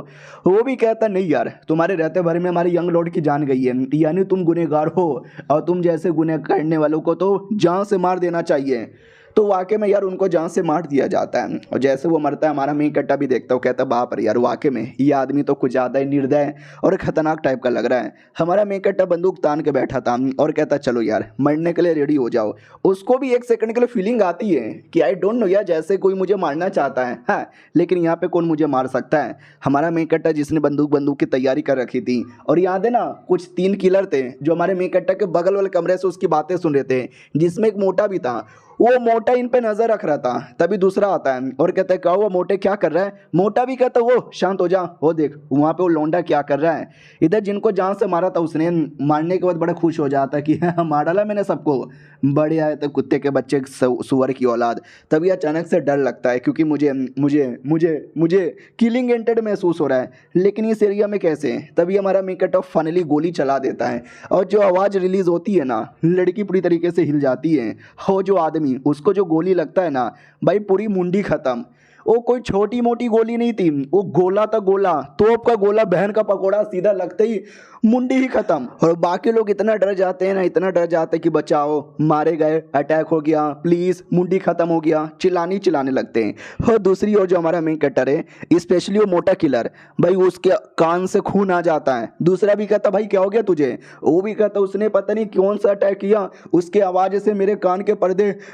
वो भी कहता नहीं यार तुम्हारे रहते भर में हमारे यंग लॉर्ड की जान गई है, यानी तुम गुनहगार हो और तुम जैसे गुनह करने वालों को तो जान से मार देना चाहिए। तो वाकई में यार उनको जान से मार दिया जाता है। और जैसे वो मरता है हमारा मेन कट्टा भी देखता हूँ, कहता बाप रे यार वाकई में ये आदमी तो कुछ ज़्यादा ही निर्दय और खतरनाक टाइप का लग रहा है। हमारा मेन कट्टा बंदूक तान के बैठा था और कहता चलो यार मरने के लिए रेडी हो जाओ। उसको भी एक सेकंड के लिए फीलिंग आती है कि आई डोंट नो यार जैसे कोई मुझे मारना चाहता है, हाँ लेकिन यहाँ पे कौन मुझे मार सकता है। हमारा मेन कट्टा जिसने बंदूक की तैयारी कर रखी थी, और याद है ना कुछ 3 किलर थे जो हमारे मेन कट्टा के बगल वाले कमरे से उसकी बातें सुन रहे थे, जिसमें एक मोटा भी था। वो मोटा इन पे नजर रख रहा था, तभी दूसरा आता है और कहता है क्या हुआ मोटे, क्या कर रहा है? मोटा भी कहता है वो शांत हो जा, वो देख वहाँ पे वो लौंडा क्या कर रहा है। इधर जिनको जान से मारा था उसने, मारने के बाद बड़ा खुश हो जाता है कि हाँ मार डाला मैंने सबको, बड़े आए तो कुत्ते के बच्चे सुअर की औलाद। तभी अचानक से डर लगता है क्योंकि मुझे मुझे मुझे मुझे किलिंग एंटेड महसूस हो रहा है, लेकिन इस एरिया में कैसे? तभी हमारा मिकट ऑफ फाइनली गोली चला देता है और जो आवाज़ रिलीज होती है ना, लड़की पूरी तरीके से हिल जाती है। हो जो आदमी उसको जो गोली लगता है ना भाई, पूरी मुंडी खत्म। वो कोई छोटी मोटी गोली नहीं थी, वो गोला था, गोला तोप का गोला, बहन का पकोड़ा, सीधा लगते ही मुंडी ही खत्म। और बाकी लोग इतना डर जाते हैं ना, इतना डर जाते हैं कि बचाओ, मारे गए, अटैक हो गया, प्लीज मुंडी खत्म हो गया, चिल्लाने लगते हैं। और दूसरी ओर जो हमारा मेन कैरेक्टर है, स्पेशली वो मोटा किलर, भाई उसके कान से खून आ जाता है। दूसरा भी कहता भाई क्या हो गया तुझे? वो भी कहता उसने पता नहीं कौन सा अटैक किया, उसके आवाज से मेरे कान के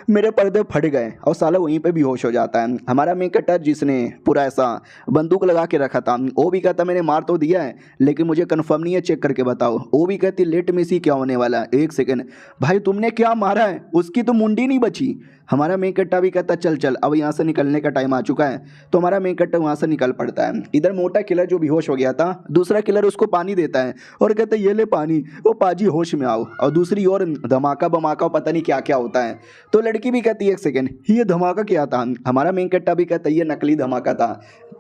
मेरे पर्दे फट गए, और साला वहीं पे बेहोश हो जाता है। हमारा मेन कैरेक्टर जिसने पूरा ऐसा बंदूक लगा के रखा था, वो भी कहता मैंने मार तो दिया है लेकिन मुझे कंफर्म नहीं है, चेक करके बताओ। वो भी कहती लेट मी सी क्या होने वाला है, एक सेकंड भाई तुमने क्या मारा है? उसकी तो मुंडी नहीं बची। हमारा मेन कट्टा भी कहता चल चल अब यहाँ से निकलने का टाइम आ चुका है। तो हमारा मेन कट्टा वहाँ से निकल पड़ता है। इधर मोटा किलर जो बेहोश हो गया था, दूसरा किलर उसको पानी देता है और कहता है ये ले पानी, वो पाजी होश में आओ। और दूसरी ओर धमाका बमाका पता नहीं क्या क्या होता है। तो लड़की भी कहती है एक सेकेंड ये धमाका क्या था? हमारा मेन कट्टा भी कहता है ये नकली धमाका था,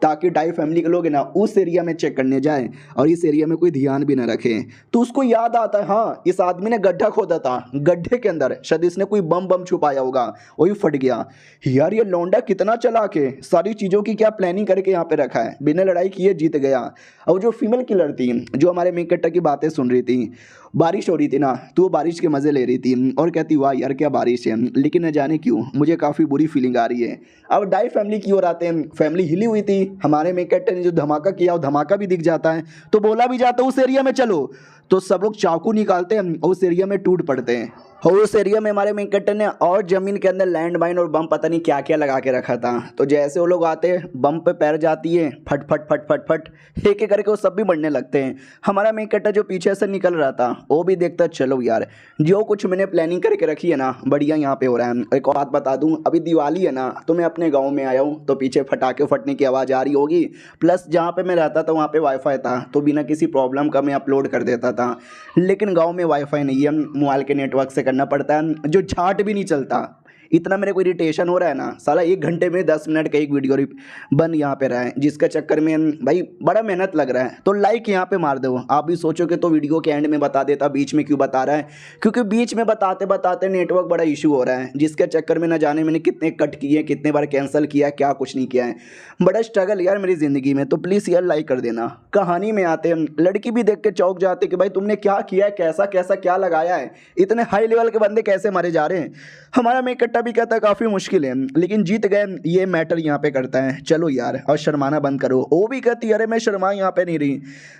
ताकि डाई फैमिली के लोग है ना उस एरिया में चेक करने जाए और इस एरिया में कोई ध्यान भी ना रखे। तो उसको याद आता है हाँ इस आदमी ने गड्ढा खोदा था, गड्ढे के अंदर शायद इसने कोई बम छुपाया होगा, वही फट गया। यार ये लौंडा कितना चला के सारी चीज़ों की क्या प्लानिंग करके यहाँ पे रखा है, बिना लड़ाई किए जीत गया। और जो फीमेल किलर थी जो हमारे मेन कैरेक्टर की बातें सुन रही थी, बारिश हो रही थी ना तो वो बारिश के मज़े ले रही थी और कहती वाह यार क्या बारिश है, लेकिन न जाने क्यों मुझे काफ़ी बुरी फीलिंग आ रही है। अब डाई फैमिली की ओर आते हैं। फैमिली हिली हुई थी, हमारे मेन कैरेक्टर ने जो धमाका किया वो धमाका भी दिख जाता है, तो बोला भी जाता है उस एरिया में चलो। तो सब लोग चाकू निकालते हैं और उस एरिया में टूट पड़ते हैं। और उस एरिया में हमारे मेन कैरेक्टर ने और जमीन के अंदर लैंड माइन और बम पता नहीं क्या क्या लगा के रखा था। तो जैसे वो लोग आते हैं बम पे पैर जाती है, फट फट फट फट फट एक एक करके वो सब भी बढ़ने लगते हैं। हमारा मेन कैरेक्टर जो पीछे से निकल रहा था वो भी देखता है चलो यार जो कुछ मैंने प्लानिंग करके रखी है ना बढ़िया यहाँ पे हो रहा है। एक और बात बता दूँ, अभी दिवाली है ना तो मैं अपने गाँव में आया हूँ, तो पीछे फटाके फटने की आवाज़ आ रही होगी। प्लस जहाँ पे मैं रहता था वहाँ पे वाईफाई था, तो बिना किसी प्रॉब्लम का मैं अपलोड कर देता था। लेकिन गाँव में वाईफाई नहीं है, मोबाइल के नेटवर्क से करना पड़ता है, जो झाट भी नहीं चलता। इतना मेरे को इरिटेशन हो रहा है ना, साला 1 घंटे में 10 मिनट का एक वीडियो बन यहाँ पे रहा है, जिसके चक्कर में भाई बड़ा मेहनत लग रहा है। तो लाइक यहाँ पे मार दो। आप भी सोचोगे तो वीडियो के एंड में बता देता, बीच में क्यों बता रहा है? क्योंकि बीच में बताते बताते नेटवर्क बड़ा इशू हो रहा है, जिसके चक्कर में न जाने मैंने कितने कट किए, कितने बार कैंसिल किया, क्या कुछ नहीं किया है। बड़ा स्ट्रगल यार मेरी ज़िंदगी में। तो प्लीज़ यार लाइक कर देना। कहानी में आते हैं, लड़की भी देख के चौंक जाते कि भाई तुमने क्या किया है, कैसा कैसा क्या लगाया है, इतने हाई लेवल के बंदे कैसे मारे जा रहे हैं। हमारा मेन कट्टा भी कहता है काफ़ी मुश्किल है लेकिन जीत गए, ये मैटर यहाँ पे करता है, चलो यार और शर्माना बंद करो। वो भी कहती अरे मैं शर्मा यहाँ पे नहीं रही,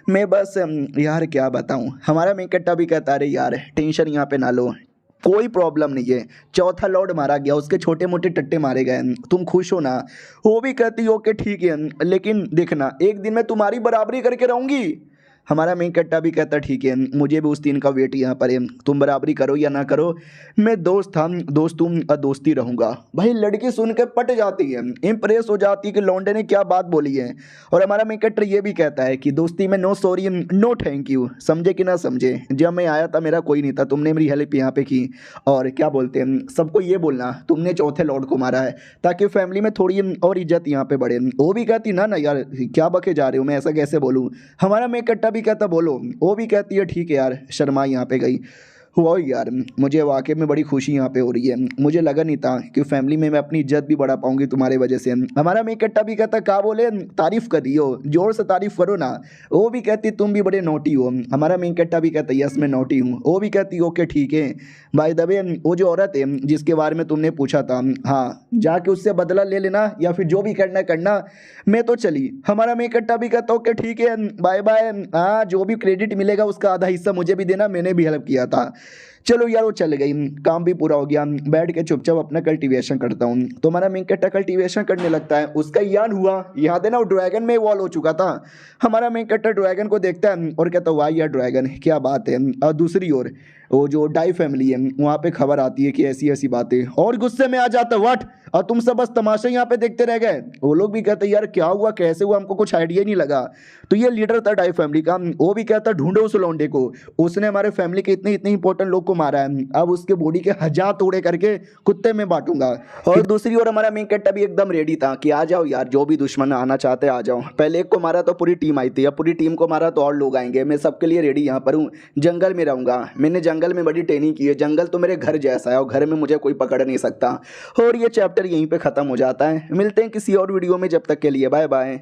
मैं बस यार क्या बताऊँ। हमारा मेन कट्टा भी कहता अरे यार टेंशन यहाँ पे ना लो, कोई प्रॉब्लम नहीं है, चौथा लॉर्ड मारा गया, उसके छोटे मोटे टट्टे मारे गए, तुम खुश हो ना। वो भी कहती ओके ठीक है लेकिन देखना एक दिन मैं तुम्हारी बराबरी करके रहूँगी। हमारा मेन कट्टा भी कहता ठीक है मुझे भी उस दिन का वेट यहाँ पर है, तुम बराबरी करो या ना करो, मैं दोस्त था, दोस्त तुम दोस्ती रहूँगा। भाई लड़की सुन के पट जाती है, इंप्रेस हो जाती है कि लौंडे ने क्या बात बोली है। और हमारा मेन कट्टर ये भी कहता है कि दोस्ती में no sorry no thank you, समझे कि ना समझे, जब मैं आया था मेरा कोई नहीं था, तुमने मेरी हेल्प यहाँ पे की। और क्या बोलते हैं सबको ये बोलना तुमने चौथे लॉर्ड को मारा है, ताकि फैमिली में थोड़ी और इज्जत यहाँ पे बढ़े। वो भी कहती ना ना यार क्या बके जा रहे हो, मैं ऐसा कैसे बोलूँ। हमारा मेन कट्टा भी कहता बोलो। वो भी कहती है ठीक है यार शर्मा यहाँ पे गई। हुआ यार मुझे वाकई में बड़ी खुशी यहाँ पे हो रही है, मुझे लगा नहीं था कि फैमिली में मैं अपनी इज्जत भी बढ़ा पाऊंगी तुम्हारे वजह से। हमारा मेन कट्टा भी कहता क्या बोले तारीफ कर दियो, जोर से तारीफ करो ना। वो भी कहती तुम भी बड़े नोटी हो। हमारा मेन कट्टा भी कहता यस मैं नोटी हूँ। वो भी कहती ओके ठीक है। भाई दबे वो जो औरत है जिसके बारे में तुमने पूछा था, हाँ जाके उससे बदला ले लेना या फिर जो भी करना करना, मैं तो चली। हमारा मेन कट्टा भी कहता ओके ठीक है बाय बाय, हाँ जो भी क्रेडिट मिलेगा उसका आधा हिस्सा मुझे भी देना, मैंने भी हेल्प किया था। चलो यार वो चल गई, काम भी पूरा हो गया, बैठ के चुपचाप अपना कल्टीवेशन करता हूँ। तो हमारा मेन कैरेक्टर कल्टीवेशन करने लगता है, उसका याद हुआ यहाँ पे ना वो ड्रैगन में इवॉल्व हो चुका था। हमारा मेन कैरेक्टर ड्रैगन को देखता है और कहता है वाह यार ड्रैगन क्या बात है। और दूसरी ओर वो जो डाई फैमिली है वहाँ पे खबर आती है कि ऐसी ऐसी बातें, और गुस्से में आ जाता है व्हाट, और तुम सब बस तमाशा यहाँ पे देखते रह गए। वो लोग भी कहते हैं यार क्या हुआ कैसे हुआ, हमको कुछ आइडिया नहीं लगा। तो ये लीडर था डाई फैमिली का, वो भी कहता ढूंढो उस लौंडे को, उसने हमारे फैमिली के इतने इतने इंपॉर्टेंट लोग को मारा है, अब उसके बॉडी के 1000 टुकड़े करके कुत्ते में बांटूंगा। और दूसरी ओर हमारा मेन कैरेक्टर भी एकदम रेडी था कि आ जाओ यार, जो भी दुश्मन आना चाहते आ जाओ। पहले एक को मारा तो पूरी टीम आई थी, अब पूरी टीम को मारा तो और लोग आएंगे, मैं सबके लिए रेडी यहाँ पर हूँ। जंगल में रहूंगा, मैंने जंगल में बड़ी ट्रेनिंग की है, जंगल तो मेरे घर जैसा है और घर में मुझे कोई पकड़ नहीं सकता। और ये चैप्टर यहीं पे खत्म हो जाता है। मिलते हैं किसी और वीडियो में, जब तक के लिए बाय बाय।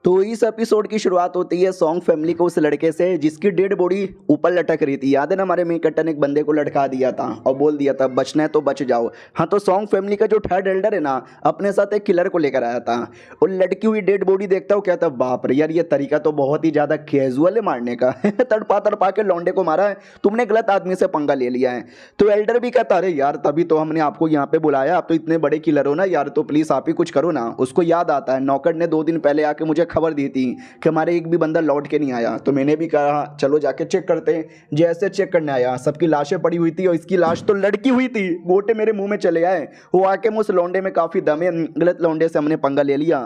तो इस एपिसोड की शुरुआत होती है सॉन्ग फैमिली को उस लड़के से जिसकी डेड बॉडी ऊपर लटक रही थी। याद है ना हमारे मेन कैरेक्टर ने एक बंदे को लटका दिया था और बोल दिया था बचना है तो बच जाओ। हाँ तो सॉन्ग फैमिली का जो थर्ड एल्डर है ना अपने साथ एक किलर को लेकर आया था, और लटकी हुई डेड बॉडी देखता हूँ कहता बाप रे यार ये तरीका तो बहुत ही ज़्यादा कैजुअल है मारने का। तड़पा तड़पा के लौंडे को मारा है, तुमने गलत आदमी से पंगा ले लिया है। तो एल्डर भी कहता अरे यार तभी तो हमने आपको यहाँ पे बुलाया, आप तो इतने बड़े किलर हो ना यार, तो प्लीज़ आप ही कुछ करो ना। उसको याद आता है नौकर ने 2 दिन पहले आके मुझे खबर दी थी कि हमारे एक भी बंदा लौट के नहीं आया। तो मैंने भी कहा चलो जाके चेक करते हैं। जैसे चेक करने आया सबकी लाशें पड़ी हुई थी और इसकी लाश तो लड़की हुई थी। गोटे मेरे मुंह में चले आए, वो आके मुझ लौंडे में काफ़ी दम है, गलत लौंडे से हमने पंगा ले लिया।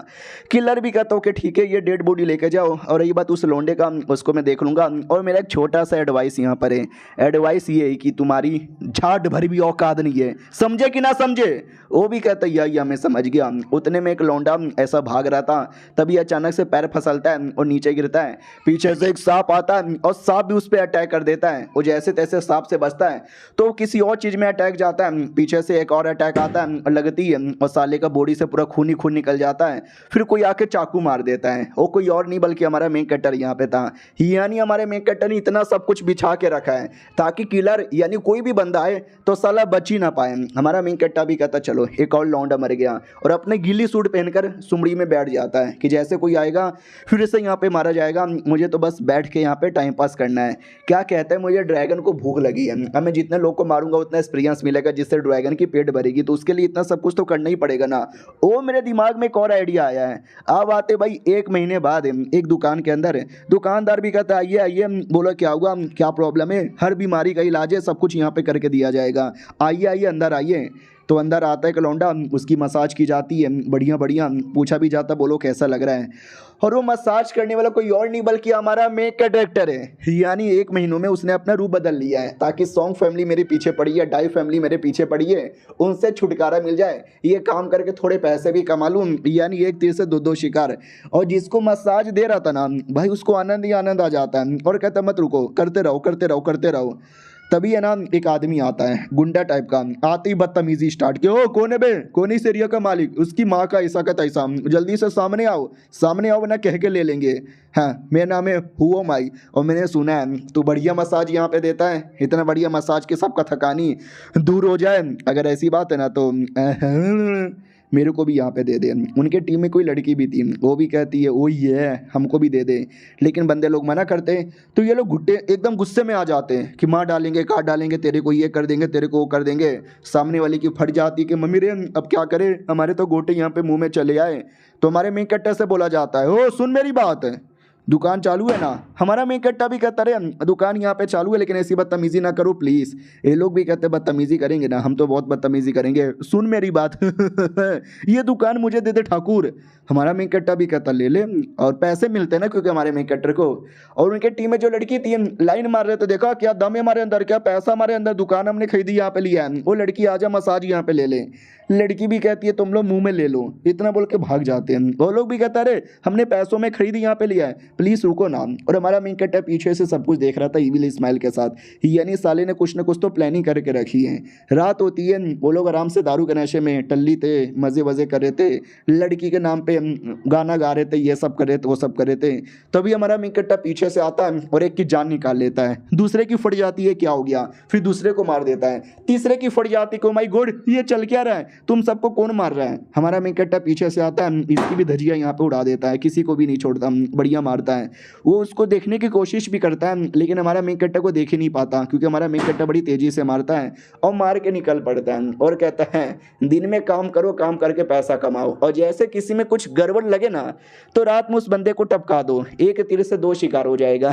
किलर भी कहता हूँ कि ठीक है ये डेड बॉडी लेके जाओ, और रही बात उस लौंडे का उसको मैं देख लूँगा। और मेरा एक छोटा सा एडवाइस यहाँ पर है, एडवाइस ये है कि तुम्हारी झाट भर भी औकात नहीं है, समझे कि ना समझे। वो भी कहता है या मैं समझ गया। उतने में एक लौंडा ऐसा भाग रहा था, तभी अचानक से पैर फिसलता है और नीचे गिरता है। पीछे से एक सांप आता है और सांप भी उस पर अटैक कर देता है। वो जैसे तैसे सांप से बचता है तो किसी और चीज़ में अटैक जाता है, पीछे से एक और अटैक आता है और लगती है और साले का बॉडी से पूरा खून ही खून निकल जाता है। फिर कोई आके चाकू मार देता है, वो कोई और नहीं बल्कि हमारा मेन कैरेक्टर यहाँ पे था। यानी हमारे मेन कैरेक्टर ने इतना सब कुछ बिछा के रखा है ताकि किलर यानी कोई भी बंदा आए तो साला बच ही ना पाए। हमारा मेन कैरेक्टर भी कहता चलो एक और लौंडा मर गया, और अपने गीली सूट पहनकर सुमड़ी में बैठ जाता है कि जैसे कोई आएगा फिर से यहाँ पे मारा जाएगा, मुझे तो बस बैठ के यहाँ पे टाइम पास करना है। क्या कहता है मुझे ड्रैगन को भूख लगी है, अब मैं जितने लोग को मारूंगा उतना एक्सपीरियंस मिलेगा जिससे ड्रैगन की पेट भरेगी, तो उसके लिए इतना सब कुछ तो करना ही पड़ेगा ना। वो मेरे दिमाग में एक और आइडिया आया है। अब आते भाई 1 महीने बाद एक दुकान के अंदर, दुकानदार भी कहता है आइए आइए, बोलो क्या हुआ क्या प्रॉब्लम है, हर बीमारी का इलाज है, सब कुछ यहाँ पे करके दिया जाएगा, आइए आइए अंदर आइए। तो अंदर आता है एक लौंडा, उसकी मसाज की जाती है बढ़िया बढ़िया, पूछा भी जाता बोलो कैसा लग रहा है। और वो मसाज करने वाला कोई और नहीं बल्कि हमारा मेक का डायरेक्टर है। यानी 1 महीनों में उसने अपना रूप बदल लिया है ताकि सॉन्ग फैमिली मेरे पीछे पड़ी है, डाई फैमिली मेरे पीछे पड़ी है, उनसे छुटकारा मिल जाए, ये काम करके थोड़े पैसे भी कमा लूँ। यानी एक तीर से दो शिकार। और जिसको मसाज दे रहा था ना भाई उसको आनंद ही आनंद आ जाता है और कहता मत रुको, करते रहो करते रहो करते रहो। तभी है ना एक आदमी आता है गुंडा टाइप का, आते ही बदतमीजी स्टार्ट की, ओ कौन है बे, कौन इस एरिया का मालिक, उसकी माँ का ऐसा का तैसा, जल्दी से सामने आओ ना कह के ले लेंगे। हाँ मेरा नाम है हुओ माई और मैंने सुना है तू बढ़िया मसाज यहाँ पे देता है, इतना बढ़िया मसाज के सबका थकानी दूर हो जाए। अगर ऐसी बात है ना तो मेरे को भी यहाँ पे दे दे। उनके टीम में कोई लड़की भी थी, वो भी कहती है ओ ये हमको भी दे दे, लेकिन बंदे लोग मना करते हैं। तो ये लोग घुट्टे एकदम गुस्से में आ जाते हैं कि मार डालेंगे काट डालेंगे, तेरे को ये कर देंगे तेरे को वो कर देंगे। सामने वाली की फट जाती है कि मम्मी रे अब क्या करें, हमारे तो गोटे यहाँ पे मुँह में चले आए। तो हमारे मेन कैरेक्टर से बोला जाता है ओ सुन मेरी बात, दुकान चालू है ना। हमारा मेन कैरेक्टर भी कहता रहे दुकान यहाँ पे चालू है लेकिन ऐसी बदतमीजी ना करो प्लीज़। ये लोग भी कहते बदतमीजी करेंगे ना, हम तो बहुत बदतमीजी करेंगे, सुन मेरी बात। ये दुकान मुझे दे दे ठाकुर। हमारा मेन कैरेक्टर भी कहता ले ले, और पैसे मिलते हैं ना क्योंकि हमारे मेन कैरेक्टर को। और उनके टीम में जो लड़की थी लाइन मार रहे थे, देखा क्या दम है हमारे अंदर, क्या पैसा हमारे अंदर, दुकान हमने खरीदी यहाँ पे लिया है, वो लड़की आजा मसाज यहाँ पे ले ले। लड़की भी कहती है तुम लोग मुंह में ले लो, इतना बोल के भाग जाते हैं। वो लोग भी कहता अरे हमने पैसों में खरीदी यहाँ पे लिया है, प्लीज रुको ना। और हमारा मेन कैरेक्टर पीछे से सब कुछ देख रहा था इविल स्माइल के साथ, यानी साले ने कुछ ना कुछ तो प्लानिंग करके रखी है। रात होती है, वो लोग आराम से दारू के नशे में टल्ली थे, मजे वजे कर रहे थे, लड़की के नाम पे गाना गा रहे थे, ये सब कर रहे थे वो सब कर रहे थे। तभी हमारा मेन कैरेक्टर पीछे से आता है और एक की जान निकाल लेता है, दूसरे की फट जाती है, क्या हो गया, फिर दूसरे को मार देता है, तीसरे की फट जाती है, माय गॉड ये चल क्या रहा है, तुम सबको कौन मार रहा है। हमारा मेन कैरेक्टर पीछे से आता है, इसकी भी धजिया यहाँ पे उड़ा देता है, किसी को भी नहीं छोड़ता, बढ़िया मारता जाता है। वो उसको देखने की कोशिश भी करता है, लेकिन हमारा मेन कट्टा को देख ही नहीं पाता, क्योंकि हमारा मेन कट्टा बड़ी तेज़ी से मारता है और मार के निकल पड़ता है और कहता है दिन में काम करो, काम करके पैसा कमाओ, और जैसे किसी में कुछ गड़बड़ लगे ना तो रात में उस बंदे को टपका दो, एक तीर से दो शिकार हो जाएगा।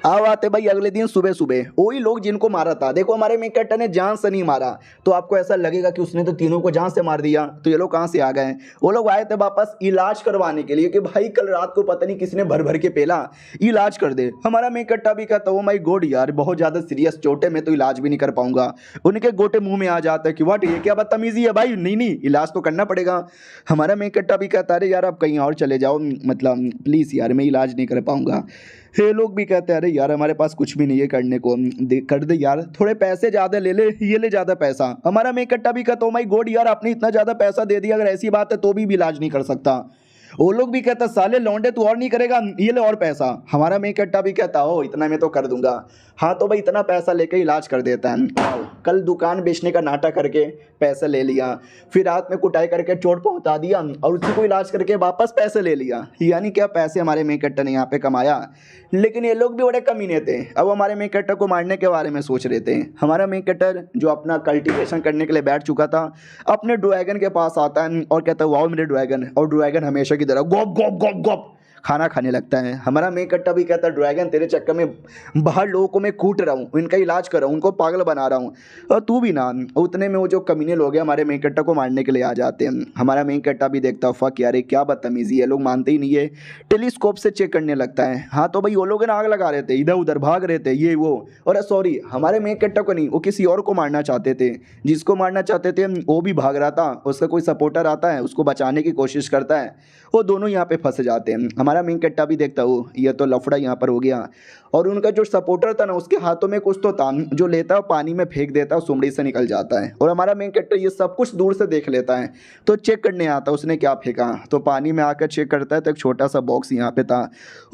अब आते भाई अगले दिन सुबह सुबह वही लोग जिनको मारा था। देखो हमारे मेन कट्टा ने जान से नहीं मारा, तो आपको ऐसा लगेगा कि उसने तो तीनों को जान से मार दिया, तो ये लोग कहाँ से आ गए? वो लोग आए थे वापस इलाज करवाने के लिए कि भाई कल रात को पता नहीं किसने भर भर के पेला, इलाज कर दे। हमारा मेन कट्टा भी कहता ओ माय गॉड यार, बहुत ज़्यादा सीरियस चोट है, मैं तो इलाज भी नहीं कर पाऊंगा। उनके गोटे मुंह में आ जाता है कि व्हाट, ये क्या बदतमीजी है भाई, नहीं नहीं इलाज तो करना पड़ेगा। हमारा मेन कट्टा भी कहता अरे यार आप कहीं और चले जाओ, मतलब प्लीज़ यार मैं इलाज नहीं कर पाऊंगा। ये लोग भी कहते हैं अरे यार हमारे पास कुछ भी नहीं है करने को, कर दे यार, थोड़े पैसे ज़्यादा ले ले, ये ले ज़्यादा पैसा। हमारा मेन कट्टा भी कहता ओ माय गॉड यार आपने इतना ज़्यादा पैसा दे दिया, अगर ऐसी बात है तो भी इलाज नहीं कर सकता। वो लोग भी कहता साले लौंडे तू और नहीं करेगा, ये ले और पैसा। हमारा मेन कट्टा भी कहता हो इतना मैं तो कर दूंगा। हाँ तो भाई इतना पैसा लेके इलाज कर देता है। कल दुकान बेचने का नाटक करके पैसे ले लिया, फिर रात में कुटाई करके चोट पहुंचा दिया और उसी को इलाज करके वापस पैसे ले लिया। यानी क्या पैसे हमारे मेन कट्टा ने यहाँ पे कमाया। लेकिन ये लोग भी बड़े कमीने थे, अब हमारे मेन कट्टा को मारने के बारे में सोच रहे थे। हमारा मेन कट्टर जो अपना कल्टीवेशन करने के लिए बैठ चुका था, अपने ड्रैगन के पास आता है और कहता है वाओ मेरे ड्रैगन, और ड्रैगन हमेशा की तरह गोप गोप गोप गोप खाना खाने लगता है। हमारा मेन कट्टा भी कहता है ड्रैगन तेरे चक्कर में बाहर लोगों को मैं कूट रहा हूँ, इनका इलाज कर रहा हूँ, उनको पागल बना रहा हूँ, और तू भी ना। उतने में वो जो कमीने लोग हैं हमारे मेन कट्टा को मारने के लिए आ जाते हैं। हमारा मेन कट्टा भी देखता फक यार क्या बदतमीजी है, लोग मानते ही नहीं है, टेलीस्कोप से चेक करने लगता है। हाँ तो भाई वो लोग आग लगा रहे थे, इधर उधर भाग रहे थे ये वो, और सॉरी हमारे मेन कट्टा को नहीं, वो किसी और को मारना चाहते थे। जिसको मारना चाहते थे वो भी भाग रहा था, उसका कोई सपोर्टर आता है उसको बचाने की कोशिश करता है, वो दोनों यहाँ पे फंस जाते हैं। हमारा मेन कट्टा भी देखता हो ये तो लफड़ा यहाँ पर हो गया, और उनका जो सपोर्टर था ना उसके हाथों में कुछ तो था, जो लेता है पानी में फेंक देता है, सुमड़ी से निकल जाता है। और हमारा मेन कट्टा ये सब कुछ दूर से देख लेता है, तो चेक करने आता उसने क्या फेंका, तो पानी में आकर चेक करता है तो एक छोटा सा बॉक्स यहाँ पे था,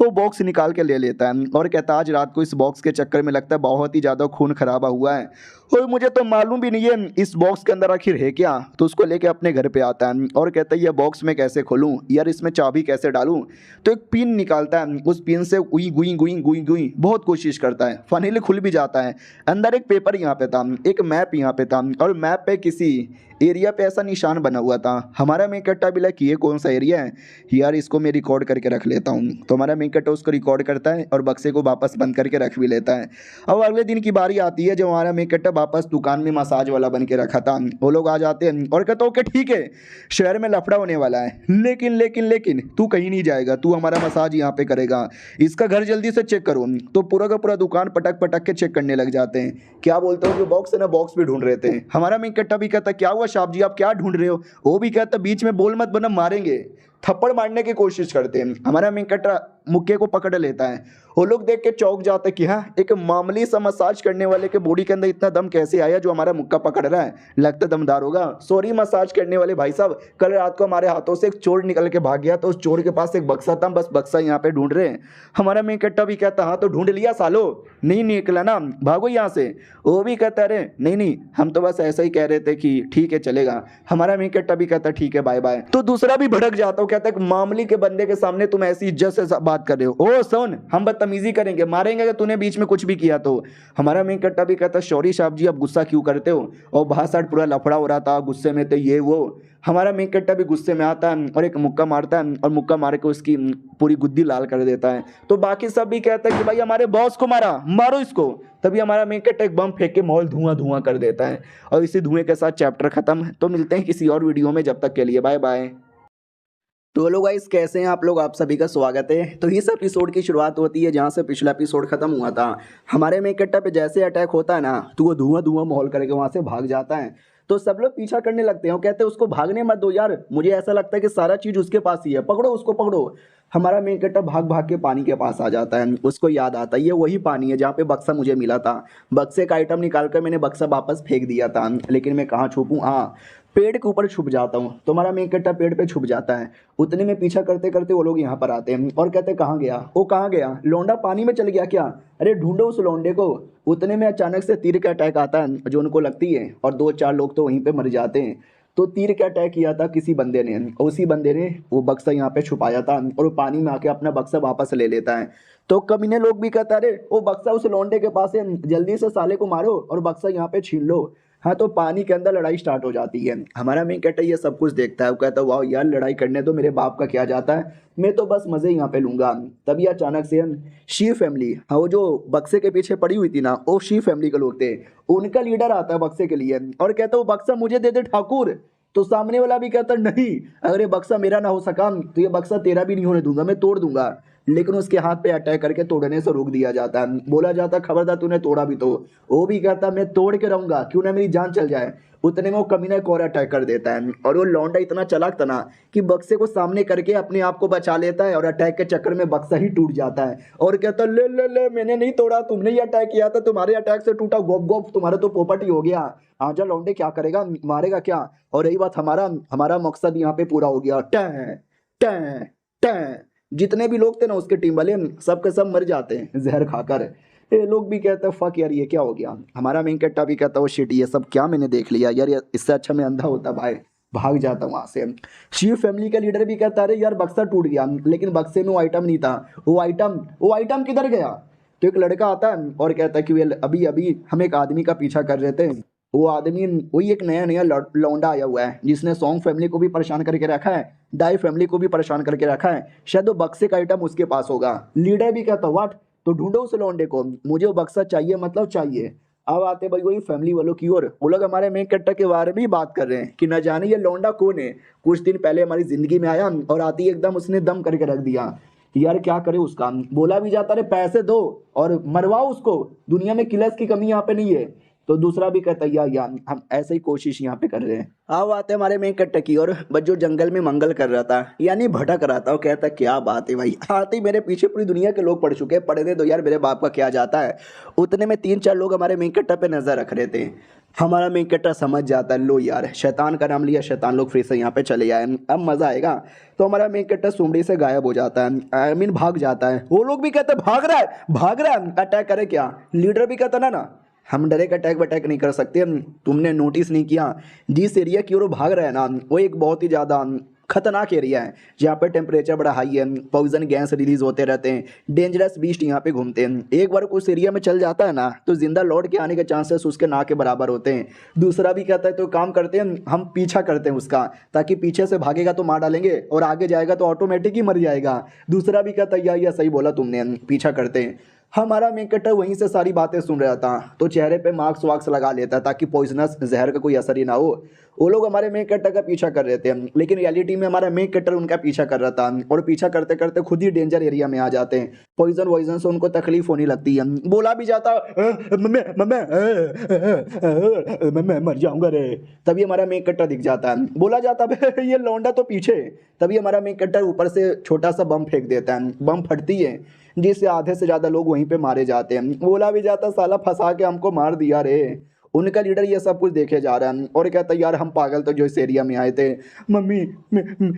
वो बॉक्स निकाल के ले लेता है और कहता है आज रात को इस बॉक्स के चक्कर में लगता है बहुत ही ज़्यादा खून खराबा हुआ है, और मुझे तो मालूम भी नहीं है इस बॉक्स के अंदर आखिर है क्या। तो उसको लेके अपने घर पे आता है और कहता है ये बॉक्स मैं कैसे खोलूँ यार, इसमें चाबी कैसे डालूँ। तो एक पिन निकालता है, उस पिन से गुई गुई गुई गुई गुई बहुत कोशिश करता है, फाइनली खुल भी जाता है। अंदर एक पेपर यहाँ पे था, एक मैप यहाँ पे था, और मैप पे किसी एरिया पे ऐसा निशान बना हुआ था। हमारा मेन कट्टा भी लाइक ये कौन सा एरिया है यार, इसको मैं रिकॉर्ड करके रख लेता हूँ। तो हमारा मेन कट्टा उसको रिकॉर्ड करता है और बक्से को वापस बंद करके रख भी लेता है। अब अगले दिन की बारी आती है जब हमारा मेन कट्टा वापस दुकान में मसाज वाला बन के रखा था। वो लोग आ जाते हैं और कहते ओके ठीक है शहर में लफड़ा होने वाला है, लेकिन लेकिन लेकिन तू कहीं नहीं जाएगा, तू हमारा मसाज यहाँ पे करेगा, इसका घर जल्दी से चेक करो। तो पूरा का पूरा दुकान पटक पटक के चेक करने लग जाते हैं। क्या बोलते हो जो बॉक्स है ना, बॉक्स भी ढूंढ रहे थे। हमारा मेन कट्टा भी कहता क्या हुआ साहब जी आप क्या ढूंढ रहे हो, वो भी कहता बीच में बोल मत बना मारेंगे, थप्पड़ मारने की कोशिश करते हैं। हमारा मेन कट्टा मुक्के को पकड़ लेता है। वो लोग देख के चौंक जाते कि हाँ एक मामूली सा मसाज करने वाले के बॉडी के अंदर इतना दम कैसे आया जो हमारा मुक्का पकड़ रहा है, लगता दमदार होगा। सॉरी मसाज करने वाले भाई साहब, कल रात को हमारे हाथों से एक चोर निकल के भाग गया, तो उस चोर के पास एक बक्सा था, बस बक्सा यहाँ पे ढूंढ रहे हैं। हमारा मेन कट्टा भी कहता हाँ तो ढूंढ लिया सालो, नहीं निकला ना भागो यहाँ से। वो भी कहता अरे नहीं नहीं हम तो बस ऐसा ही कह रहे थे कि ठीक है चलेगा। हमारा मेन कट्टा भी कहता ठीक है बाय बाय। तो दूसरा भी भड़क जाता हो, कहता है मामूली के बंदे के सामने तुम ऐसी इज्जत से बात कर रहे हो, ओ सुन हम बदतमीजी करेंगे, मारेंगे अगर तूने बीच में कुछ भी किया तो। हमारा मेन कट्टा भी कहता सॉरी साहब जी आप गुस्सा क्यों करते हो, और बाहर साइड पूरा लफड़ा हो रहा था, गुस्से में थे ये वो। हमारा मेन कट्टा भी गुस्से में आता है और एक मुक्का मारता है, और मुक्का मार के उसकी पूरी गुद्दी लाल कर देता है। तो बाकी सब भी कहता है कि भाई हमारे बॉस को मारा, मारो इसको। तभी हमारा मेन कट्टा एक बम फेंक के माहौल धुआं धुआं कर देता है, और इसी धुएं के साथ चैप्टर खत्म। तो मिलते हैं किसी और वीडियो में, जब तक के लिए बाय बाय। तो लोग गाइस कैसे हैं आप लोग, आप सभी का स्वागत है। तो इस एपिसोड की शुरुआत होती है जहाँ से पिछला एपिसोड खत्म हुआ था। हमारे मेन कट्टा पे जैसे अटैक होता है ना, तो वो धुआं धुआं माहौल करके वहाँ से भाग जाता है। तो सब लोग पीछा करने लगते हैं, कहते हैं उसको भागने मत दो यार, मुझे ऐसा लगता है कि सारा चीज़ उसके पास ही है, पकड़ो उसको पकड़ो। हमारा मेन कट्टा भाग भाग के पानी के पास आ जाता है, उसको याद आता है ये वही पानी है जहाँ पे बक्सा मुझे मिला था। बक्से का आइटम निकाल कर मैंने बक्सा वापस फेंक दिया था, लेकिन मैं कहाँ छुपूँ, हाँ पेड़ के ऊपर छुप जाता हूँ। तो हमारा मेन कट्टा पेड़ पे छुप जाता है। उतने में पीछा करते करते वो लोग यहाँ पर आते हैं और कहते कहाँ गया, वो कहाँ गया, लौंडा पानी में चल गया क्या, अरे ढूंढो उस लौंडे को। उतने में अचानक से तीर का अटैक आता है जो उनको लगती है, और 2-4 लोग तो वहीं पे मर जाते हैं। तो तीर के अटैक किया था किसी बंदे ने, उसी बंदे ने वो बक्सा यहाँ पे छुपाया था और वो पानी में आके अपना बक्सा वापस ले लेता है। तो कमीने लोग भी कहता अरे वो बक्सा उस लौंडे के पास है, जल्दी से साले को मारो और बक्सा यहाँ पे छीन लो। हाँ, तो पानी के अंदर लड़ाई स्टार्ट हो जाती है। हमारा मेन कैरेक्टर ये सब कुछ देखता है, वो कहता है वाह यार लड़ाई करने दो, मेरे बाप का क्या जाता है, मैं तो बस मजे यहाँ पे लूंगा। तभी अचानक से शिव फैमिली, हाँ वो जो बक्से के पीछे पड़ी हुई थी ना, वो शिव फैमिली के लोग थे, उनका लीडर आता है बक्से के लिए और कहता है वो बक्सा मुझे दे दे ठाकुर। तो सामने वाला भी कहता नहीं, अगर ये बक्सा मेरा ना हो सका तो ये बक्सा तेरा भी नहीं होने दूंगा, मैं तोड़ दूंगा। लेकिन उसके हाथ पे अटैक करके तोड़ने से रोक दिया जाता है। बोला जाता खबरदार तूने तोड़ा भी तो। वो भी कहता मैं तोड़ के रहूंगा, क्यों ना मेरी जान चल जाए। उतने में वो कमीना एक और अटैक कर देता है और वो लौंडा इतना चालाक था ना कि बक्से को सामने करके अपने आप को बचा लेता है और अटैक के चक्कर में बक्सा ही टूट जाता है और कहता ले ले ले मैंने नहीं तोड़ा, तुमने ही अटैक किया था, तुम्हारे अटैक से टूटा, गोप गोप तुम्हारा तो पोपट ही हो गया। आजा लौंडे क्या करेगा, मारेगा क्या। और रही बात हमारा हमारा मकसद यहाँ पे पूरा हो गया। टैं टैं टैं जितने भी लोग थे ना उसके टीम वाले सब के सब मर जाते हैं जहर खाकर। ये लोग भी कहते हैं फक यार ये क्या हो गया। हमारा मेन कैरेक्टर भी कहता है वो शिट ये सब क्या मैंने देख लिया यार, इससे अच्छा मैं अंधा होता भाई, भाग जाता वहां से। शिव फैमिली का लीडर भी कहता अरे यार बक्सा टूट गया, लेकिन बक्से में वो आइटम नहीं था। वो आइटम किधर गया। तो एक लड़का आता है और कहता है कि अभी अभी हम एक आदमी का पीछा कर रहे थे, वो आदमी वही एक नया नया लौंडा आया हुआ है जिसने सॉन्ग फैमिली को भी परेशान करके रखा है, डाई फैमिली को भी परेशान करके रखा है, शायद वो बक्से का आइटम उसके पास होगा। लीडर भी कहता व्हाट, तो ढूंढो उस लौंडे को, मुझे वो बक्सा चाहिए मतलब चाहिए। अब आते भाई वही फैमिली वालों की ओर, वो लोग हमारे मेन कैरेक्टर के बारे में भी बात कर रहे हैं कि न जाने ये लौंडा कौन है, कुछ दिन पहले हमारी जिंदगी में आया और आती एकदम उसने दम करके रख दिया। यार क्या करे उसका। बोला भी जाता है पैसे दो और मरवाओ उसको, दुनिया में किलर्स की कमी यहाँ पे नहीं है। तो दूसरा भी कहता है यार हम ऐसे ही कोशिश यहाँ पे कर रहे हैं। अब आते हैं हमारे मेन कैरेक्टर की और बस जो जंगल में मंगल कर रहा था यानी भटक रहा था, वो कहता क्या बात है भाई, आते ही मेरे पीछे पूरी दुनिया के लोग पड़ चुके हैं, पढ़ने दो यार मेरे बाप का क्या जाता है। उतने में 3-4 लोग हमारे मेन कैरेक्टर पे नजर रख रहे थे। हमारा मेन कैरेक्टर समझ जाता है लो यार शैतान का नाम लिया, शैतान लोग फिर से यहाँ पे चले आए, अब मजा आएगा। तो हमारा मेन कैरेक्टर सुमड़ी से गायब हो जाता है, आई मीन भाग जाता है। वो लोग भी कहते हैं भाग रहा है अटैक करे क्या। लीडर भी कहता ना हम डायरेक्ट अटैक वटैक नहीं कर सकते, तुमने नोटिस नहीं किया जिस एरिया की ओर वो भाग रहा है ना वो एक बहुत ही ज़्यादा खतरनाक एरिया है जहाँ पे टेम्परेचर बड़ा हाई है, पॉइजन गैस रिलीज होते रहते हैं, डेंजरस बीस्ट यहाँ पे घूमते हैं। एक बार उस एरिया में चल जाता है ना तो जिंदा लौट के आने के चांसेस उसके ना के बराबर होते हैं। दूसरा भी कहता है तो काम करते हैं हम पीछा करते हैं उसका, ताकि पीछे से भागेगा तो मार डालेंगे और आगे जाएगा तो ऑटोमेटिक ही मर जाएगा। दूसरा भी कहता है या सही बोला तुमने, पीछा करते हैं। हमारा मेन कैरेक्टर वहीं से सारी बातें सुन रहा था तो चेहरे पे मार्क्स वाक्स लगा लेता ताकि पॉइजनस जहर का कोई असर ही ना हो। वो लोग हमारे मेन कैरेक्टर का पीछा कर रहे थे लेकिन रियलिटी में हमारा मेन कैरेक्टर उनका पीछा कर रहा था और पीछा करते करते खुद ही डेंजर एरिया में आ जाते हैं। पॉइजन वॉइजन से उनको तकलीफ होने लगती है। बोला भी जाता मैं मर जाऊंगा रे। तभी हमारा मेन कैरेक्टर दिख जाता है, बोला जाता है ये लौंडा तो पीछे। तभी हमारा मेन कैरेक्टर ऊपर से छोटा सा बम फेंक देता है, बम फटती है जिससे आधे से ज्यादा लोग वहीं पे मारे जाते हैं। बोला भी जाता साला फंसा के हमको मार दिया रे। उनका लीडर ये सब कुछ देखे जा रहा है और कहता यार हम पागल तो जो इस एरिया में आए थे, मम्मी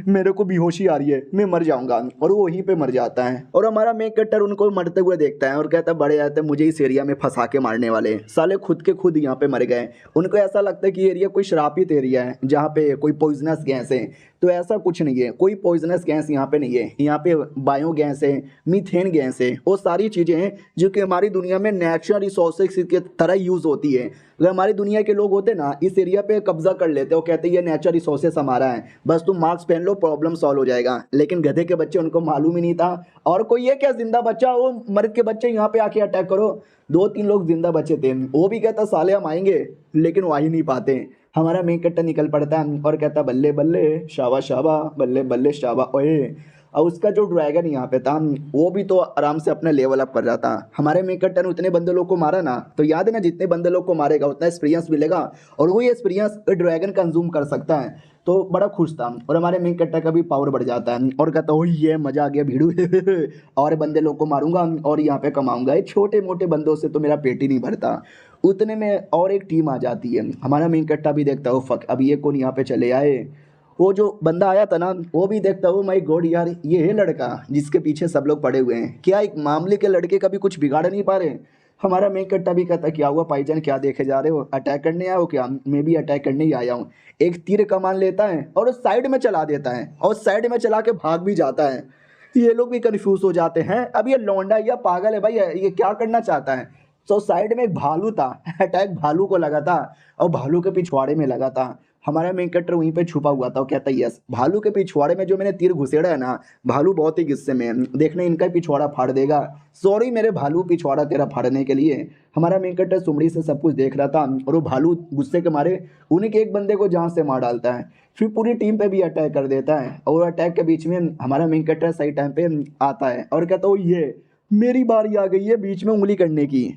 मेरे को बेहोशी आ रही है, मैं मर जाऊंगा। और वो वहीं पे मर जाता है और हमारा मेन कैरेक्टर उनको मरते हुए देखता है और कहता बड़े आते मुझे इस एरिया में फंसा के मारने वाले, साले खुद के खुद यहाँ पे मर गए। उनको ऐसा लगता है कि एरिया कोई श्रापित एरिया है जहाँ पे कोई पॉइजनस गैस है, तो ऐसा कुछ नहीं है, कोई पॉइजनस गैस यहाँ पे नहीं है। यहाँ पे बायो गैस है, मीथेन गैस है, वो सारी चीज़ें हैं जो कि हमारी दुनिया में नेचुरल रिसोर्सेज की तरह यूज़ होती है। अगर हमारी दुनिया के लोग होते ना इस एरिया पे कब्जा कर लेते, वो कहते ये नेचुरल रिसोर्सेज हमारा है, बस तुम मास्क पहन लो प्रॉब्लम सॉल्व हो जाएगा। लेकिन गधे के बच्चे उनको मालूम ही नहीं था। और कोई ये क्या जिंदा बच्चा, वो मर्द के बच्चे यहाँ पे आके अटैक करो। 2-3 लोग जिंदा बचे थे, वो भी कहता साले हम आएंगे, लेकिन वो आ ही नहीं पाते। हमारा मेन कैरेक्टर निकल पड़ता है और कहता बल्ले बल्ले शाबा शाबा बल्ले बल्ले शाबा ओए। और उसका जो ड्रैगन यहाँ पे था वो भी तो आराम से अपना लेवल अप कर रहा था। हमारे मेन कैरेक्टर ने उतने बंदे लोग को मारा ना, तो याद है ना जितने बंदे लोग को मारेगा उतना एक्सपीरियंस मिलेगा और वही एक्सपीरियंस ड्रैगन कंज्यूम कर सकता है। तो बड़ा खुश था और हमारे मेन कैरेक्टर का भी पावर बढ़ जाता है और कहता ओ ये मजा आ गया भीड़ू और बंदे लोग को मारूंगा और यहाँ पे कमाऊंगा, ये छोटे मोटे बंदों से तो मेरा पेट ही नहीं भरता। उतने में और एक टीम आ जाती है। हमारा मेन कैरेक्टर भी देखता हो फक अब ये कौन यहाँ पे चले आए। वो जो बंदा आया था ना वो भी देखता हो माय गॉड यार ये है लड़का जिसके पीछे सब लोग पड़े हुए हैं, क्या एक मामले के लड़के का भी कुछ बिगाड़ नहीं पा रहे। हमारा मेन कट्टा भी कहता क्या हुआ भाईजान, क्या देखे जा रहे हो, अटैक करने आए हो क्या? मैं भी अटैक करने ही आया हूँ। एक तीर कमान लेता है और उस साइड में चला देता है और साइड में चला के भाग भी जाता है। ये लोग भी कंफ्यूज हो जाते हैं, अब ये लौंडा या पागल है भाई, ये क्या करना चाहता है। तो साइड में एक भालू था, अटैक भालू को लगा था और भालू के पिछवाड़े में लगा था। हमारा मेन कैरेक्टर वहीं पे छुपा हुआ था और कहता है यस, भालू के पिछवाड़े में जो मैंने तीर घुसेड़ा है ना, भालू बहुत ही गुस्से में है, देखना इनका पिछवाड़ा फाड़ देगा। सॉरी मेरे भालू, पिछवाड़ा तेरा फाड़ने के लिए। हमारा मेन कैरेक्टर सुमड़ी से सब कुछ देख रहा था और वो भालू गुस्से के मारे उन्हीं के एक बंदे को जान से मार डालता है, फिर पूरी टीम पे भी अटैक कर देता है। और अटैक के बीच में हमारा मेन कैरेक्टर सही टाइम पे आता है और कहता है ये मेरी बारी आ गई है बीच में उंगली करने की।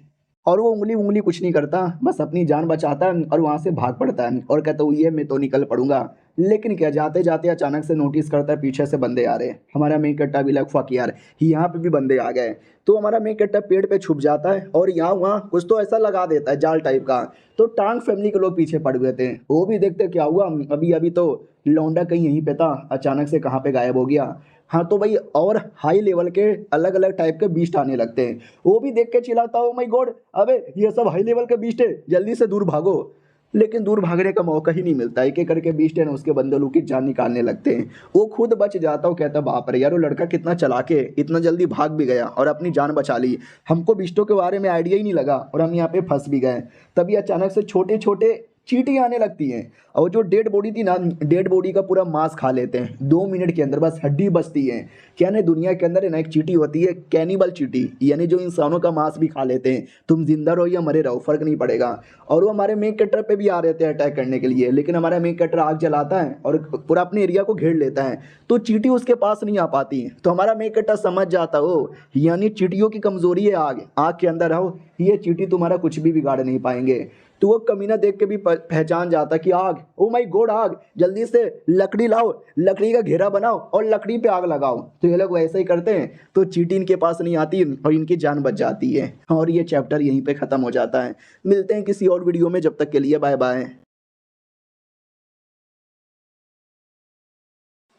और वो उंगली उंगली कुछ नहीं करता, बस अपनी जान बचाता है और वहाँ से भाग पड़ता है और कहता है ये मैं तो निकल पड़ूंगा। लेकिन क्या जाते जाते अचानक से नोटिस करता है पीछे से बंदे आ रहे हैं। हमारा मेन कट्टा भी लग फक यार, यहाँ पे भी बंदे आ गए। तो हमारा मेन कट्टा पेड़ पे छुप जाता है और यहाँ वहाँ कुछ तो ऐसा लगा देता है जाल टाइप का। तो टांग फैमिली के लोग पीछे पड़ गए थे, वो भी देखते क्या हुआ, अभी अभी तो लौंडा कहीं यहीं पे था, अचानक से कहाँ पे गायब हो गया। हाँ तो भाई और हाई लेवल के अलग अलग टाइप के बीस्ट आने लगते हैं, वो भी देख के चिल्लाता हो माय गॉड, अबे ये सब हाई लेवल के बीस्ट है, जल्दी से दूर भागो। लेकिन दूर भागने का मौका ही नहीं मिलता, एक एक करके बीस्ट है ना उसके बंदूकों की जान निकालने लगते हैं। वो खुद बच जाता हो, कहता बाप रे यार वो लड़का कितना चलाके, इतना जल्दी भाग भी गया और अपनी जान बचा ली। हमको बिस्टों के बारे में आइडिया ही नहीं लगा और हम यहाँ पे फंस भी गए। तभी अचानक से छोटे छोटे चींटी आने लगती हैं और जो डेड बॉडी थी ना, डेड बॉडी का पूरा मांस खा लेते हैं 2 मिनट के अंदर, बस हड्डी बचती है। क्या ना दुनिया के अंदर है ना एक चींटी होती है कैनिबल चींटी, यानी जो इंसानों का मांस भी खा लेते हैं, तुम जिंदा रहो या मरे रहो फर्क नहीं पड़ेगा। और वो हमारे मेन कैरेक्टर पे भी आ रहे थे अटैक करने के लिए, लेकिन हमारा मेन कैरेक्टर आग जलाता है और पूरा अपने एरिया को घेर लेता है, तो चींटी उसके पास नहीं आ पाती। तो हमारा मेन कैरेक्टर समझ जाता हो यानी चींटियों की कमजोरी है आग, आग के अंदर रहो, ये चींटी तुम्हारा कुछ भी बिगाड़ नहीं पाएंगे। तो वो कमीना देख के भी पहचान जाता कि आग, ओ माय गॉड आग, जल्दी से लकड़ी लाओ, लकड़ी का घेरा बनाओ और लकड़ी पे आग लगाओ। तो ये लोग वैसे ही करते हैं, तो चींटी इनके पास नहीं आती और इनकी जान बच जाती है और ये चैप्टर यहीं पे ख़त्म हो जाता है। मिलते हैं किसी और वीडियो में, जब तक के लिए बाय बाय।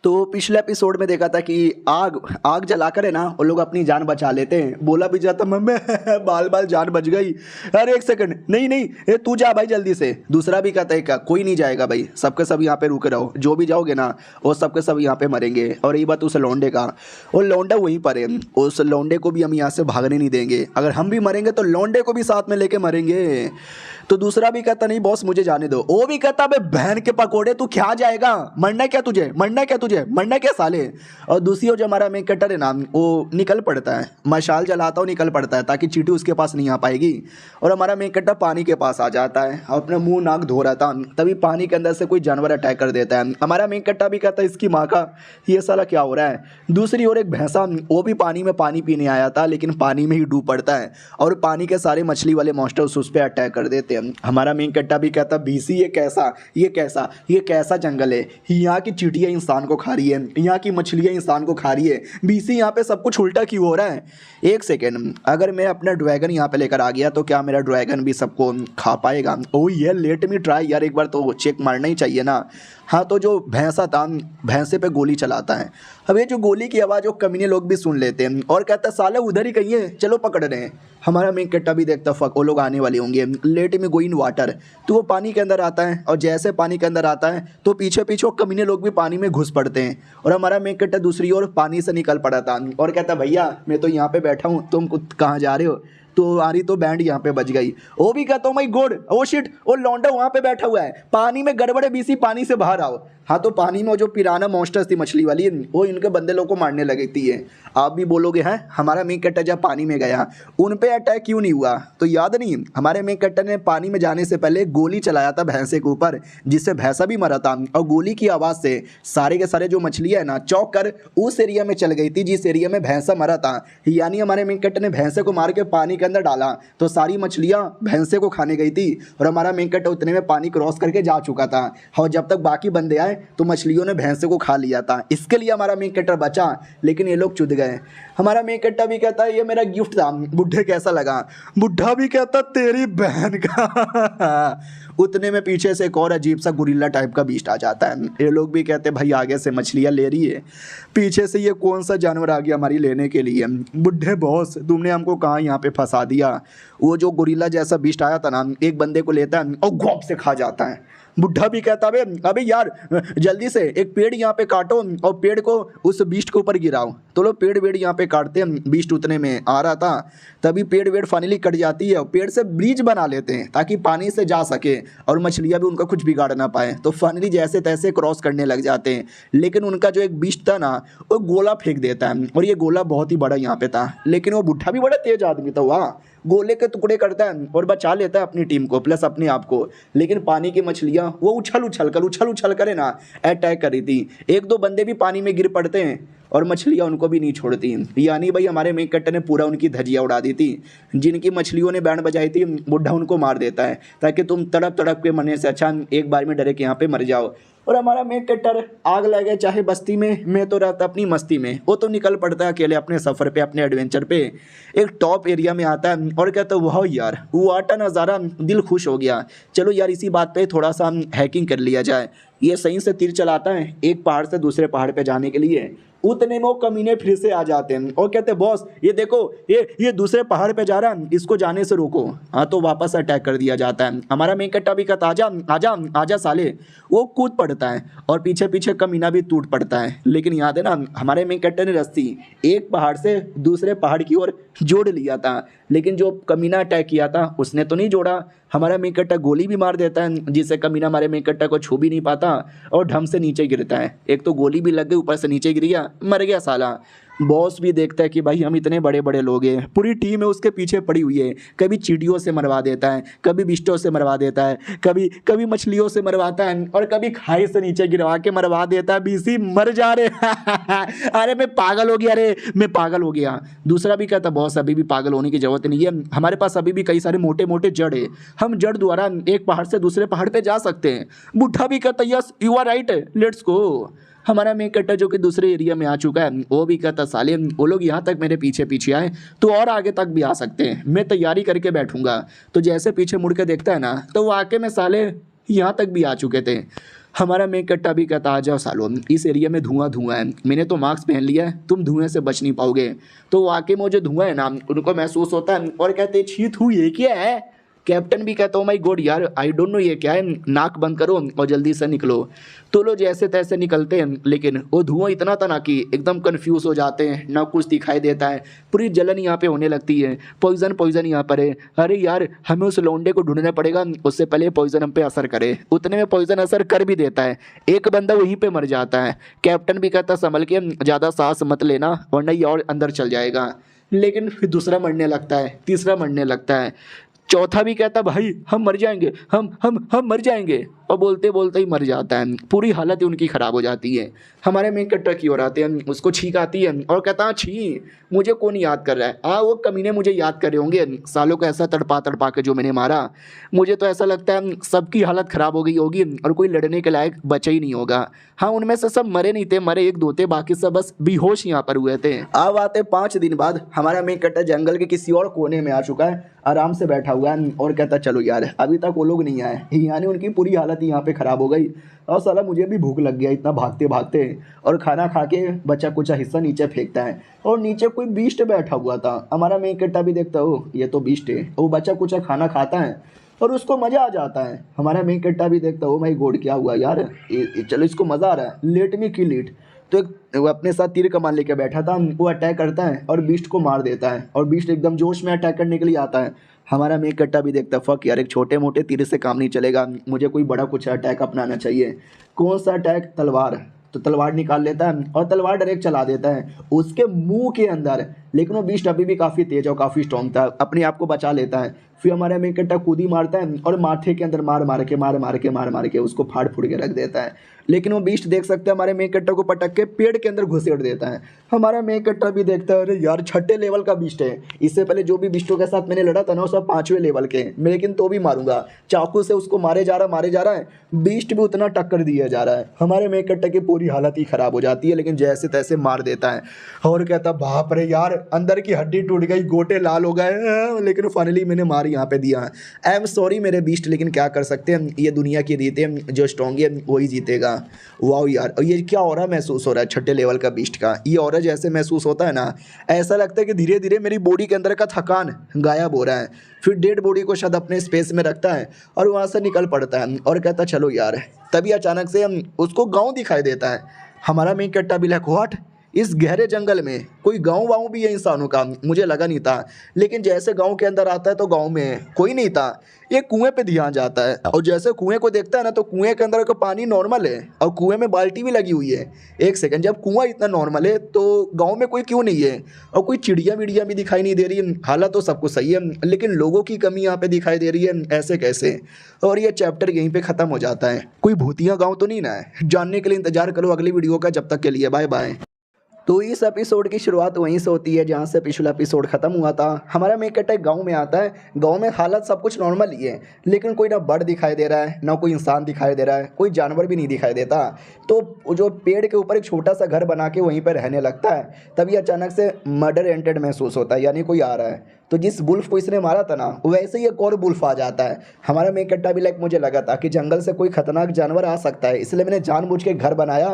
तो पिछले एपिसोड में देखा था कि आग आग जलाकर है ना वो लोग अपनी जान बचा लेते हैं। बोला भी जाता मम्मी बाल बाल जान बच गई। अरे एक सेकंड, नहीं नहीं ये तू जा भाई जल्दी से। दूसरा भी कहता है क्या कोई नहीं जाएगा भाई, सबके सब यहाँ पे रुके रहो, जो भी जाओगे ना वो सबके सब यहाँ पे मरेंगे। और ये बात उस लौंडे का, वो लौंडा वहीं पर है, उस लौंडे को भी हम यहाँ से भागने नहीं देंगे, अगर हम भी मरेंगे तो लौंडे को भी साथ में लेके मरेंगे। तो दूसरा भी कहता नहीं बॉस मुझे जाने दो। वो भी कहता बे बहन के पकोड़े तू क्या जाएगा, मरना क्या तुझे, मरना क्या तुझे, मरना क्या साले। और दूसरी ओर जो हमारा मेन कैरेक्टर है ना वो निकल पड़ता है, मशाल जलाता हुआ निकल पड़ता है ताकि चींटी उसके पास नहीं आ पाएगी। और हमारा मेन कैरेक्टर पानी के पास आ जाता है और अपना मुंह नाक धो रहा था, तभी पानी के अंदर से कोई जानवर अटैक कर देता है। हमारा मेन कैरेक्टर भी कहता है इसकी माँ का ये साला क्या हो रहा है। दूसरी ओर एक भैंसा, वो भी पानी में पानी पीने आया था लेकिन पानी में ही डूब पड़ता है और पानी के सारे मछली वाले मॉन्स्टर्स उस पर अटैक कर देते हैं। हमारा मेन कैरेक्टर भी कहता बीसी ये कैसा ये कैसा ये कैसा जंगल है, यहाँ की चींटियाँ इंसान को खा रही है, यहाँ की मछलियाँ इंसान को खा रही है, बीसी यहाँ पे सब कुछ उल्टा क्यों हो रहा है। एक सेकेंड, अगर मैं अपना ड्रैगन यहाँ पे लेकर आ गया तो क्या मेरा ड्रैगन भी सबको खा पाएगा। ओ ये लेट मी ट्राई यार, एक बार तो चेक मारना ही चाहिए ना। हाँ तो जो भैंसा था भैंसे पे गोली चलाता है। अब ये जो गोली की आवाज़ वो कमीने लोग भी सुन लेते हैं और कहता है साले उधर ही कहीं है, चलो पकड़ रहे हैं। हमारा मेन कैरेक्टर भी देखता फक वो लोग आने वाले होंगे, लेट में गो इन वाटर। तो वो पानी के अंदर आता है और जैसे पानी के अंदर आता है तो पीछे पीछे वो कमीने लोग भी पानी में घुस पड़ते हैं और हमारा मेन कैरेक्टर दूसरी ओर पानी से निकल पड़ा था और कहता भैया मैं तो यहाँ पे बैठा हूँ, तुम कहाँ जा रहे हो। तो आ रही तो बैंड यहाँ पे बज गई। वो भी कहता हूँ माय गॉड ओ शिट, वो लौंडा वहाँ पे बैठा हुआ है, पानी में गड़बड़े बीसी, पानी से बाहर आओ। हाँ तो पानी में वो जो पिराना मॉन्स्टर्स थी मछली वाली, वो इनके बंदे लोग को मारने लगी थी। आप भी बोलोगे हैं हमारा मेन कैरेक्टर जब पानी में गया उन पे अटैक क्यों नहीं हुआ, तो याद नहीं हमारे मेन कैरेक्टर ने पानी में जाने से पहले गोली चलाया था भैंसे के ऊपर, जिससे भैंसा भी मरा था और गोली की आवाज़ से सारे के सारे जो मछलियाँ है ना चौंक कर उस एरिया में चल गई थी जिस एरिया में भैंसा मरा था। यानी हमारे मेन कैरेक्टर ने भैंसे को मार के पानी के अंदर डाला तो सारी मछलियाँ भैंसे को खाने गई थी और हमारा मेन कैरेक्टर उतने में पानी क्रॉस करके जा चुका था और जब तक बाकी बंदे आए तो मछलियों ने भैंसे को खा लिया था। इसके लिए हमारा मेन कैरेक्टर बचा लेकिन ये लोग चुद गए। हमारा मेन कैरेक्टर भी कहता है ये मेरा गिफ्ट था, बुढ़े कैसा लगा। बुढ़ा भी कहता तेरी बहन का। उतने में पीछे से एक और अजीब सा गुरिल्ला टाइप का बीस्ट आ जाता है। ये लोग भी कहते भाई आगे से मछलियाँ ले रही है, पीछे से ये कौन सा जानवर आ गया हमारी लेने के लिए। बुढ़े बॉस तुमने हमको कहाँ यहाँ पे फंसा फंसा दिया। वो जो गोरिल्ला जैसा बीस्ट आया था ना, एक बंदे को लेता है और घोप से खा जाता है। बुढ़ा भी कहता है अबे यार जल्दी से एक पेड़ यहाँ पे काटो और पेड़ को उस बीस्ट के ऊपर गिराओ। तो लोग पेड़ वेड़ यहाँ पे काटते हैं, बीस्ट उतने में आ रहा था, तभी पेड़ वेड़ फाइनली कट जाती है और पेड़ से ब्रिज बना लेते हैं ताकि पानी से जा सके और मछलियाँ भी उनका कुछ बिगाड़ ना पाए। तो फाइनली जैसे तैसे क्रॉस करने लग जाते हैं, लेकिन उनका जो एक बीस्ट था ना वो गोला फेंक देता है और ये गोला बहुत ही बड़ा यहाँ पे था, लेकिन वो बुढ़ा भी बड़ा तेज आदमी था, वाह, गोले के टुकड़े करता है और बचा लेता है अपनी टीम को प्लस अपने आप को। लेकिन पानी की मछलियाँ वो उछल उछल कर ना अटैक कर रही थी। एक दो बंदे भी पानी में गिर पड़ते हैं और मछलियाँ उनको भी नहीं छोड़ती। यानी भाई हमारे मेन कट्टर ने पूरा उनकी धजिया उड़ा दी थी। जिनकी मछलियों ने बैंड बजाई थी बुढ़ा उनको मार देता है ताकि तुम तड़प तड़प के मरने से अच्छा एक बार में डरे कि यहाँ पे मर जाओ। और हमारा मेन कट्टर आग लगे चाहे बस्ती में, मैं तो रहता अपनी मस्ती में। वो तो निकल पड़ता है अकेले अपने सफ़र पे, अपने एडवेंचर पे। एक टॉप एरिया में आता है और कहता है वाह यार वो आटा नज़ारा, दिल खुश हो गया, चलो यार इसी बात पे थोड़ा सा हैकिंग कर लिया जाए। ये सही से तीर चलाता है एक पहाड़ से दूसरे पहाड़ पे जाने के लिए। उतने में वो कमीने फिर से आ जाते हैं और कहते हैं बॉस ये देखो ये दूसरे पहाड़ पे जा रहा है, इसको जाने से रोको। हाँ तो वापस अटैक कर दिया जाता है। हमारा मेन कट्टा भी कहता आजा आजा आजा साले, वो कूद पड़ता है और पीछे पीछे कमीना भी टूट पड़ता है। लेकिन याद है ना हमारे मेन कट्टे ने रस्सी एक पहाड़ से दूसरे पहाड़ की ओर जोड़ लिया था, लेकिन जो कमीना अटैक किया था उसने तो नहीं जोड़ा। हमारा मेन कट्टा गोली भी मार देता है जिससे कमीना हमारे मेन कट्टा को छू भी नहीं पाता और ढंग से नीचे गिरता है। एक तो गोली भी लग गई, ऊपर से नीचे गिर गया, मर गया साला। बॉस भी देखता है कि भाई हम इतने बड़े बड़े लोग हैं, पूरी टीम है उसके पीछे पड़ी हुई है। कभी चींटियों से मरवा देता है, कभी बिष्टों से मरवा देता है, कभी मछलियों से मरवाता है और कभी खाई से नीचे गिरवा के मरवा देता है। बीसी मर जा रहे अरे मैं पागल हो गया, अरे मैं पागल हो गया। दूसरा भी कहता बॉस अभी भी पागल होने की जरूरत नहीं है, हमारे पास अभी भी कई सारे मोटे मोटे जड़ है, हम जड़ द्वारा एक पहाड़ से दूसरे पहाड़ पे जा सकते हैं। बुढ़ा भी कहता yes you are right let's go. हमारा मेन कट्टा जो कि दूसरे एरिया में आ चुका है वो भी कहता साले वो लोग यहाँ तक मेरे पीछे पीछे आए तो और आगे तक भी आ सकते हैं, मैं तैयारी करके बैठूंगा। तो जैसे पीछे मुड़ के देखता है ना तो वाकई में साले यहाँ तक भी आ चुके थे। हमारा मेन कट्टा भी कहता आ जाओ सालो, इस एरिया में धुआं धुआं है, मैंने तो मास्क पहन लिया है, तुम धुएं से बच नहीं पाओगे। तो वाकई में जो धुआं है ना उनको महसूस होता है और कहते छीत हुई ये क्या है। कैप्टन भी कहता हूँ माई गॉड यार आई डोंट नो ये क्या है, नाक बंद करो और जल्दी से निकलो। तो लोग जैसे तैसे निकलते हैं, लेकिन वो धुआं इतना था ना कि एकदम कंफ्यूज हो जाते हैं, ना कुछ दिखाई देता है, पूरी जलन यहाँ पे होने लगती है। पॉइजन यहाँ पर है, अरे यार हमें उस लौंडे को ढूंढना पड़ेगा, उससे पहले पॉइजन हम पे असर करे। उतने में पॉइजन असर कर भी देता है, एक बंदा वहीं पर मर जाता है। कैप्टन भी कहता संभल के ज़्यादा सांस मत लेना वरना ये और अंदर चल जाएगा। लेकिन फिर दूसरा मरने लगता है, तीसरा मरने लगता है, चौथा भी कहता भाई हम मर जाएंगे, हम मर जाएंगे, और बोलते बोलते ही मर जाता है। पूरी हालत उनकी ख़राब हो जाती है। हमारे मेन कट्टर की ओर आते हैं, उसको छींक आती है और कहता है छी मुझे कौन याद कर रहा है, वो कमीने मुझे याद कर रहे होंगे, सालों को ऐसा तड़पा के जो मैंने मारा। मुझे तो ऐसा लगता है सबकी हालत ख़राब हो गई होगी और कोई लड़ने के लायक बचा ही नहीं होगा। हाँ उनमें से सब मरे नहीं थे, मरे एक दो थे, बाकी सब बस बेहोश यहाँ पर हुए थे। अब आते 5 दिन बाद हमारा मेन कट्टर जंगल के किसी और कोने में आ चुका है, आराम से बैठा हुआ है और कहता चलो यार अभी तक वो लोग नहीं आए, यानी उनकी पूरी हालत यहाँ पे ख़राब हो गई और साला मुझे भी भूख लग गया इतना भागते भागते। और खाना खा के बचा कुचा हिस्सा नीचे फेंकता है और नीचे कोई बीस्ट बैठा हुआ था। हमारा मेन कट्टा भी देखता हो ये तो बीस्ट है, वो बचा कुचा खाना खाता है और उसको मज़ा आ जाता है। हमारा मेन कट्टा भी देखता हो भाई गोड क्या हुआ यार, चलो इसको मज़ा आ रहा है, लेट मी किल इट। तो एक वो अपने साथ तीर कमान लेके बैठा था, वो अटैक करता है और बीस्ट को मार देता है और बीस्ट एकदम जोश में अटैक करने के लिए आता है। हमारा मेन कट्टा भी देखता फक यार एक छोटे मोटे तीर से काम नहीं चलेगा, मुझे कोई बड़ा कुछ अटैक अपनाना चाहिए। कौन सा अटैक, तलवार। तो तलवार निकाल लेता है और तलवार डायरेक्ट चला देता है उसके मुंह के अंदर। लेकिन वो बीस्ट अभी भी काफ़ी तेज और काफ़ी स्ट्रॉन्ग था, अपने आप को बचा लेता है। फिर हमारा मेन कट्टा कूदी मारता है और माथे के अंदर मार मार के उसको फाड़ फूड़ के रख देता है। लेकिन वो बीस्ट देख सकते हैं हमारे मेन कट्टा को पटक के पेड़ के अंदर घुसेड़ देता है। हमारा मेन कट्टा भी देखता है अरे यार 6ठे लेवल का बीस्ट है, इससे पहले जो भी बीस्टों के साथ मैंने लड़ा था ना वो सब 5वें लेवल के, लेकिन तो भी मारूंगा। चाकू से उसको मारे जा रहा है, बीस्ट भी उतना टक्कर दिया जा रहा है। हमारे मेन कट्टा की पूरी हालत ही ख़राब हो जाती है, लेकिन जैसे तैसे मार देता है और कहता बाप रे यार यार अंदर की हड्डी टूट गई, गोटे लाल हो गए, लेकिन फाइनली मैंने मार यहाँ पे दिया। आई एम सॉरी मेरे बीस्ट, लेकिन क्या कर सकते हैं, ये दुनिया की रीत है, जो स्ट्रॉन्ग है वही जीतेगा। वाह यार, और ये क्या ऑरा महसूस हो रहा है छठे लेवल का बीस्ट का। ये ऑरा जैसे महसूस होता है ना, ऐसा लगता है कि धीरे धीरे मेरी बॉडी के अंदर का थकान गायब हो रहा है। फिर डेड बॉडी को शायद अपने स्पेस में रखता है और वहाँ से निकल पड़ता है और कहता चलो यार। तभी अचानक से उसको गाँव दिखाई देता है। हमारा मेन कट्टा भी लाइक व्हाट, इस गहरे जंगल में कोई गांव वाँव भी है इंसानों का, मुझे लगा नहीं था। लेकिन जैसे गांव के अंदर आता है तो गांव में कोई नहीं था। ये कुएं पे ध्यान जाता है और जैसे कुएं को देखता है ना, तो कुएं के अंदर का पानी नॉर्मल है और कुएं में बाल्टी भी लगी हुई है। एक सेकंड, जब कुआं इतना नॉर्मल है तो गाँव में कोई क्यों नहीं है? और कोई चिड़िया विड़िया भी दिखाई नहीं दे रही है। हालात तो सब कुछ सही है, लेकिन लोगों की कमी यहाँ पे दिखाई दे रही है, ऐसे कैसे? और ये चैप्टर यहीं पे ख़त्म हो जाता है। कोई भूतिया गाँव तो नहीं ना है? जानने के लिए इंतजार करो अगली वीडियो का। जब तक के लिए बाय बाय। तो इस एपिसोड की शुरुआत वहीं से होती है जहाँ से पिछला एपिसोड खत्म हुआ था। हमारा मेन कट्टा एक गाँव में आता है। गाँव में हालत सब कुछ नॉर्मल ही है, लेकिन कोई ना बर्ड दिखाई दे रहा है, ना कोई इंसान दिखाई दे रहा है, कोई जानवर भी नहीं दिखाई देता। तो जो पेड़ के ऊपर एक छोटा सा घर बना के वहीं पर रहने लगता है। तभी अचानक से मर्डर एंटेड महसूस होता है, यानी कोई आ रहा है। तो जिस बुल्फ को इसने मारा था ना, वैसे ही एक और बुल्फ आ जाता है। हमारा मेन कट्टा भी लाइक मुझे लगा था कि जंगल से कोई खतरनाक जानवर आ सकता है, इसलिए मैंने जानबूझ के घर बनाया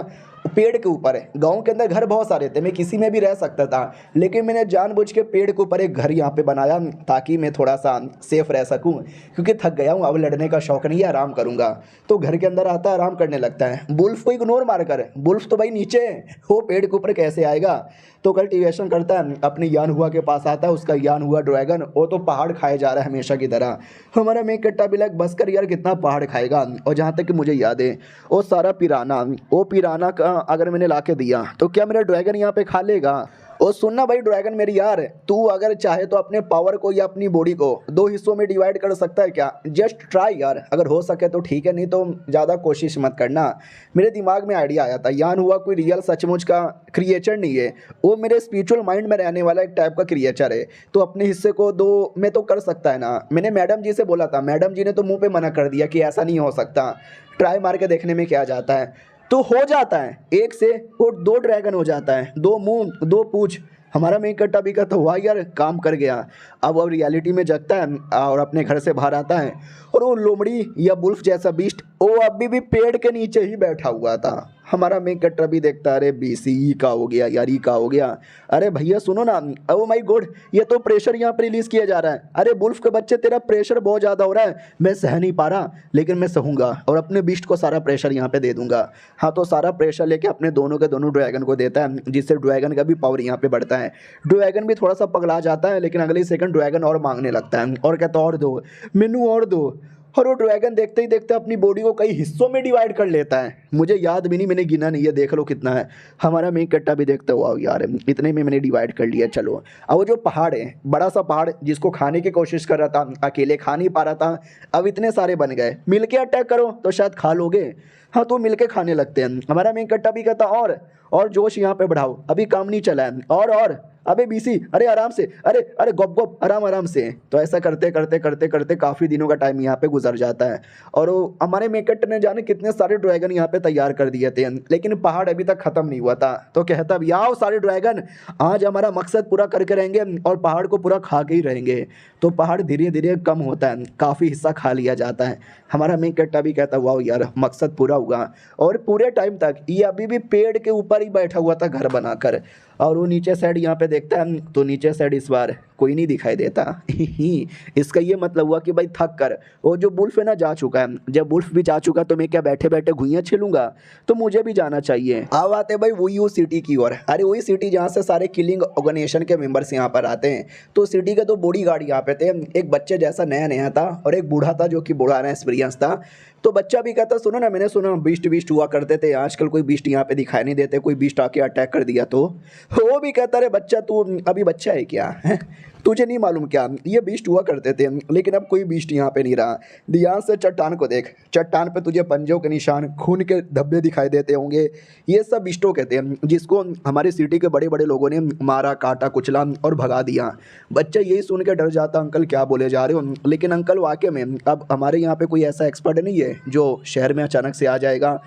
पेड़ के ऊपर है। गाँव के अंदर घर बहुत सारे थे, मैं किसी में भी रह सकता था, लेकिन मैंने जानबूझ के पेड़ के ऊपर एक घर यहाँ पे बनाया ताकि मैं थोड़ा सा सेफ रह सकूँ, क्योंकि थक गया हूँ, अब लड़ने का शौक नहीं है, आराम करूँगा। तो घर के अंदर आता है, आराम करने लगता है। बुल्फ को इग्नोर मार कर, बुल्फ तो भाई नीचे है, वो पेड़ के ऊपर कैसे आएगा? तो कल्टीवेशन करता है, अपने यान हुआ के पास आता है। उसका यान हुआ ड्रैगन, वो तो पहाड़ खाए जा रहा है हमेशा की तरह। हमारा मेन कट्टा भी लाइक बस कर यार, कितना पहाड़ खाएगा। और जहाँ तक कि मुझे याद है, वो सारा पिराना, वो पिराना का अगर मैंने ला के दिया तो क्या मेरा ड्रैगन यहाँ पे खा लेगा? और सुनना भाई ड्रैगन मेरी यार, तू अगर चाहे तो अपने पावर को या अपनी बॉडी को 2 हिस्सों में डिवाइड कर सकता है क्या? जस्ट ट्राई यार, अगर हो सके तो ठीक है, नहीं तो ज़्यादा कोशिश मत करना। मेरे दिमाग में आइडिया आया था, यान हुआ कोई रियल सचमुच का क्रिएचर नहीं है, वो मेरे स्पिरिचुअल माइंड में रहने वाला एक टाइप का क्रिएचर है। तो अपने हिस्से को 2 में तो कर सकता है ना। मैंने मैडम जी से बोला था, मैडम जी ने तो मुँह पर मना कर दिया कि ऐसा नहीं हो सकता, ट्राई मार के देखने में क्या जाता है। तो हो जाता है, एक से वो 2 ड्रैगन हो जाता है, 2 मुंह 2 पूँछ। हमारा मेन कट्टा भी कहता हुआ यार काम कर गया। अब रियलिटी में जगता है और अपने घर से बाहर आता है, और वो लोमड़ी या बुल्फ जैसा बीस्ट वो अभी भी पेड़ के नीचे ही बैठा हुआ था। हमारा मेन कट्टा भी देखता, अरे बीसी का हो गया यार, ई का हो गया। अरे भैया सुनो ना, ओ माय गॉड, ये तो प्रेशर यहाँ पर रिलीज किया जा रहा है। अरे बुल्फ के बच्चे, तेरा प्रेशर बहुत ज़्यादा हो रहा है, मैं सह नहीं पा रहा, लेकिन मैं सहूँगा और अपने बीस्ट को सारा प्रेशर यहाँ पे दे दूंगा। हाँ, तो सारा प्रेशर लेके अपने दोनों के दोनों ड्रैगन को देता है, जिससे ड्रैगन का भी पावर यहाँ पे बढ़ता है। ड्रैगन भी थोड़ा सा पगला जाता है, लेकिन अगले सेकंड ड्रैगन और मांगने लगता है और कहता और दो मेनू और दो। और वो ड्रैगन देखते ही देखते अपनी बॉडी को कई हिस्सों में डिवाइड कर लेता है। मुझे याद भी नहीं, मैंने गिना नहीं है, देख लो कितना है। हमारा मेन कट्टा भी देखता हुआ यार इतने में मैंने डिवाइड कर लिया, चलो। अब वो जो पहाड़ है, बड़ा सा पहाड़ जिसको खाने की कोशिश कर रहा था, अकेले खा नहीं पा रहा था, अब इतने सारे बन गए, मिलके अटैक करो तो शायद खा लोगे। हाँ, तो मिलके खाने लगते हैं। हमारा मेन कट्टा भी कहता और जोश यहाँ पे बढ़ाओ, अभी काम नहीं चला है, और अबे बीसी, अरे आराम से, अरे अरे गप गप, आराम से। तो ऐसा करते करते करते करते काफ़ी दिनों का टाइम यहाँ पे गुजर जाता है। और वो हमारे मेकट ने जाने कितने सारे ड्रैगन यहाँ पे तैयार कर दिए थे, लेकिन पहाड़ अभी तक ख़त्म नहीं हुआ था। तो कहता भी आओ सारे ड्रैगन, आज हमारा मकसद पूरा करके रहेंगे और पहाड़ को पूरा खा के ही रहेंगे। तो पहाड़ धीरे धीरे कम होता है, काफ़ी हिस्सा खा लिया जाता है। हमारा मेकट भी कहता वाह यार मकसद पूरा हुआ। और पूरे टाइम तक ये अभी भी पेड़ के ऊपर ही बैठा हुआ था घर बनाकर। और वो नीचे साइड यहाँ पे देखता है तो नीचे साइड इस बार कोई नहीं दिखाई देता। इसका ये मतलब हुआ कि भाई थक कर वो जो बुल्फ है ना जा चुका है। जब बुल्फ भी जा चुका तो मैं क्या बैठे बैठे घुइयाँ छिलूंगा, तो मुझे भी जाना चाहिए। अब आते भाई वही सिटी की ओर। अरे वही सिटी जहाँ से सारे किलिंग ऑर्गेनाइजेशन के मेंबर्स यहाँ पर आते हैं। तो सिटी के 2 बॉडी गार्ड यहाँ पे थे, एक बच्चे जैसा नया नया था और एक बूढ़ा था जो कि बुढ़ाना एक्सपीरियंस था। तो बच्चा भी कहता सुनो ना, मैंने सुना बीस्ट हुआ करते थे, आजकल कोई बीस्ट यहाँ पे दिखाई नहीं देते, कोई बीस्ट आके अटैक कर दिया तो। वो भी कहता रे बच्चा तू अभी बच्चा है क्या, तुझे नहीं मालूम क्या, ये बीस्ट हुआ करते थे, लेकिन अब कोई बीस्ट यहाँ पे नहीं रहा। ध्यान से चट्टान को देख, चट्टान पे तुझे पंजों के निशान, खून के धब्बे दिखाई देते होंगे। ये सब बीस्टों कहते हैं, जिसको हमारी सिटी के बड़े बड़े लोगों ने मारा, काटा, कुचला और भगा दिया। बच्चा यही सुन के डर जाता, अंकल क्या बोले जा रहे हो। लेकिन अंकल वाकई में अब हमारे यहाँ पे कोई ऐसा एक्सपर्ट नहीं है जो शहर में अचानक से आ जाएगा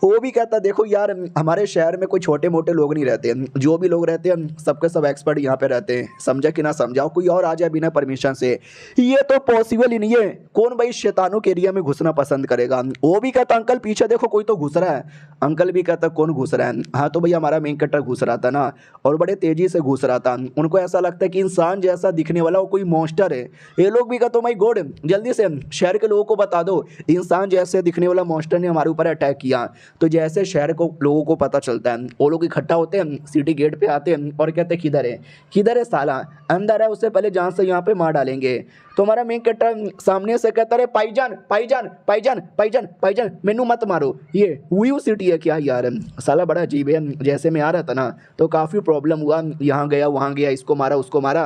वो भी कहता देखो यार हमारे शहर में कोई छोटे मोटे लोग नहीं रहते, जो भी लोग रहते हैं सबके सब एक्सपर्ट यहाँ पे रहते हैं, समझा कि ना समझाओ, कोई और आ जाए बिना परमिशन से ये तो पॉसिबल ही नहीं है। कौन भाई शैतानों के एरिया में घुसना पसंद करेगा। वो भी कहता अंकल पीछे देखो कोई तो घुस रहा है। अंकल भी कहता कौन घुस रहा है। हाँ तो भैया हमारा मेन कट्टर घुस रहा था ना, और बड़े तेजी से घुस रहा था। उनको ऐसा लगता है कि इंसान जैसा दिखने वाला वो कोई मॉन्स्टर है। ये लोग भी कहते माय गॉड जल्दी से शहर के लोगों को बता दो इंसान जैसे दिखने वाला मॉन्स्टर ने हमारे ऊपर अटैक किया। तो जैसे शहर को लोगों को पता चलता है वो लोग इकट्ठा होते हैं, सिटी गेट पे आते हैं और कहते हैं किधर है साला, अंदर है, उससे पहले जान से यहाँ पे मार डालेंगे। तो हमारा मेन कट्टर सामने से कहता है भाईजान भाईजान भाईजान भाईजान भाईजान मेनू मत मारो, ये हुई सिटी है क्या यार। साला बड़ा अजीब है। जैसे मैं आ रहा था ना तो काफ़ी प्रॉब्लम हुआ, यहाँ गया वहाँ गया, इसको मारा उसको मारा,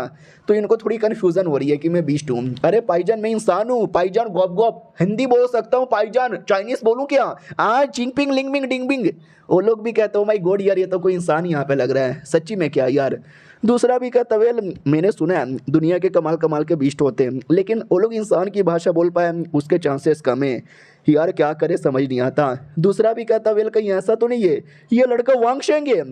तो इनको थोड़ी कन्फ्यूज़न हो रही है कि मैं बीस्ट हूँ। अरे भाईजान मैं इंसान हूँ, भाईजान गॉप गॉप हिंदी बोल सकता हूँ, भाईजान चाइनीज़ बोलूँ क्या, चिंग पिंग लिंग बिंग डिंग बिंग। वो लोग भी कहते हो माय गॉड यार ये तो कोई इंसान यहाँ पे लग रहा है, सच्ची में क्या यार। दूसरा भी कहता वेल मैंने सुना है दुनिया के कमाल कमाल के बीस्ट होते हैं, लेकिन वो लोग इंसान की भाषा बोल पाए उसके चांसेस कम है यार, क्या करे समझ नहीं आता। दूसरा भी कहता वेल कहीं ऐसा तो नहीं है ये लड़का वांगशेंग है।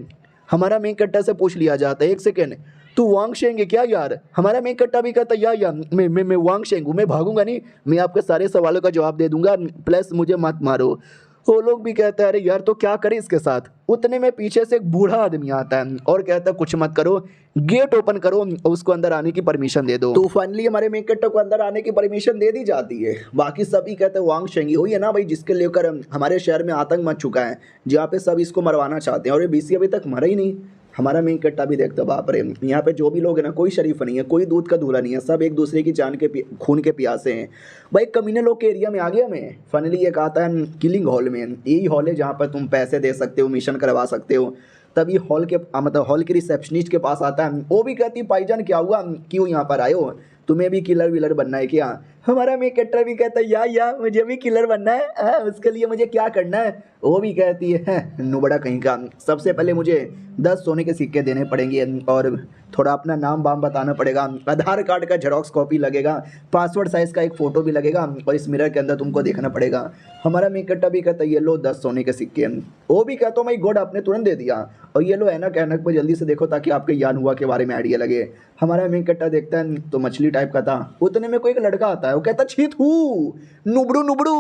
हमारा मेन कट्टा से पूछ लिया जाता है एक सेकेंड तू वांगशेंग है क्या यार। हमारा मेन कट्टा भी कहता यार मैं वांगशेंग हूँ, मैं भागूंगा नहीं, मैं आपके सारे सवालों का जवाब दे दूंगा, प्लस मुझे मत मारो। वो लोग भी कहते हैं अरे यार तो क्या करें इसके साथ। उतने में पीछे से एक बूढ़ा आदमी आता है और कहता है कुछ मत करो, गेट ओपन करो, उसको अंदर आने की परमिशन दे दो। तो फाइनली हमारे मेन कट्टर को अंदर आने की परमिशन दे दी जाती है। बाकी सभी कहते हैं वांगशेंग वही है ना भाई जिसके लेकर हमारे शहर में आतंक मच चुका है, जहाँ पे सब इसको मरवाना चाहते हैं, और ये बीसी अभी तक मरा ही नहीं। हमारा मेन कट्टा भी देखता बाप रे यहाँ पे जो भी लोग हैं ना कोई शरीफ नहीं है, कोई दूध का धूला नहीं है, सब एक दूसरे की जान के खून के प्यासे हैं। भाई कमीने लोग के एरिया में आ गया मैं। फाइनली एक आता है किलिंग हॉल में, यही हॉल है जहाँ पर तुम पैसे दे सकते हो, मिशन करवा सकते हो। तभी हॉल के मतलब हॉल के रिसेप्शनिस्ट के पास आता है, वो भी कहती भाईजान क्या हुआ क्यों यहाँ पर आए हो, तुम्हें भी किलर विलर बनना है क्या। हमारा मेन कट्टर भी कहता है या मुझे भी किलर बनना है, उसके लिए मुझे क्या करना है। वो भी कहती है नुबड़ा कहीं का, सबसे पहले मुझे 10 सोने के सिक्के देने पड़ेंगे और थोड़ा अपना नाम वाम बताना पड़ेगा, आधार कार्ड का जेरॉक्स कॉपी लगेगा, पासवर्ड साइज़ का एक फ़ोटो भी लगेगा और इस मिरर के अंदर तुमको देखना पड़ेगा। हमारा मेन कट्टा भी कहता है ये लो 10 सोने के सिक्के। वो भी कहता हूँ माय गॉड आपने तुरंत दे दिया, और ये लो ऐनक ऐनक पर जल्दी से देखो ताकि आपके यान हुआ के बारे में आइडिया लगे। हमारा मेन कट्टा देखता है तो मछली टाइप का था। उतने में कोई एक लड़का आता है, वो कहता छीत हूँ नुबड़ू नुबड़ू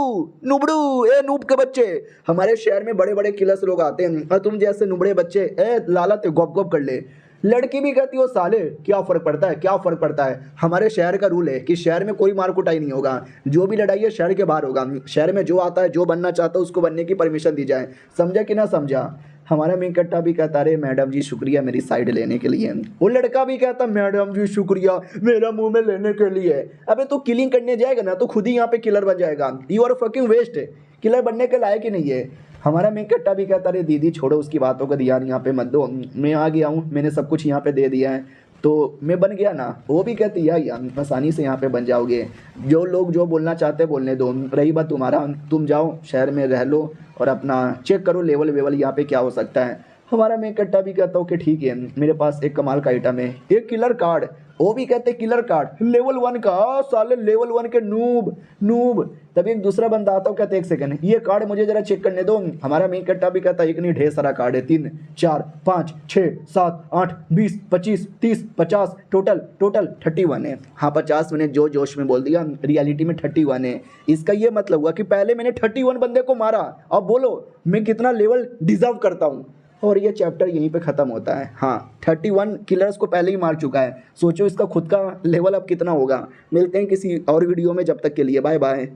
नुबड़ू ए नूब के बच्चे। हमारे शहर में बड़े बड़े किलर्स लोग आते हैं और तुम जैसे नुबड़े बच्चे ए लालत गॉप गॉप कर ले। लड़की भी कहती हो साले क्या फ़र्क पड़ता है, क्या फ़र्क पड़ता है, हमारे शहर का रूल है कि शहर में कोई मार कुटाई नहीं होगा, जो भी लड़ाई है शहर के बाहर होगा, शहर में जो आता है जो बनना चाहता है उसको बनने की परमिशन दी जाए, समझा कि ना समझा। हमारा मेन कट्टा भी कहता अरे मैडम जी शुक्रिया मेरी साइड लेने के लिए। वो लड़का भी कहता मैडम जी शुक्रिया मेरा मुंह में लेने के लिए। अबे तो किलिंग करने जाएगा ना तो खुद ही यहाँ पे किलर बन जाएगा, you are fucking waste, killer बनने के लायक ही नहीं है। हमारा मेन कट्टा भी कहता अरे दीदी छोड़ो उसकी बातों का ध्यान यहाँ पे मत दो, मैं आ गया हूँ, मैंने सब कुछ यहाँ पे दे दिया है तो मैं बन गया ना। वो भी कहती यार आसानी से यहाँ पे बन जाओगे, जो लोग जो बोलना चाहते बोलने दो, रही बात तुम्हारा तुम जाओ शहर में रह लो और अपना चेक करो लेवल वेवल यहाँ पे क्या हो सकता है। हमारा मैं कट्टा भी कहता हूँ कि ठीक है मेरे पास एक कमाल का आइटम है, एक किलर कार्ड। वो भी कहते किलर कार्ड लेवल 1 का, साले लेवल 1 के नूब नूब। तभी एक दूसरा बंदा आता हूँ कहते एक सेकंड ये कार्ड मुझे जरा चेक करने दो। हमारा मेन कट्टा भी कहता एक नहीं ढेर सारा कार्ड है, 3 4 5 6 7 8 20 25 30 50 टोटल 31 है। हाँ 50 मैंने जो जोश में बोल दिया, रियलिटी में 31 है। इसका ये मतलब हुआ कि पहले मैंने 31 बंदे को मारा, अब बोलो मैं कितना लेवल डिजर्व करता हूँ। और ये चैप्टर यहीं पे ख़त्म होता है। हाँ 31 किलर्स को पहले ही मार चुका है, सोचो इसका खुद का लेवल अब कितना होगा। मिलते हैं किसी और वीडियो में, जब तक के लिए बाय बाय।